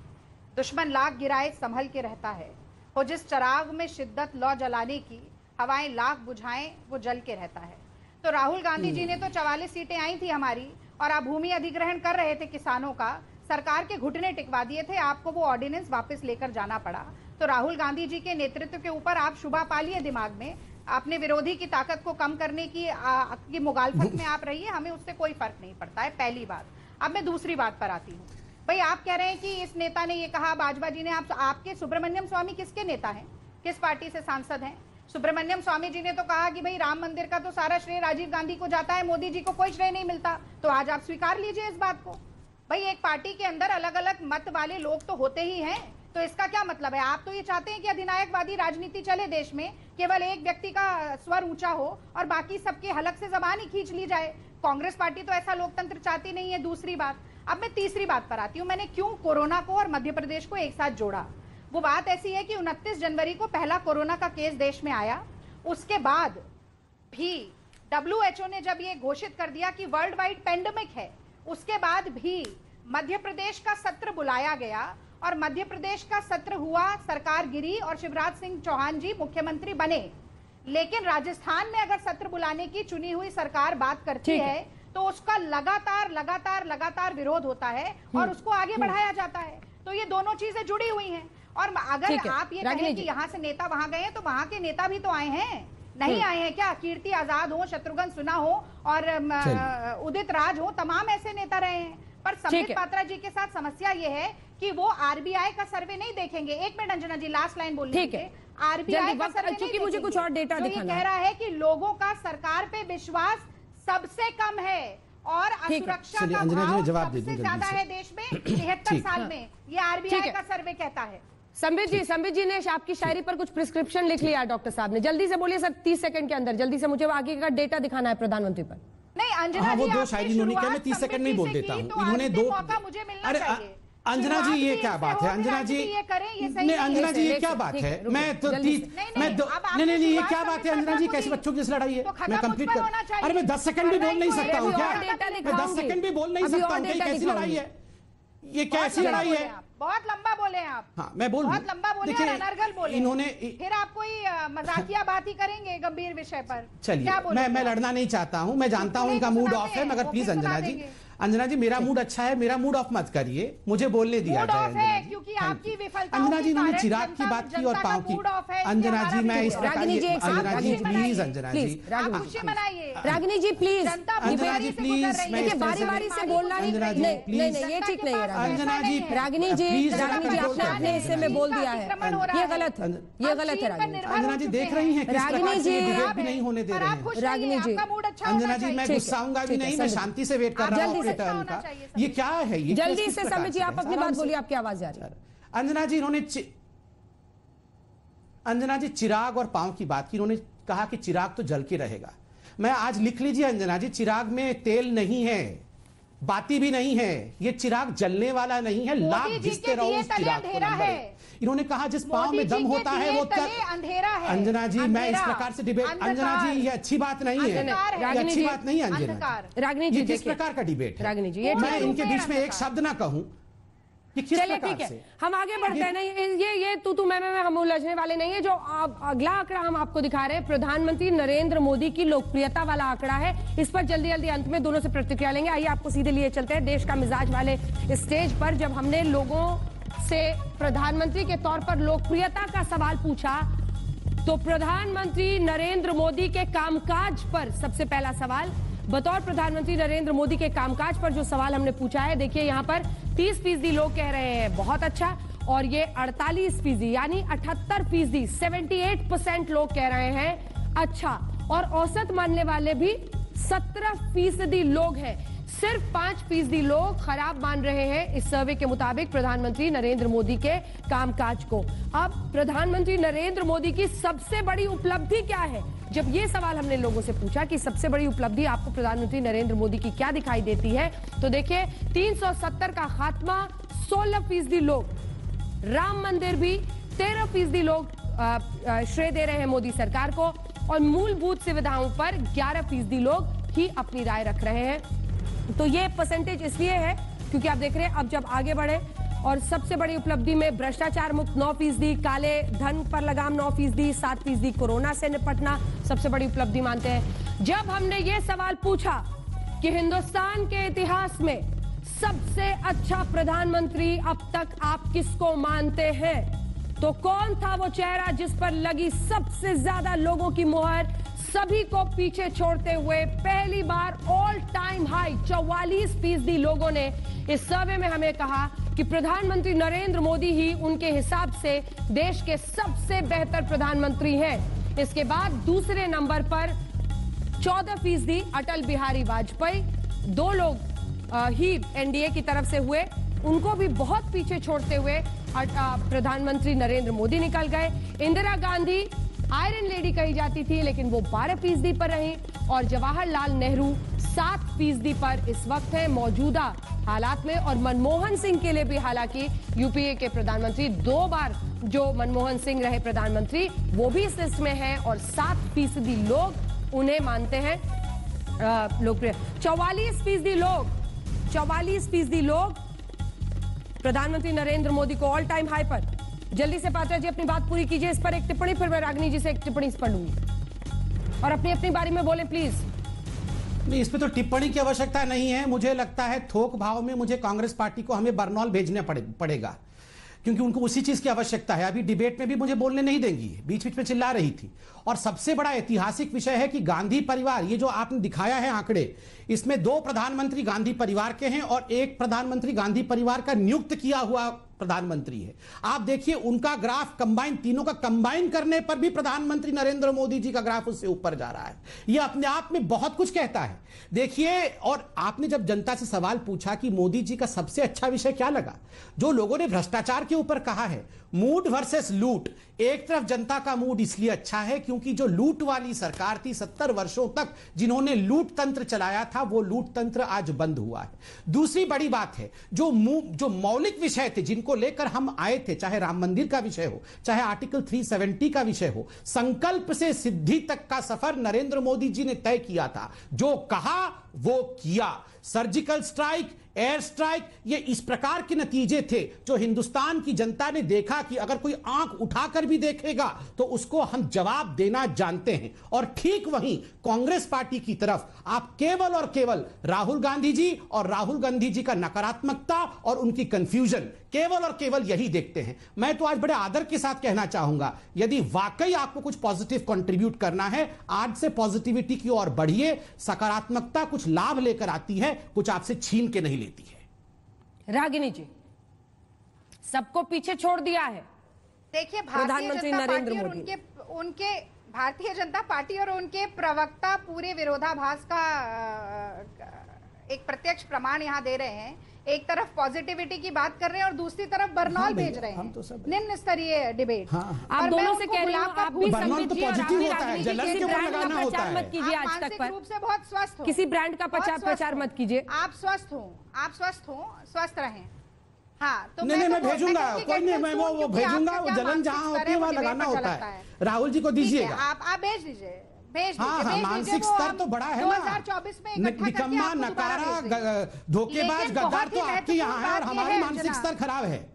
दुश्मन लाख गिराए संभल के रहता है, वो जिस चराग में शिद्दत लौ जलाने की, हवाएं लाख बुझाएं वो जल के रहता है। तो राहुल गांधी जी ने तो 44 सीटें आई थी हमारी, और आप भूमि अधिग्रहण कर रहे थे किसानों का, सरकार के घुटने टिकवा दिए थे, आपको वो ऑर्डिनेंस वापस लेकर जाना पड़ा। तो राहुल गांधी जी के नेतृत्व के ऊपर आप शुभा पालिए दिमाग में, अपने विरोधी की ताकत को कम करने की मुगालफत में आप रहिए, हमें उससे कोई फर्क नहीं पड़ता है, पहली बात। अब मैं दूसरी बात पर आती हूँ। भाई आप कह रहे हैं कि इस नेता ने ये कहा, बाजवा जी ने, आपके सुब्रमण्यम स्वामी किसके नेता हैं, किस पार्टी से सांसद हैं? सुब्रमण्यम स्वामी जी ने तो कहा कि भाई राम मंदिर का तो सारा श्रेय राजीव गांधी को जाता है, मोदी जी को कोई श्रेय नहीं मिलता। तो आज आप स्वीकार लीजिए इस बात को। भाई एक पार्टी के अंदर अलग अलग मत वाले लोग तो होते ही हैं, तो इसका क्या मतलब है? आप तो ये चाहते हैं कि अधिनायकवादी राजनीति चले देश में, केवल एक व्यक्ति का स्वर ऊंचा हो और बाकी सबके हलक से जबान ही खींच ली जाए। कांग्रेस पार्टी तो ऐसा लोकतंत्र चाहती नहीं है। दूसरी बात, अब मैं तीसरी बात पर आती हूँ। मैंने क्यों कोरोना को और मध्य प्रदेश को एक साथ जोड़ा? वो बात ऐसी है कि 29 जनवरी को पहला कोरोना का केस देश में आया, उसके बाद भी WHO ने जब ये घोषित कर दिया कि वर्ल्ड वाइड पेंडेमिक है, उसके बाद भी मध्य प्रदेश का सत्र बुलाया गया और मध्य प्रदेश का सत्र हुआ, सरकार गिरी और शिवराज सिंह चौहान जी मुख्यमंत्री बने। लेकिन राजस्थान में अगर सत्र बुलाने की चुनी हुई सरकार बात करती है तो उसका लगातार विरोध होता है और उसको आगे बढ़ाया जाता है। तो ये दोनों चीजें जुड़ी हुई हैं। और अगर आप ये कहें कि यहाँ से नेता वहां गए हैं, तो वहां के नेता भी तो आए हैं, नहीं आए हैं क्या? कीर्ति आजाद हो, शत्रुघ्न सिन्हा हो और उदित राज हो, तमाम ऐसे नेता रहे हैं। पर संबित पात्रा जी के साथ समस्या ये है कि वो RBI का सर्वे नहीं देखेंगे। एक मिनट अंजना जी, लास्ट लाइन बोल लीजिए। RBI का सर्वे नहीं, मुझे कुछ और डेटा दिखाना कह रहा है कि लोगों का सरकार पे विश्वास सबसे कम है और असुरक्षा का भाव सबसे ज्यादा है देश में 73 साल में। ये RBI का सर्वे कहता है। संबित जी ने आपकी शायरी पर कुछ प्रिस्क्रिप्शन लिख लिया डॉक्टर साहब ने। जल्दी से बोलिए सर, 30 सेकंड के अंदर जल्दी से मुझे आगे का डेटा दिखाना है प्रधानमंत्री पर। नहीं अंजना जी, वो दो शायरी इन्होंने किया, मैं 30 सेकंड नहीं बोल देता हूँ। इन्होंने दो, अरे अंजना जी ये क्या बात है? अंजना जी नहीं, अंजना जी ये क्या बात है? मैं तो नहीं, ये क्या बात है अंजना जी? कैसे बच्चों की लड़ाई है? मैं कंप्लीट कर, अरे मैं 10 सेकंड भी बोल नहीं सकता हूँ क्या? मैं 10 सेकंड भी बोल नहीं सकता हूँ? कैसी लड़ाई है ये? कैसी लड़ाई है? बहुत लंबा बोले आप। हाँ मैं बोल, बहुत लंबा बोले और अनर्गल बोले। इन्होंने फिर आप कोई मजाकिया बात ही करेंगे गंभीर विषय पर। चलिए मैं लड़ना नहीं चाहता हूँ, मैं जानता हूँ इनका मूड ऑफ है, मगर प्लीज अंजना जी मेरा मूड अच्छा है, मेरा मूड ऑफ मत करिए, मुझे बोलने दिया जाए। क्योंकि आपकी विफलता, अंजना जी इन्होंने चिराग की बात की और पाँव की। अंजना जी मैं इस प्रकार, अंजना जी प्लीज, अंजना जी खुशी मनाइए। रागिनी जी प्लीज, अंजना जी प्लीज, बारी बारी से बोलना नहीं, ये ठीक नहीं है अंजना जी। रागिनी जी आपने अपने हिस्से में बोल दिया है, ये गलत है अंजना जी। देख रही है रागिनी जी, डिबेट भी नहीं होने दे रहे हैं रागिनी जी। अंजना जी मैं गुस्साऊंगा भी नहीं, मैं शांति से वेट कर रहा हूँ। ये क्या है? ये जल्दी से समझ, आप अपनी बात बोलिए, आपकी आवाज जा रही है। अंजना जी इन्होंने अंजना जी चिराग और पांव की बात की। इन्होंने कहा कि चिराग तो जल के रहेगा। मैं आज लिख लीजिए अंजना जी, चिराग में तेल नहीं है, बाती भी नहीं है, ये चिराग जलने वाला नहीं है। लाख घिसते रहो उस चिराग को। इन्होंने कहा जिस पांव में दम होता है वो अंधेरा है। अंजना जी मैं इस प्रकार से डिबेट, अंजना जी ये अच्छी बात नहीं है, ये अच्छी बात नहीं है अंजना। रागिनी जी किस प्रकार का डिबेट है? रागिनी जी मैं इनके बीच में एक शब्द ना कहूं। चलिए ठीक है, हम आगे बढ़ते हैं। नहीं ये तू मैं हम उलझने वाले नहीं है। जो अगला आंकड़ा हम आपको दिखा रहे हैं, प्रधानमंत्री नरेंद्र मोदी की लोकप्रियता वाला आंकड़ा है। इस पर जल्दी अंत में दोनों से प्रतिक्रिया लेंगे। आइए आपको सीधे लिए चलते हैं देश का मिजाज वाले स्टेज पर। जब हमने लोगों से प्रधानमंत्री के तौर पर लोकप्रियता का सवाल पूछा, तो प्रधानमंत्री नरेंद्र मोदी के कामकाज पर सबसे पहला सवाल, बतौर प्रधानमंत्री नरेंद्र मोदी के कामकाज पर जो सवाल हमने पूछा है, देखिए यहाँ पर 30% लोग कह रहे हैं बहुत अच्छा, और ये 48% यानी 78%, 78% लोग कह रहे हैं अच्छा, और औसत मानने वाले भी 17% लोग हैं। सिर्फ 5% लोग खराब मान रहे हैं इस सर्वे के मुताबिक प्रधानमंत्री नरेंद्र मोदी के कामकाज को। अब प्रधानमंत्री नरेंद्र मोदी की सबसे बड़ी उपलब्धि क्या है? जब ये सवाल हमने लोगों से पूछा कि सबसे बड़ी उपलब्धि आपको प्रधानमंत्री नरेंद्र मोदी की क्या दिखाई देती है, तो देखिए 370 का खात्मा 16% लोग, राम मंदिर भी 13% लोग श्रेय दे रहे हैं मोदी सरकार को, और मूलभूत सुविधाओं पर 11% लोग ही अपनी राय रख रहे हैं। तो ये परसेंटेज इसलिए है क्योंकि आप देख रहे हैं अब जब आगे बढ़े, और सबसे बड़ी उपलब्धि में भ्रष्टाचार मुक्त 9%, काले धन पर लगाम 9%, 7% कोरोना से निपटना सबसे बड़ी उपलब्धि मानते हैं। जब हमने ये सवाल पूछा कि हिंदुस्तान के इतिहास में सबसे अच्छा प्रधानमंत्री अब तक आप किसको मानते हैं? तो कौन था वो चेहरा जिस पर लगी सबसे ज्यादा लोगों की मुहर, सभी को पीछे छोड़ते हुए पहली बार ऑल टाइम हाई 44% लोगों ने इस सर्वे में हमें कहा कि प्रधानमंत्री नरेंद्र मोदी ही उनके हिसाब से देश के सबसे बेहतर प्रधानमंत्री हैं। इसके बाद दूसरे नंबर पर 14% अटल बिहारी वाजपेयी, 2 लोग ही एनडीए की तरफ से हुए, उनको भी बहुत पीछे छोड़ते हुए प्रधानमंत्री नरेंद्र मोदी निकल गए। इंदिरा गांधी आयरन लेडी कही जाती थी, लेकिन वो 12% पर रही, और जवाहरलाल नेहरू 7% पर इस वक्त है मौजूदा हालात में। और मनमोहन सिंह के लिए भी, हालांकि यूपीए के प्रधानमंत्री 2 बार जो मनमोहन सिंह रहे प्रधानमंत्री, वो भी इस लिस्ट में है और 7% लोग उन्हें मानते हैं लोकप्रिय। 44% लोग प्रधानमंत्री नरेंद्र मोदी को ऑल टाइम हाई पर। जल्दी से पात्रा जी अपनी बात पूरी कीजिए, इस पर एक टिप्पणी, फिर मैं रागिनी जी से एक टिप्पणी इस पर लूंगी और अपनी अपनी बारी में बोले प्लीज। नहीं, इस पे तो टिप्पणी की आवश्यकता नहीं है। मुझे लगता है थोक भाव में मुझे कांग्रेस पार्टी को हमें बरनौल भेजने पड़ेगा, क्योंकि उनको उसी चीज की आवश्यकता है। अभी डिबेट में भी मुझे बोलने नहीं देंगी, बीच बीच में चिल्ला रही थी। और सबसे बड़ा ऐतिहासिक विषय है कि गांधी परिवार, ये जो आपने दिखाया है आंकड़े, इसमें 2 प्रधानमंत्री गांधी परिवार के हैं और 1 प्रधानमंत्री गांधी परिवार का नियुक्त किया हुआ प्रधानमंत्री है। आप देखिए उनका ग्राफ कंबाइन, तीनों का कंबाइन करने पर भी प्रधानमंत्री नरेंद्र मोदी जी का ग्राफ उससे ऊपर जा रहा है। यह अपने आप में बहुत कुछ कहता है। देखिए, और आपने जब जनता से सवाल पूछा कि मोदी जी का सबसे अच्छा विषय क्या लगा, जो लोगों ने भ्रष्टाचार के ऊपर कहा है, मूड वर्सेस लूट। एक तरफ जनता का मूड इसलिए अच्छा है क्योंकि जो लूट वाली सरकार थी 70 वर्षों तक, जिन्होंने लूट तंत्र चलाया था, वो लूट तंत्र आज बंद हुआ है। दूसरी बड़ी बात है, जो मौलिक विषय थे जिनको लेकर हम आए थे, चाहे राम मंदिर का विषय हो, चाहे आर्टिकल 370 का विषय हो, संकल्प से सिद्धि तक का सफर नरेंद्र मोदी जी ने तय किया था। जो कहा वो किया। सर्जिकल स्ट्राइक, एयर स्ट्राइक, ये इस प्रकार के नतीजे थे जो हिंदुस्तान की जनता ने देखा कि अगर कोई आंख उठाकर भी देखेगा तो उसको हम जवाब देना जानते हैं। और ठीक वहीं कांग्रेस पार्टी की तरफ आप केवल और केवल राहुल गांधी जी और राहुल गांधी जी का नकारात्मकता और उनकी कंफ्यूजन, केवल और केवल यही देखते हैं। मैं तो आज बड़े आदर के साथ कहना चाहूंगा, यदि वाकई आपको कुछ पॉजिटिव कंट्रीब्यूट करना है, आज से पॉजिटिविटी की ओर बढ़िए। सकारात्मकता कुछ लाभ लेकर आती है, कुछ आपसे छीन के नहीं लेती है। रागिनी जी, सबको पीछे छोड़ दिया है देखिए प्रधानमंत्री नरेंद्र मोदी, उनके भारतीय जनता पार्टी और उनके प्रवक्ता पूरे विरोधाभास का एक प्रत्यक्ष प्रमाण यहां दे रहे हैं। एक तरफ पॉजिटिविटी की बात कर रहे हैं और दूसरी तरफ बरनौल भेज रहे हैं। तो निम्न स्तरीय डिबेट। आप दोनों से कह रही हूं, आप भी पॉजिटिव होता है, जलन के ऊपर लगाना होता है। मत कीजिए आज तक पर, रूप से बहुत स्वस्थ हो, किसी ब्रांड का प्रचार मत कीजिए। आप स्वस्थ हो, स्वस्थ रहें। हाँ, तो नहीं, मैं भेजूंगा, कोई नहीं, मैं वो भेजूंगा। वो जलन जहां होती है वहां लगाना होता है। राहुल जी को दीजिएगा, आप भेज दीजिए। हाँ, मानसिक स्तर तो बड़ा है ना। 2024 में निकम्मा, नकारा, धोखेबाज, गद्दार तो आपके यहाँ है और हमारी मानसिक स्तर खराब है।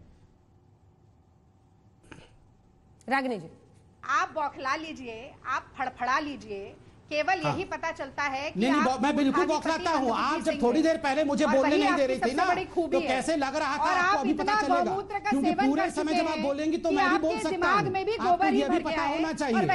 रागिनी जी, आप बौखला लीजिए, आप फड़फड़ा लीजिए, केवल यही पता चलता है कि नहीं, मैं बिल्कुल बौखलाता हूँ। आप जब थोड़ी देर पहले मुझे बोलने नहीं दे रही थी ना, तो कैसे लग रहा था आपको अभी पता चलेगा, क्योंकि पूरे समय जब आप बोलेंगी तो मैं भी बोल सकता हूँ। आपको ये भी पता होना चाहिए।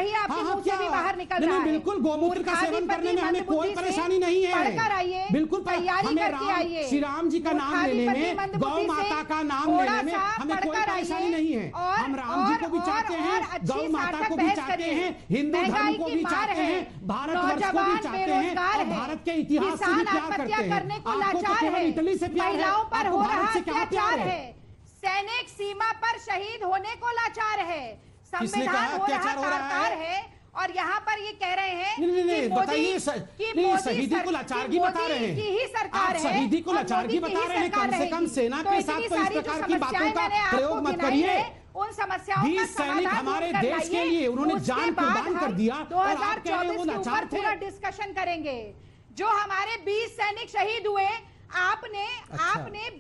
हाँ, बिल्कुल, गोमूत्र का सेवन करने में हमें कोई परेशानी नहीं है। बिल्कुल, हमें श्री राम जी का नाम लेने में, गौ माता का नाम लेने में हमें कोई परेशानी नहीं है। हम राम जी को भी चाहते हैं, गौ माता को भी चाहते हैं, हिंदू धर्म को भी चाहते हैं, नौजवान बेरोजगार है, भारत के इतिहास से भी प्यार करते हैं, करने को लाचार है, इटली से प्यार है, महिलाओं पर हो रहा अत्याचार है, सैनिक सीमा पर शहीद होने को लाचार है, संविधान हो रहा है, और यहाँ पर ये कह रहे हैं नहीं, बताइए, शहीदी को लाचारगी बता रहे हैं, की ही सरकार है, शहीदी को लाचारगी बता रहे हैं। कम से कम सेना के साथ तो इस प्रकार की बातों का प्रयोग मत करिए। उन समस्याओं का सैनिक हमारे देश के लिए उन्होंने जान कुर्बान कर दिया, 2024 के ऊपर पूरा डिस्कशन करेंगे। जो हमारे 20 सैनिक शहीद हुए, आपने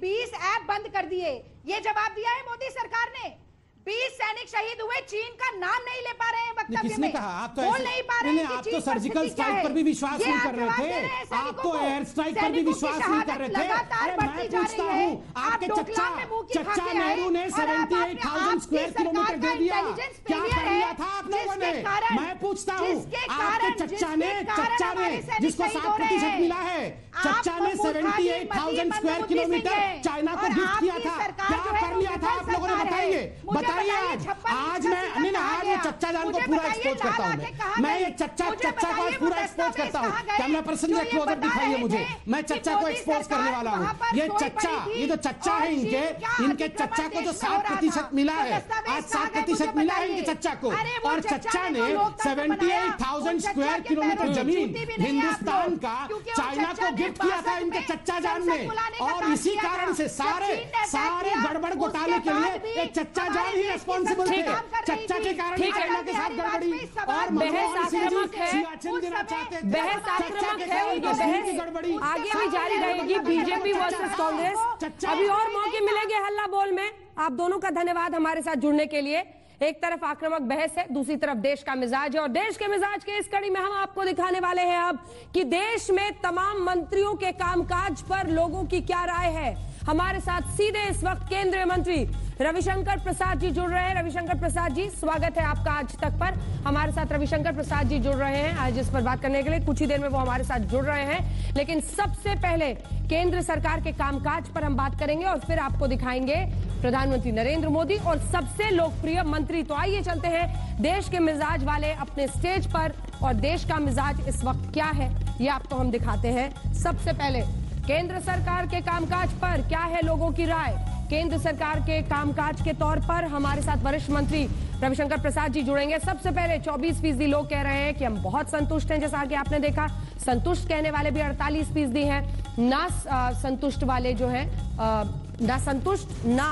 20 ऐप बंद कर दिए। ये जवाब दिया है मोदी सरकार ने। 20 सैनिक शहीद हुए, चीन का नाम नहीं ले पा रहे हैं वक्तव्य किसने में। कहा? आप तो बोल नहीं पा रहे हैं कि आप तो चीन सर्जिकल परिस्थिति क्या स्ट्राइक है। पर भी विश्वास ये नहीं आप कर रहे जवाब दे थे। रहे हैं आप सैनिकों तो को। एयर स्ट्राइक पर भी सैनिकों की विश्वास नहीं कर रहे शहादत थे। लगातार अरे बढ़ती मैं जा पूछता रही है। हूँ, आपके आप डोकलाम में मुंह की चच्चा खाके नेहरू ने आए और आप 78,000 स्क्वायर किलोमीटर दे दिया। क्या कर लिया था आप लोगों ने? मैं पूछता हूँ, आपके चच्चा ने जिसको 7% मिला है, चच्चा ने 78,000 स्क्वायर किलोमीटर चाइना को गिफ्ट किया था। क्या कर लिया था आप लोगों ने? बताइए आज मैं नहीं, आज मैं चच्चा जान को पूरा एक्सपोज करता हूँ। मैं ये चच्चा को आज पूरा एक्सपोज करता हूँ। कैमरा पर्सन से क्लोजर दिखाइए मुझे, मैं चच्चा को एक्सपोज करने वाला हूँ। ये जो चच्चा है इनके चच्चा को जो 7% मिला है, आज 7% मिला है इनके चच्चा को। और चच्चा ने 78,000 स्क्वायर किलोमीटर जमीन हिंदुस्तान का चाइना को गिफ्ट किया था इनके चच्चा जान ने। और इसी कारण से सारे गड़बड़ घोटाले के लिए एक चच्चा जान ही रिस्पॉन्सिबल थे। चच्चा के कारण चाइना के साथ गड़बड़ी और बहस आक्रामक है, बहस आक्रामक है और ये बहस आगे भी जारी रहेगी। BJP versus Congress. अभी और मौके मिलेंगे हल्ला बोल में। आप दोनों का धन्यवाद हमारे साथ जुड़ने के लिए। एक तरफ आक्रामक बहस है, दूसरी तरफ देश का मिजाज है। और देश के मिजाज के इस कड़ी में हम आपको दिखाने वाले हैं अब कि देश में तमाम मंत्रियों के कामकाज पर लोगों की क्या राय है। हमारे साथ सीधे इस वक्त केंद्रीय मंत्री रविशंकर प्रसाद जी जुड़ रहे हैं। रविशंकर प्रसाद जी, स्वागत है आपका आज तक पर। हमारे साथ रविशंकर प्रसाद जी जुड़ रहे हैं आज इस पर बात करने के लिए। कुछ ही देर में वो हमारे साथ जुड़ रहे हैं, लेकिन सबसे पहले केंद्र सरकार के कामकाज पर हम बात करेंगे और फिर आपको दिखाएंगे प्रधानमंत्री नरेंद्र मोदी और सबसे लोकप्रिय मंत्री। तो आइए चलते हैं देश के मिजाज वाले अपने स्टेज पर, और देश का मिजाज इस वक्त क्या है ये आपको हम दिखाते हैं। सबसे पहले केंद्र सरकार के कामकाज पर क्या है लोगों की राय। केंद्र सरकार के कामकाज के तौर पर हमारे साथ वरिष्ठ मंत्री रविशंकर प्रसाद जी जुड़ेंगे। सबसे पहले 24% लोग कह रहे हैं कि हम बहुत संतुष्ट हैं, जैसा कि आपने देखा। संतुष्ट कहने वाले भी 48% हैं। ना संतुष्ट वाले जो है ना संतुष्ट ना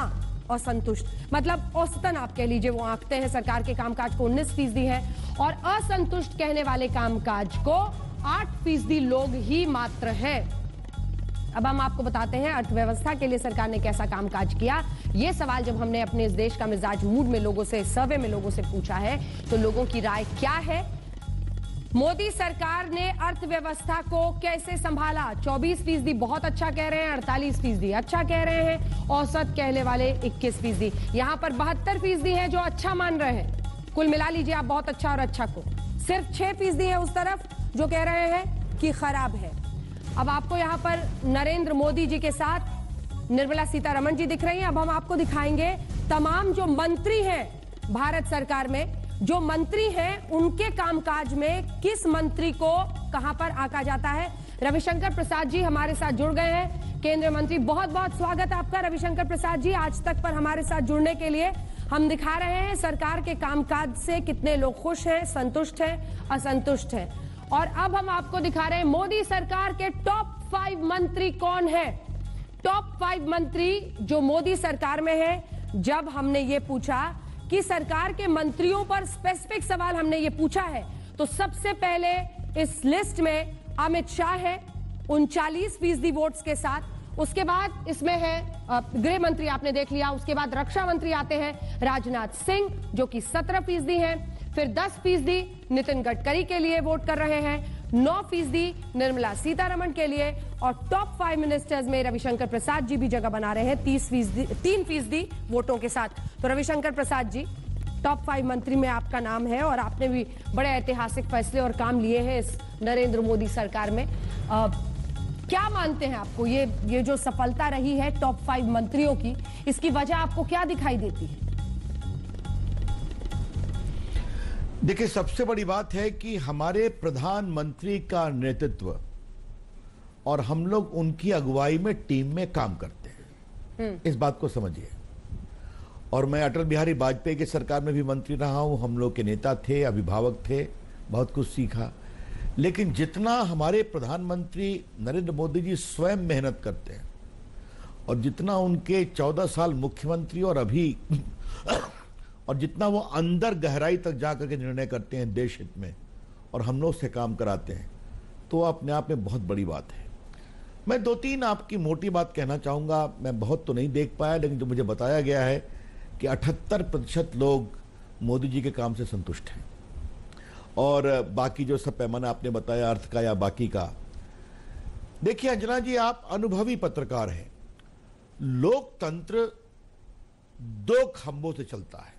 असंतुष्ट, मतलब औसतन आप कह लीजिए वो आंकते हैं सरकार के कामकाज को 19% है। और असंतुष्ट कहने वाले कामकाज को 8% लोग ही मात्र है। अब हम आपको बताते हैं अर्थव्यवस्था के लिए सरकार ने कैसा कामकाज किया। ये सवाल जब हमने अपने इस देश का मिजाज मूड में लोगों से, सर्वे में लोगों से पूछा है, तो लोगों की राय क्या है। मोदी सरकार ने अर्थव्यवस्था को कैसे संभाला। 24% बहुत अच्छा कह रहे हैं, 48% अच्छा कह रहे हैं, औसत कहने वाले 21%। यहां पर 72% है जो अच्छा मान रहे हैं। कुल मिला लीजिए आप बहुत अच्छा और अच्छा को। सिर्फ 6% है उस तरफ जो कह रहे हैं कि खराब है। अब आपको यहां पर नरेंद्र मोदी जी के साथ निर्मला सीतारमण जी दिख रही हैं। अब हम आपको दिखाएंगे तमाम जो मंत्री हैं भारत सरकार में, जो मंत्री हैं उनके कामकाज में किस मंत्री को कहां पर आंका जाता है। रविशंकर प्रसाद जी हमारे साथ जुड़ गए हैं, केंद्रीय मंत्री। बहुत बहुत स्वागत आपका रविशंकर प्रसाद जी आज तक पर हमारे साथ जुड़ने के लिए। हम दिखा रहे हैं सरकार के कामकाज से कितने लोग खुश हैं, संतुष्ट हैं, असंतुष्ट हैं। और अब हम आपको दिखा रहे हैं मोदी सरकार के टॉप 5 मंत्री कौन है। टॉप 5 मंत्री जो मोदी सरकार में है। जब हमने ये पूछा कि सरकार के मंत्रियों पर स्पेसिफिक सवाल हमने ये पूछा है, तो सबसे पहले इस लिस्ट में अमित शाह है 39% वोट्स के साथ। उसके बाद इसमें है गृह मंत्री, आपने देख लिया। उसके बाद रक्षा मंत्री आते हैं राजनाथ सिंह जो कि 17% है। फिर 10% नितिन गडकरी के लिए वोट कर रहे हैं, 9% निर्मला सीतारमण के लिए, और टॉप 5 मिनिस्टर्स में रविशंकर प्रसाद जी भी जगह बना रहे हैं 3% वोटों के साथ। तो रविशंकर प्रसाद जी, टॉप 5 मंत्री में आपका नाम है और आपने भी बड़े ऐतिहासिक फैसले और काम लिए हैं इस नरेंद्र मोदी सरकार में। क्या मानते हैं आपको ये जो सफलता रही है टॉप 5 मंत्रियों की, इसकी वजह आपको क्या दिखाई देती है? देखिए, सबसे बड़ी बात है कि हमारे प्रधानमंत्री का नेतृत्व और हम लोग उनकी अगुवाई में टीम में काम करते हैं, इस बात को समझिए। और मैं अटल बिहारी वाजपेयी की सरकार में भी मंत्री रहा हूं, हम लोग के नेता थे, अभिभावक थे, बहुत कुछ सीखा। लेकिन जितना हमारे प्रधानमंत्री नरेंद्र मोदी जी स्वयं मेहनत करते हैं और जितना उनके 14 साल मुख्यमंत्री और अभी और जितना वो अंदर गहराई तक जाकर के निर्णय करते हैं देश हित में और हम लोग से काम कराते हैं, तो अपने आप में बहुत बड़ी बात है। मैं 2-3 आपकी मोटी बात कहना चाहूँगा। मैं बहुत तो नहीं देख पाया, लेकिन जो मुझे बताया गया है कि 78% लोग मोदी जी के काम से संतुष्ट हैं, और बाकी जो सब पैमाना आपने बताया अर्थ का या बाकी का, देखिए अंजना जी, आप अनुभवी पत्रकार हैं। लोकतंत्र दो खंभों से चलता है,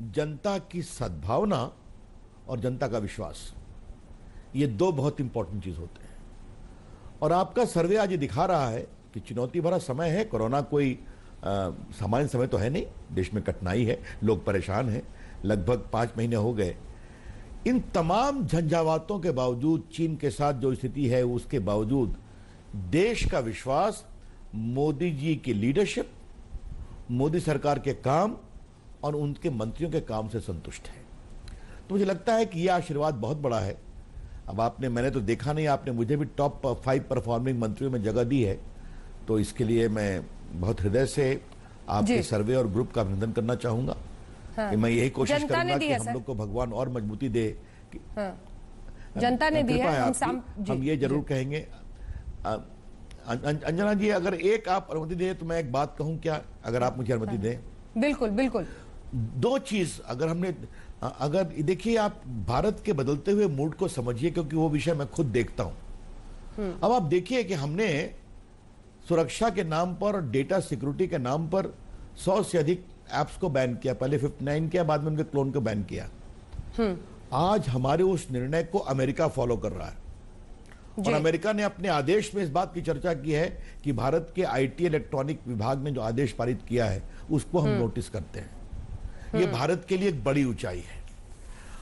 जनता की सद्भावना और जनता का विश्वास। ये दो बहुत इंपॉर्टेंट चीज होते हैं। और आपका सर्वे आज ये दिखा रहा है कि चुनौती भरा समय है। कोरोना कोई सामान्य समय तो है नहीं, देश में कठिनाई है, लोग परेशान हैं, लगभग 5 महीने हो गए। इन तमाम झंझावातों के बावजूद, चीन के साथ जो स्थिति है उसके बावजूद, देश का विश्वास मोदी जी की लीडरशिप, मोदी सरकार के काम और उनके मंत्रियों के काम से संतुष्ट है। तो मुझे लगता है कि यह आशीर्वाद बहुत बड़ा है। अब मैंने तो देखा नहीं, आपने मुझे भी टॉप 5 परफॉर्मिंग मंत्रियों में जगह दी है, तो इसके लिए मैं बहुत हृदय से आपके सर्वे और ग्रुप का अभिनंदन करना चाहूंगा। कि मैं यही कोशिश करूंगा कि हम लोग को भगवान और मजबूती दे। जनता ने दी है, हम ये जरूर कहेंगे। अंजना जी, अगर एक आप अनुमति दें तो मैं एक बात कहूं क्या, अगर आप मुझे अनुमति दें? बिल्कुल बिल्कुल। दो चीज अगर देखिए, आप भारत के बदलते हुए मूड को समझिए, क्योंकि वो विषय मैं खुद देखता हूं। अब आप देखिए कि हमने सुरक्षा के नाम पर और डेटा सिक्योरिटी के नाम पर 100 से अधिक ऐप्स को बैन किया। पहले 59 किया, बाद में उनके क्लोन को बैन किया। आज हमारे उस निर्णय को अमेरिका फॉलो कर रहा है, और अमेरिका ने अपने आदेश में इस बात की चर्चा की है कि भारत के आईटी इलेक्ट्रॉनिक विभाग ने जो आदेश पारित किया है उसको हम नोटिस करते हैं। ये भारत के लिए एक बड़ी ऊंचाई है।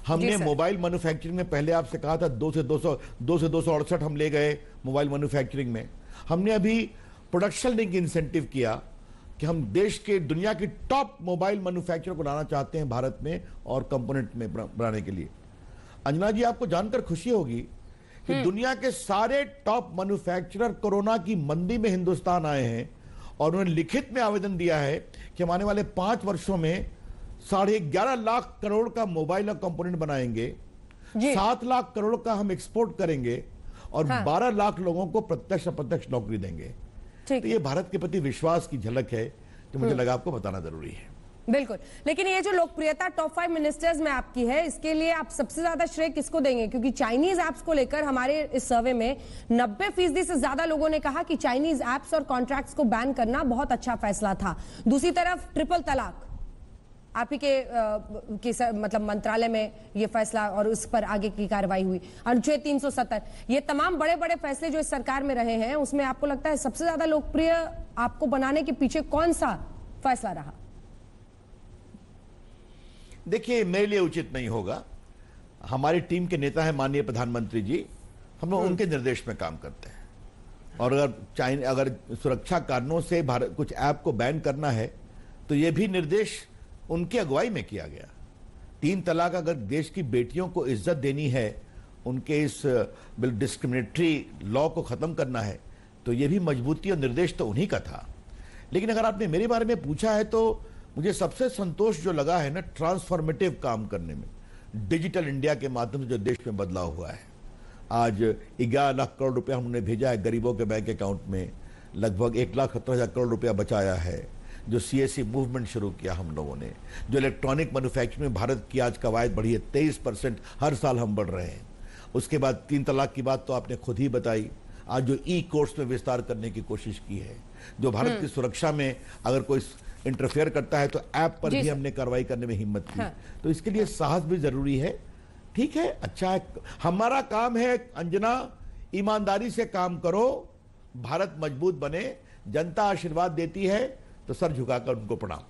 हमने मोबाइल मैन्युफैक्चरिंग में पहले आपसे कहा था 2 से 268 हम ले गए मोबाइल मैन्युफैक्चरिंग में। हमने अभी प्रोडक्शन लिंक इंसेंटिव किया कि हम देश के दुनिया की टॉप मोबाइल मैन्युफैक्चरर को लाना चाहते हैं भारत में और कंपोनेंट में बनाने के लिए। अंजना जी, आपको जानकर खुशी होगी कि दुनिया के सारे टॉप मैन्युफैक्चरर कोरोना की मंदी में हिंदुस्तान आए हैं, और उन्होंने लिखित में आवेदन दिया है कि हम आने वाले 5 वर्षों में 11.5 लाख करोड़ का मोबाइल और कंपोनेंट बनाएंगे, 7 लाख करोड़ का हम एक्सपोर्ट करेंगे, और 12 लाख लोगों को प्रत्यक्ष अप्रत्यक्ष नौकरी देंगे। तो ये भारत के प्रति विश्वास की झलक है जो मुझे लगा आपको बताना जरूरी है। बिल्कुल। लेकिन ये जो लोकप्रियता टॉप 5 मिनिस्टर्स में आपकी है, इसके लिए आप सबसे ज्यादा श्रेय किसको देंगे? क्योंकि चाइनीज ऐप्स को लेकर हमारे इस सर्वे में 90% से ज्यादा लोगों ने कहा कि चाइनीज ऐप्स और कॉन्ट्रैक्ट्स को बैन करना बहुत अच्छा फैसला था। दूसरी तरफ ट्रिपल तलाक, आप ही के मतलब मंत्रालय में ये फैसला और उस पर आगे की कार्रवाई हुई। अनुच्छेद 370, ये तमाम बड़े बड़े फैसले जो इस सरकार में रहे हैं, उसमें आपको लगता है सबसे ज्यादा लोकप्रिय आपको बनाने के पीछे कौन सा फैसला रहा? देखिए, मेरे लिए उचित नहीं होगा। हमारी टीम के नेता है माननीय प्रधानमंत्री जी, हम लोग उनके निर्देश में काम करते हैं। और अगर सुरक्षा कारणों से भारत कुछ ऐप को बैन करना है तो यह भी निर्देश उनकी अगुवाई में किया गया। 3 तलाक, अगर देश की बेटियों को इज्जत देनी है, उनके इस डिस्क्रिमिनेटरी लॉ को खत्म करना है, तो यह भी मजबूती और निर्देश तो उन्हीं का था। लेकिन अगर आपने मेरे बारे में पूछा है तो मुझे सबसे संतोष जो लगा है ना, ट्रांसफॉर्मेटिव काम करने में, डिजिटल इंडिया के माध्यम से जो देश में बदलाव हुआ है। आज 11 लाख करोड़ रुपया हमने भेजा है गरीबों के बैंक अकाउंट में, लगभग 1,17,000 करोड़ रुपया बचाया है। जो CSC मूवमेंट शुरू किया हम लोगों ने, जो इलेक्ट्रॉनिक मैन्युफैक्चरिंग में भारत की आज कवायद बढ़ी है, 23% हर साल हम बढ़ रहे हैं। उसके बाद 3 तलाक की बात तो आपने खुद ही बताई। आज जो कोर्ट्स में विस्तार करने की कोशिश की है, जो भारत की सुरक्षा में अगर कोई इंटरफेयर करता है तो ऐप पर भी हमने कार्रवाई करने में हिम्मत की। तो इसके लिए साहस भी जरूरी है। ठीक है, अच्छा है, हमारा काम है अंजना, ईमानदारी से काम करो, भारत मजबूत बने। जनता आशीर्वाद देती है तो सर झुकाकर उनको प्रणाम।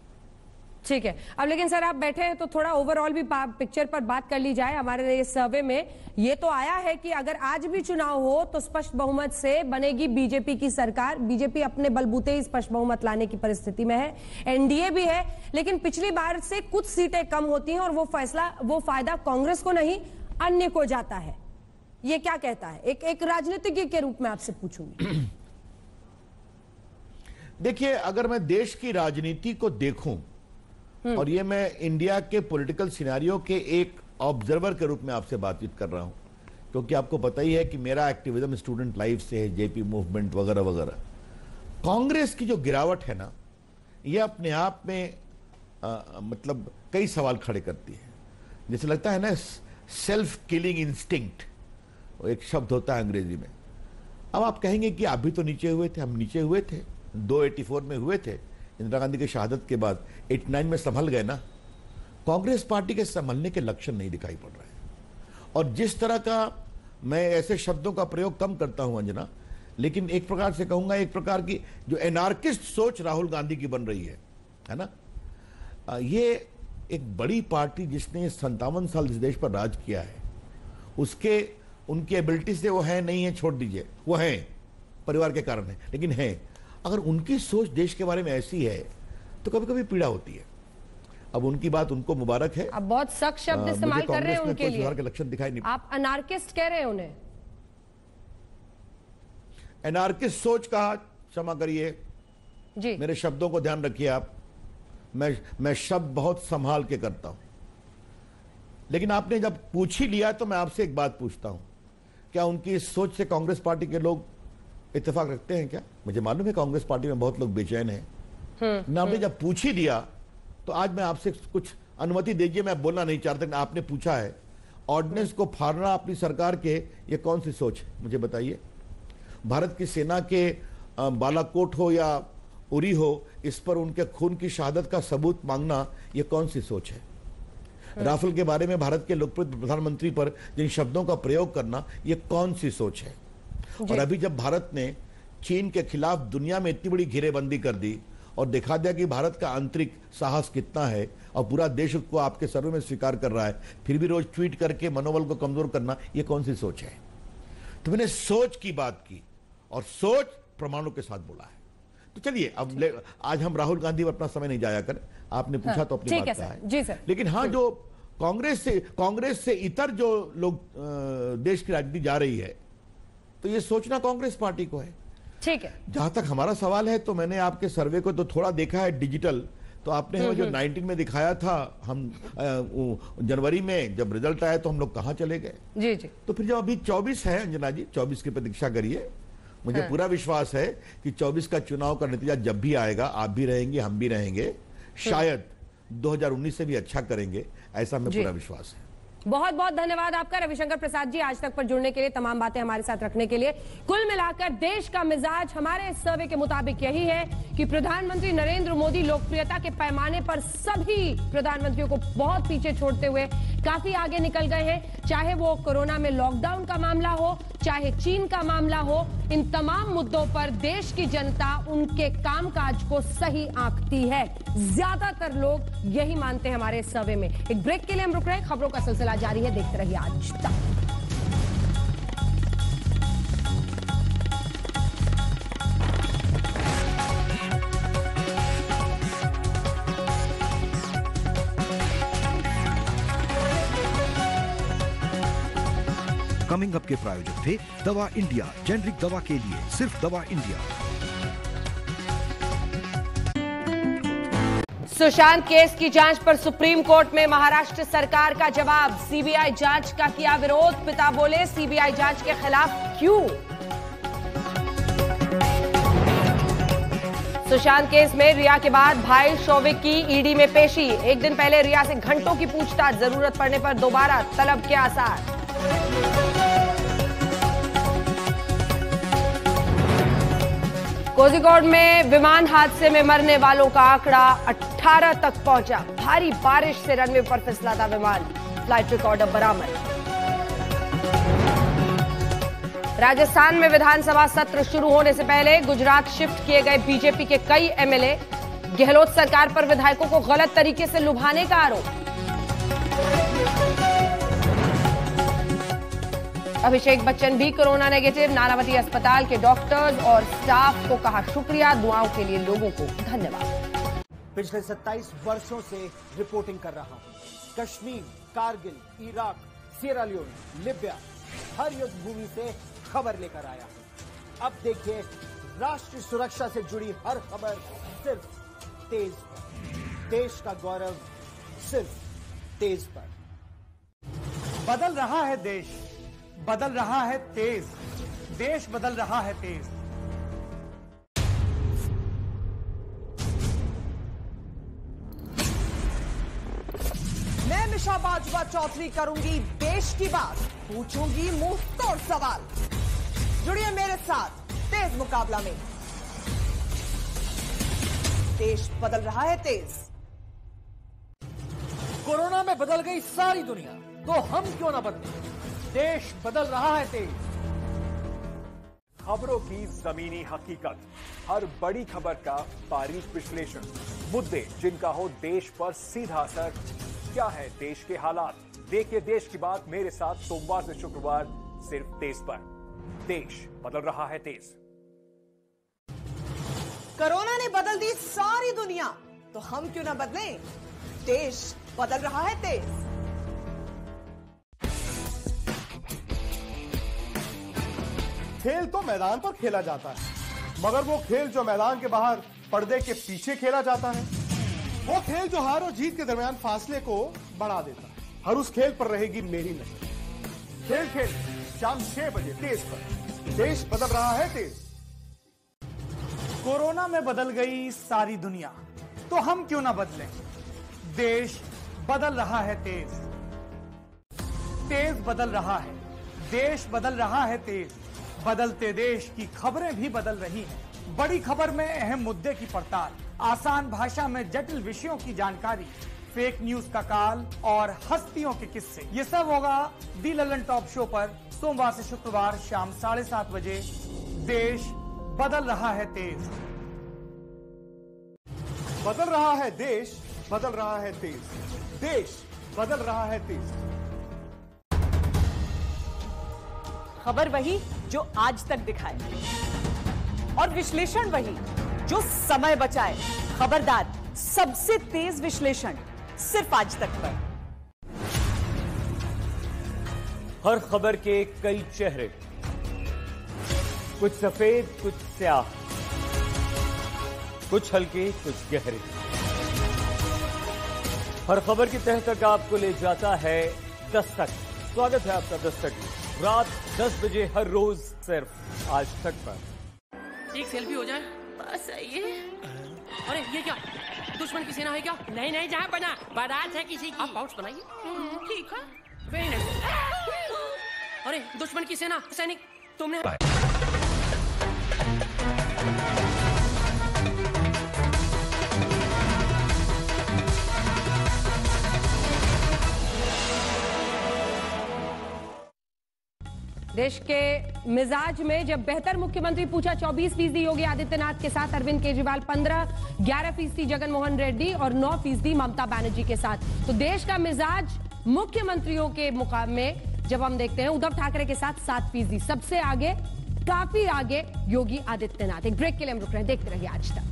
ठीक है। अब लेकिन सर आप बैठे हैं तो थोड़ा ओवरऑल भी पिक्चर पर बात कर ली जाए। हमारे सर्वे में ये तो आया है कि अगर आज भी चुनाव हो तो स्पष्ट बहुमत से बनेगी बीजेपी की सरकार। बीजेपी अपने बलबूते ही स्पष्ट बहुमत लाने की परिस्थिति में है। एनडीए भी है, लेकिन पिछली बार से कुछ सीटें कम होती हैं और वो फायदा कांग्रेस को नहीं अन्य को जाता है। ये क्या कहता है? एक राजनीतिज्ञ के रूप में आपसे पूछूंगी। देखिए, अगर मैं देश की राजनीति को देखूं, और ये मैं इंडिया के पॉलिटिकल सिनेरियो के एक ऑब्जर्वर के रूप में आपसे बातचीत कर रहा हूं, क्योंकि आपको पता ही है कि मेरा एक्टिविज्म स्टूडेंट लाइफ से है, जेपी मूवमेंट वगैरह वगैरह। कांग्रेस की जो गिरावट है ना, ये अपने आप में मतलब कई सवाल खड़े करती है। जैसे लगता है ना सेल्फ किलिंग इंस्टिंक्ट, एक शब्द होता है अंग्रेजी में। अब आप कहेंगे कि आप भी तो नीचे हुए थे, हम नीचे हुए थे, 284 में हुए थे, इंदिरा गांधी की शहादत के बाद 89 में संभल गए ना। कांग्रेस पार्टी के संभलने के लक्षण नहीं दिखाई पड़ रहे हैं। और जिस तरह का, मैं ऐसे शब्दों का प्रयोग कम करता हूं अंजना, लेकिन एक प्रकार से कहूंगा, एक प्रकार की जो एनार्किस्ट सोच राहुल गांधी की बन रही है ना। ये एक बड़ी पार्टी जिसने 57 साल इस देश पर राज किया है, उसके उनकी एबिलिटी से वो है नहीं है, छोड़ दीजिए, वो है परिवार के कारण है, लेकिन है। अगर उनकी सोच देश के बारे में ऐसी है तो कभी कभी पीड़ा होती है। अब उनकी बात उनको मुबारक है। आप बहुत सख्त शब्द इस्तेमाल कर रहे हैं उनके लिए, के लक्षण दिखाई नहीं। आप अनार्किस्ट कह रहे हैं उन्हें। एनार्किस्ट सोच कहा, क्षमा करिए जी, मेरे शब्दों को ध्यान रखिए आप। मैं शब्द बहुत संभाल के करता हूं, लेकिन आपने जब पूछ ही लिया तो मैं आपसे एक बात पूछता हूं, क्या उनकी इस सोच से कांग्रेस पार्टी के लोग इत्तेफाक रखते हैं क्या? मुझे मालूम है कांग्रेस पार्टी में बहुत लोग बेचैन हैं, ना आपने जब पूछ ही लिया तो आज मैं आपसे कुछ अनुमति दीजिए। मैं बोलना नहीं चाहता, आपने पूछा है। ऑर्डिनेंस को फाड़ना अपनी सरकार के, ये कौन सी सोच है मुझे बताइए? भारत की सेना के बालाकोट हो या उरी हो, इस पर उनके खून की शहादत का सबूत मांगना, ये कौन सी सोच है? राफेल के बारे में भारत के लोकप्रिय प्रधानमंत्री पर जिन शब्दों का प्रयोग करना, ये कौन सी सोच है? और अभी जब भारत ने चीन के खिलाफ दुनिया में इतनी बड़ी घेरेबंदी कर दी और दिखा दिया कि भारत का आंतरिक साहस कितना है, और पूरा देश को आपके सर्वे में स्वीकार कर रहा है, फिर भी रोज ट्वीट करके मनोबल को कमजोर करना, ये कौन सी सोच है? तो मैंने सोच की बात की और सोच प्रमाणों के साथ बोला है। तो चलिए अब आज हम राहुल गांधी पर अपना समय नहीं जाया कर, आपने पूछा तो अपनी बात कहा है। जी सर। लेकिन हाँ, जो कांग्रेस से इतर जो लोग देश की राजनीति जा रही है, तो ये सोचना कांग्रेस पार्टी को है। ठीक है। जहां तक हमारा सवाल है, तो मैंने आपके सर्वे को तो थोड़ा देखा है डिजिटल, तो आपने हमें जो 19 में दिखाया था, हम जनवरी में जब रिजल्ट आया तो हम लोग कहां चले गए? जी जी। तो फिर जब अभी 24 है अंजना जी, 24 की प्रतीक्षा करिए। मुझे पूरा विश्वास है कि 24 का चुनाव का नतीजा जब भी आएगा, आप भी रहेंगे, हम भी रहेंगे, शायद 2019 से भी अच्छा करेंगे, ऐसा हमें पूरा विश्वास है। बहुत बहुत धन्यवाद आपका रविशंकर प्रसाद जी, आज तक पर जुड़ने के लिए, तमाम बातें हमारे साथ रखने के लिए। कुल मिलाकर देश का मिजाज हमारे सर्वे के मुताबिक यही है कि प्रधानमंत्री नरेंद्र मोदी लोकप्रियता के पैमाने पर सभी प्रधानमंत्रियों को बहुत पीछे छोड़ते हुए काफी आगे निकल गए हैं। चाहे वो कोरोना में लॉकडाउन का मामला हो, चाहे चीन का मामला हो, इन तमाम मुद्दों पर देश की जनता उनके कामकाज को सही आंकती है। ज्यादातर लोग यही मानते हैं हमारे सर्वे में। एक ब्रेक के लिए हम रुक रहे हैं, खबरों का सिलसिला जारी है, देखते रहिए आज तक। कमिंग अप के प्रायोजक थे दवा इंडिया, जेनरिक दवा के लिए सिर्फ दवा इंडिया। सुशांत केस की जांच पर सुप्रीम कोर्ट में महाराष्ट्र सरकार का जवाब, सीबीआई जांच का किया विरोध। पिता बोले सीबीआई जांच के खिलाफ क्यों? सुशांत केस में रिया के बाद भाई शौविक की ईडी में पेशी। एक दिन पहले रिया से घंटों की पूछताछ, जरूरत पड़ने पर दोबारा तलब के आसार। कोझिकोड में विमान हादसे में मरने वालों का आंकड़ा 18 तक पहुंचा। भारी बारिश से रनवे पर फिसला था विमान, फ्लाइट रिकॉर्डर बरामद। राजस्थान में विधानसभा सत्र शुरू होने से पहले गुजरात शिफ्ट किए गए बीजेपी के कई एमएलए। गहलोत सरकार पर विधायकों को गलत तरीके से लुभाने का आरोप। अभिषेक बच्चन भी कोरोना नेगेटिव। नानावती अस्पताल के डॉक्टर्स और स्टाफ को कहा शुक्रिया, दुआओं के लिए लोगों को धन्यवाद। पिछले 27 वर्षों से रिपोर्टिंग कर रहा हूं। Kashmir, Kargil, Iraq, Sierra Leone, Libya, हर युद्ध भूमि से खबर लेकर आया हूं। अब देखिए राष्ट्रीय सुरक्षा से जुड़ी हर खबर सिर्फ तेज पर। देश का गौरव सिर्फ तेज पर। बदल रहा है देश, बदल रहा है तेज, देश बदल रहा है तेज। मनीषा बाजवा चौधरी करूंगी देश की बात, पूछूंगी मुंह तोड़ सवाल। जुड़िए मेरे साथ तेज मुकाबला में। देश बदल रहा है तेज। कोरोना में बदल गई सारी दुनिया, तो हम क्यों ना बदलें? देश बदल रहा है तेज। खबरों की जमीनी हकीकत, हर बड़ी खबर का बारीक विश्लेषण, मुद्दे जिनका हो देश पर सीधा असर। क्या है देश के हालात? देखिए देश की बात मेरे साथ सोमवार से शुक्रवार सिर्फ तेज पर। देश बदल रहा है तेज। कोरोना ने बदल दी सारी दुनिया, तो हम क्यों ना बदलें? देश बदल रहा है तेज। खेल तो मैदान पर खेला जाता है, मगर वो खेल जो मैदान के बाहर पर्दे के पीछे खेला जाता है, वो खेल जो हार और जीत के दरमियान फासले को बढ़ा देता है, हर उस खेल पर रहेगी मेरी नजर। खेल खेल शाम 6 बजे तेज पर। देश बदल रहा है तेज। कोरोना में बदल गई सारी दुनिया, तो हम क्यों ना बदलें? देश बदल रहा है तेज। तेज बदल रहा है, देश बदल रहा है तेज। बदलते देश की खबरें भी बदल रही हैं। बड़ी खबर में अहम मुद्दे की पड़ताल, आसान भाषा में जटिल विषयों की जानकारी, फेक न्यूज का काल और हस्तियों के किस्से। ये सब होगा दी ललन टॉप शो पर सोमवार से शुक्रवार शाम 7:30 बजे। देश बदल रहा है तेज। बदल रहा है देश, बदल रहा है तेज। देश बदल रहा है तेज। खबर वही जो आज तक दिखाए और विश्लेषण वही जो समय बचाए। खबरदार, सबसे तेज विश्लेषण सिर्फ आज तक पर। हर खबर के कई चेहरे, कुछ सफेद कुछ स्याह, कुछ हल्के कुछ गहरे। हर खबर की तह तक आपको ले जाता है दस्तक। स्वागत है आपका दस्तक में। रात 10 बजे हर रोज सिर्फ आज तक पर। एक सेल्फी हो जाए बस। आइए। अरे ये क्या, दुश्मन की सेना है क्या? नहीं नहीं, जहाँ बना बारात है किसी की। आप पाउच बनाइए। ठीक है, वेरी नाइस। अरे दुश्मन की सेना, सैनिक तुमने। देश के मिजाज में जब बेहतर मुख्यमंत्री पूछा 24% योगी आदित्यनाथ के साथ, अरविंद केजरीवाल 15, 11% जगनमोहन रेड्डी और 9% ममता बनर्जी के साथ। तो देश का मिजाज मुख्यमंत्रियों के मुकाबले में जब हम देखते हैं, उद्धव ठाकरे के साथ 7%, सबसे आगे, काफी आगे योगी आदित्यनाथ। एक ब्रेक के लिए हम रुक रहे हैं, देखते रहिए आज तक।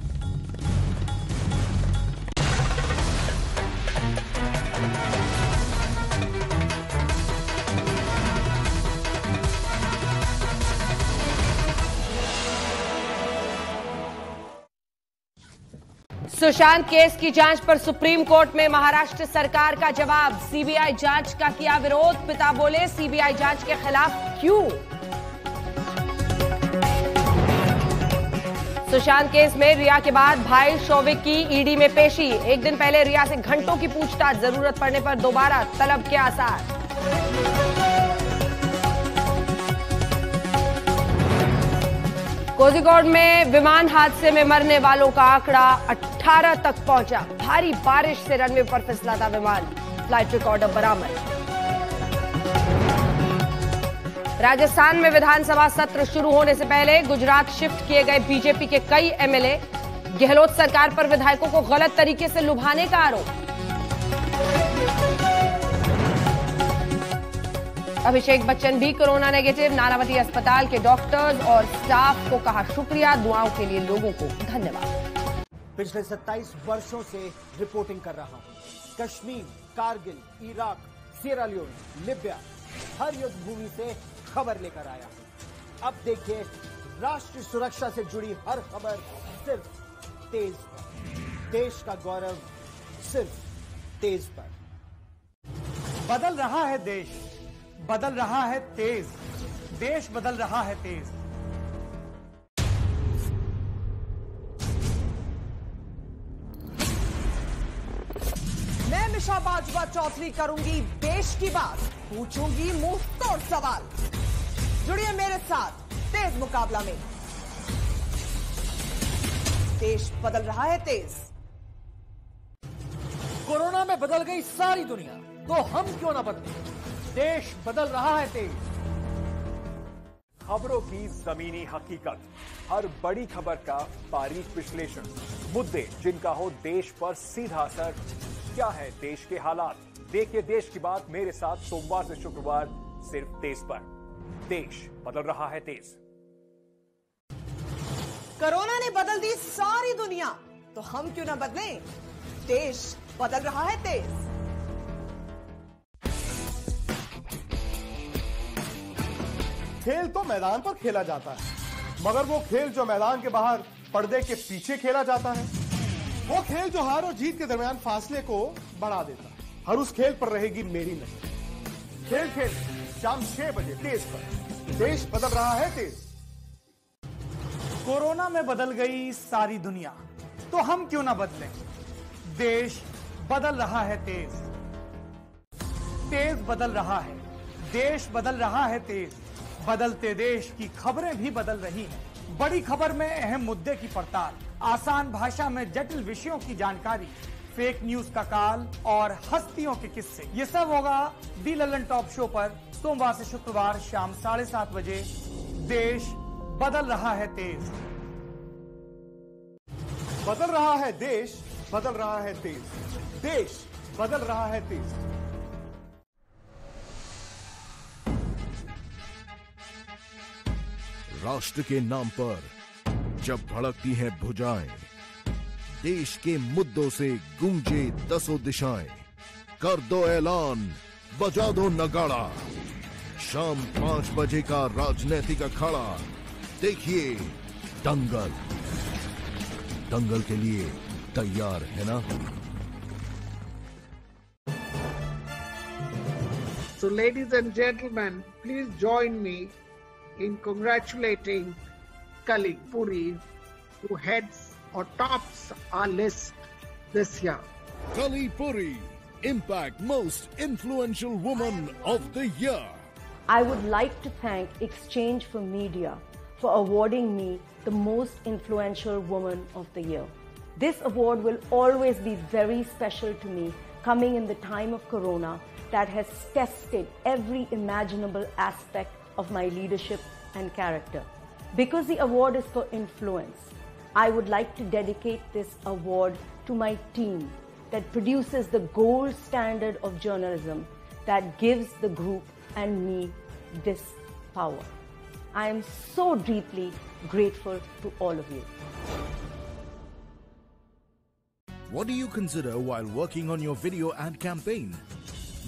सुशांत केस की जांच पर सुप्रीम कोर्ट में महाराष्ट्र सरकार का जवाब। सीबीआई जांच का किया विरोध। पिता बोले सीबीआई जांच के खिलाफ क्यों? सुशांत केस में रिया के बाद भाई शौविक की ईडी में पेशी। एक दिन पहले रिया से घंटों की पूछताछ, जरूरत पड़ने पर दोबारा तलब के आसार। कोझिकोड में विमान हादसे में मरने वालों का आंकड़ा 18 तक पहुंचा। भारी बारिश से रनवे पर फिसला था विमान। फ्लाइट रिकॉर्डर बरामद। राजस्थान में विधानसभा सत्र शुरू होने से पहले गुजरात शिफ्ट किए गए बीजेपी के कई एमएलए। गहलोत सरकार पर विधायकों को गलत तरीके से लुभाने का आरोप। अभिषेक बच्चन भी कोरोना नेगेटिव। नानावती अस्पताल के डॉक्टर्स और स्टाफ को कहा शुक्रिया, दुआओं के लिए लोगों को धन्यवाद। पिछले 27 वर्षों से रिपोर्टिंग कर रहा हूं। Kashmir, Kargil, Iraq, Sierra Leone, Libya, हर युद्ध भूमि से खबर लेकर आया हूं। अब देखिए राष्ट्रीय सुरक्षा से जुड़ी हर खबर सिर्फ तेज पर। देश का गौरव सिर्फ तेज पर। बदल रहा है देश, बदल रहा है तेज। देश बदल रहा है तेज। मैं वर्षा बाजवा चौधरी करूंगी देश की बात, पूछूंगी मुंह तोड़ सवाल। जुड़िए मेरे साथ तेज मुकाबला में। देश बदल रहा है तेज। कोरोना में बदल गई सारी दुनिया, तो हम क्यों ना बदलें? देश बदल रहा है तेज। खबरों की जमीनी हकीकत, हर बड़ी खबर का बारीक विश्लेषण, मुद्दे जिनका हो देश पर सीधा असर। क्या है देश के हालात? देखिए देश की बात मेरे साथ सोमवार से शुक्रवार सिर्फ तेज पर। देश बदल रहा है तेज। कोरोना ने बदल दी सारी दुनिया, तो हम क्यों ना बदलें? देश बदल रहा है तेज। खेल तो मैदान पर खेला जाता है, मगर वो खेल जो मैदान के बाहर पर्दे के पीछे खेला जाता है, वो खेल जो हार और जीत के दरमियान फासले को बढ़ा देता है, हर उस खेल पर रहेगी मेरी नजर। खेल खेल शाम 6 बजे तेज पर। देश बदल रहा है तेज। कोरोना में बदल गई सारी दुनिया, तो हम क्यों ना बदलें? देश बदल रहा है तेज। तेज बदल रहा है, देश बदल रहा है तेज। बदलते देश की खबरें भी बदल रही हैं। बड़ी खबर में अहम मुद्दे की पड़ताल, आसान भाषा में जटिल विषयों की जानकारी, फेक न्यूज का काल और हस्तियों के किस्से। ये सब होगा दी लल्लन टॉप शो पर सोमवार से शुक्रवार शाम 7:30 बजे। देश बदल रहा है तेज। बदल रहा है देश, बदल रहा है तेज। देश बदल रहा है तेज। राष्ट्र के नाम पर जब भड़कती हैं भुजाएं, देश के मुद्दों से गूंजे दसों दिशाएं। कर दो ऐलान, बजा दो नगाड़ा, शाम 5 बजे का राजनीतिक अखाड़ा। देखिए दंगल। दंगल के लिए तैयार है ना? So ladies and gentlemen, please join me in congratulating Kali Puri, who heads or tops our list this year. Kali Puri, Impact Most Influential Woman of the Year. I would like to thank Exchange for Media for awarding me the Most Influential Woman of the Year. This award will always be very special to me, coming in the time of Corona that has tested every imaginable aspect of my leadership and character. Because the award is for influence, I would like to dedicate this award to my team that produces the gold standard of journalism that gives the group and me this power. I am so deeply grateful to all of you. What do you consider while working on your video ad campaign?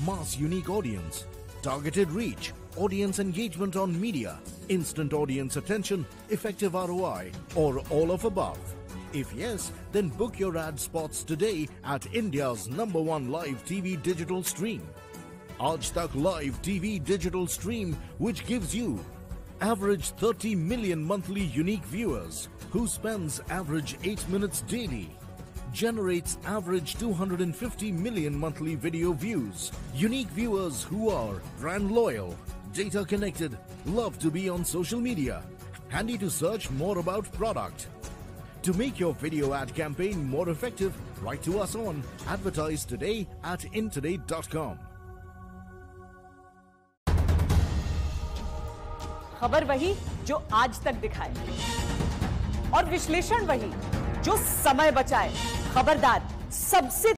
Mass unique audience, targeted reach, audience engagement on media, instant audience attention, effective ROI, or all of above? If yes, then book your ad spots today at India's #1 live TV digital stream. Aaj Tak Live TV digital stream, which gives you average 30 million monthly unique viewers, who spends average 8 minutes daily, generates average 250 million monthly video views, unique viewers who are brand loyal, data connected, love to be on social media, handy to search more about product. To make your video ad campaign more effective, write to us on advertise today at intoday.com. खबर वही जो आज तक दिखाए और विश्लेषण वही जो समय बचाए। खबरदार, सबसे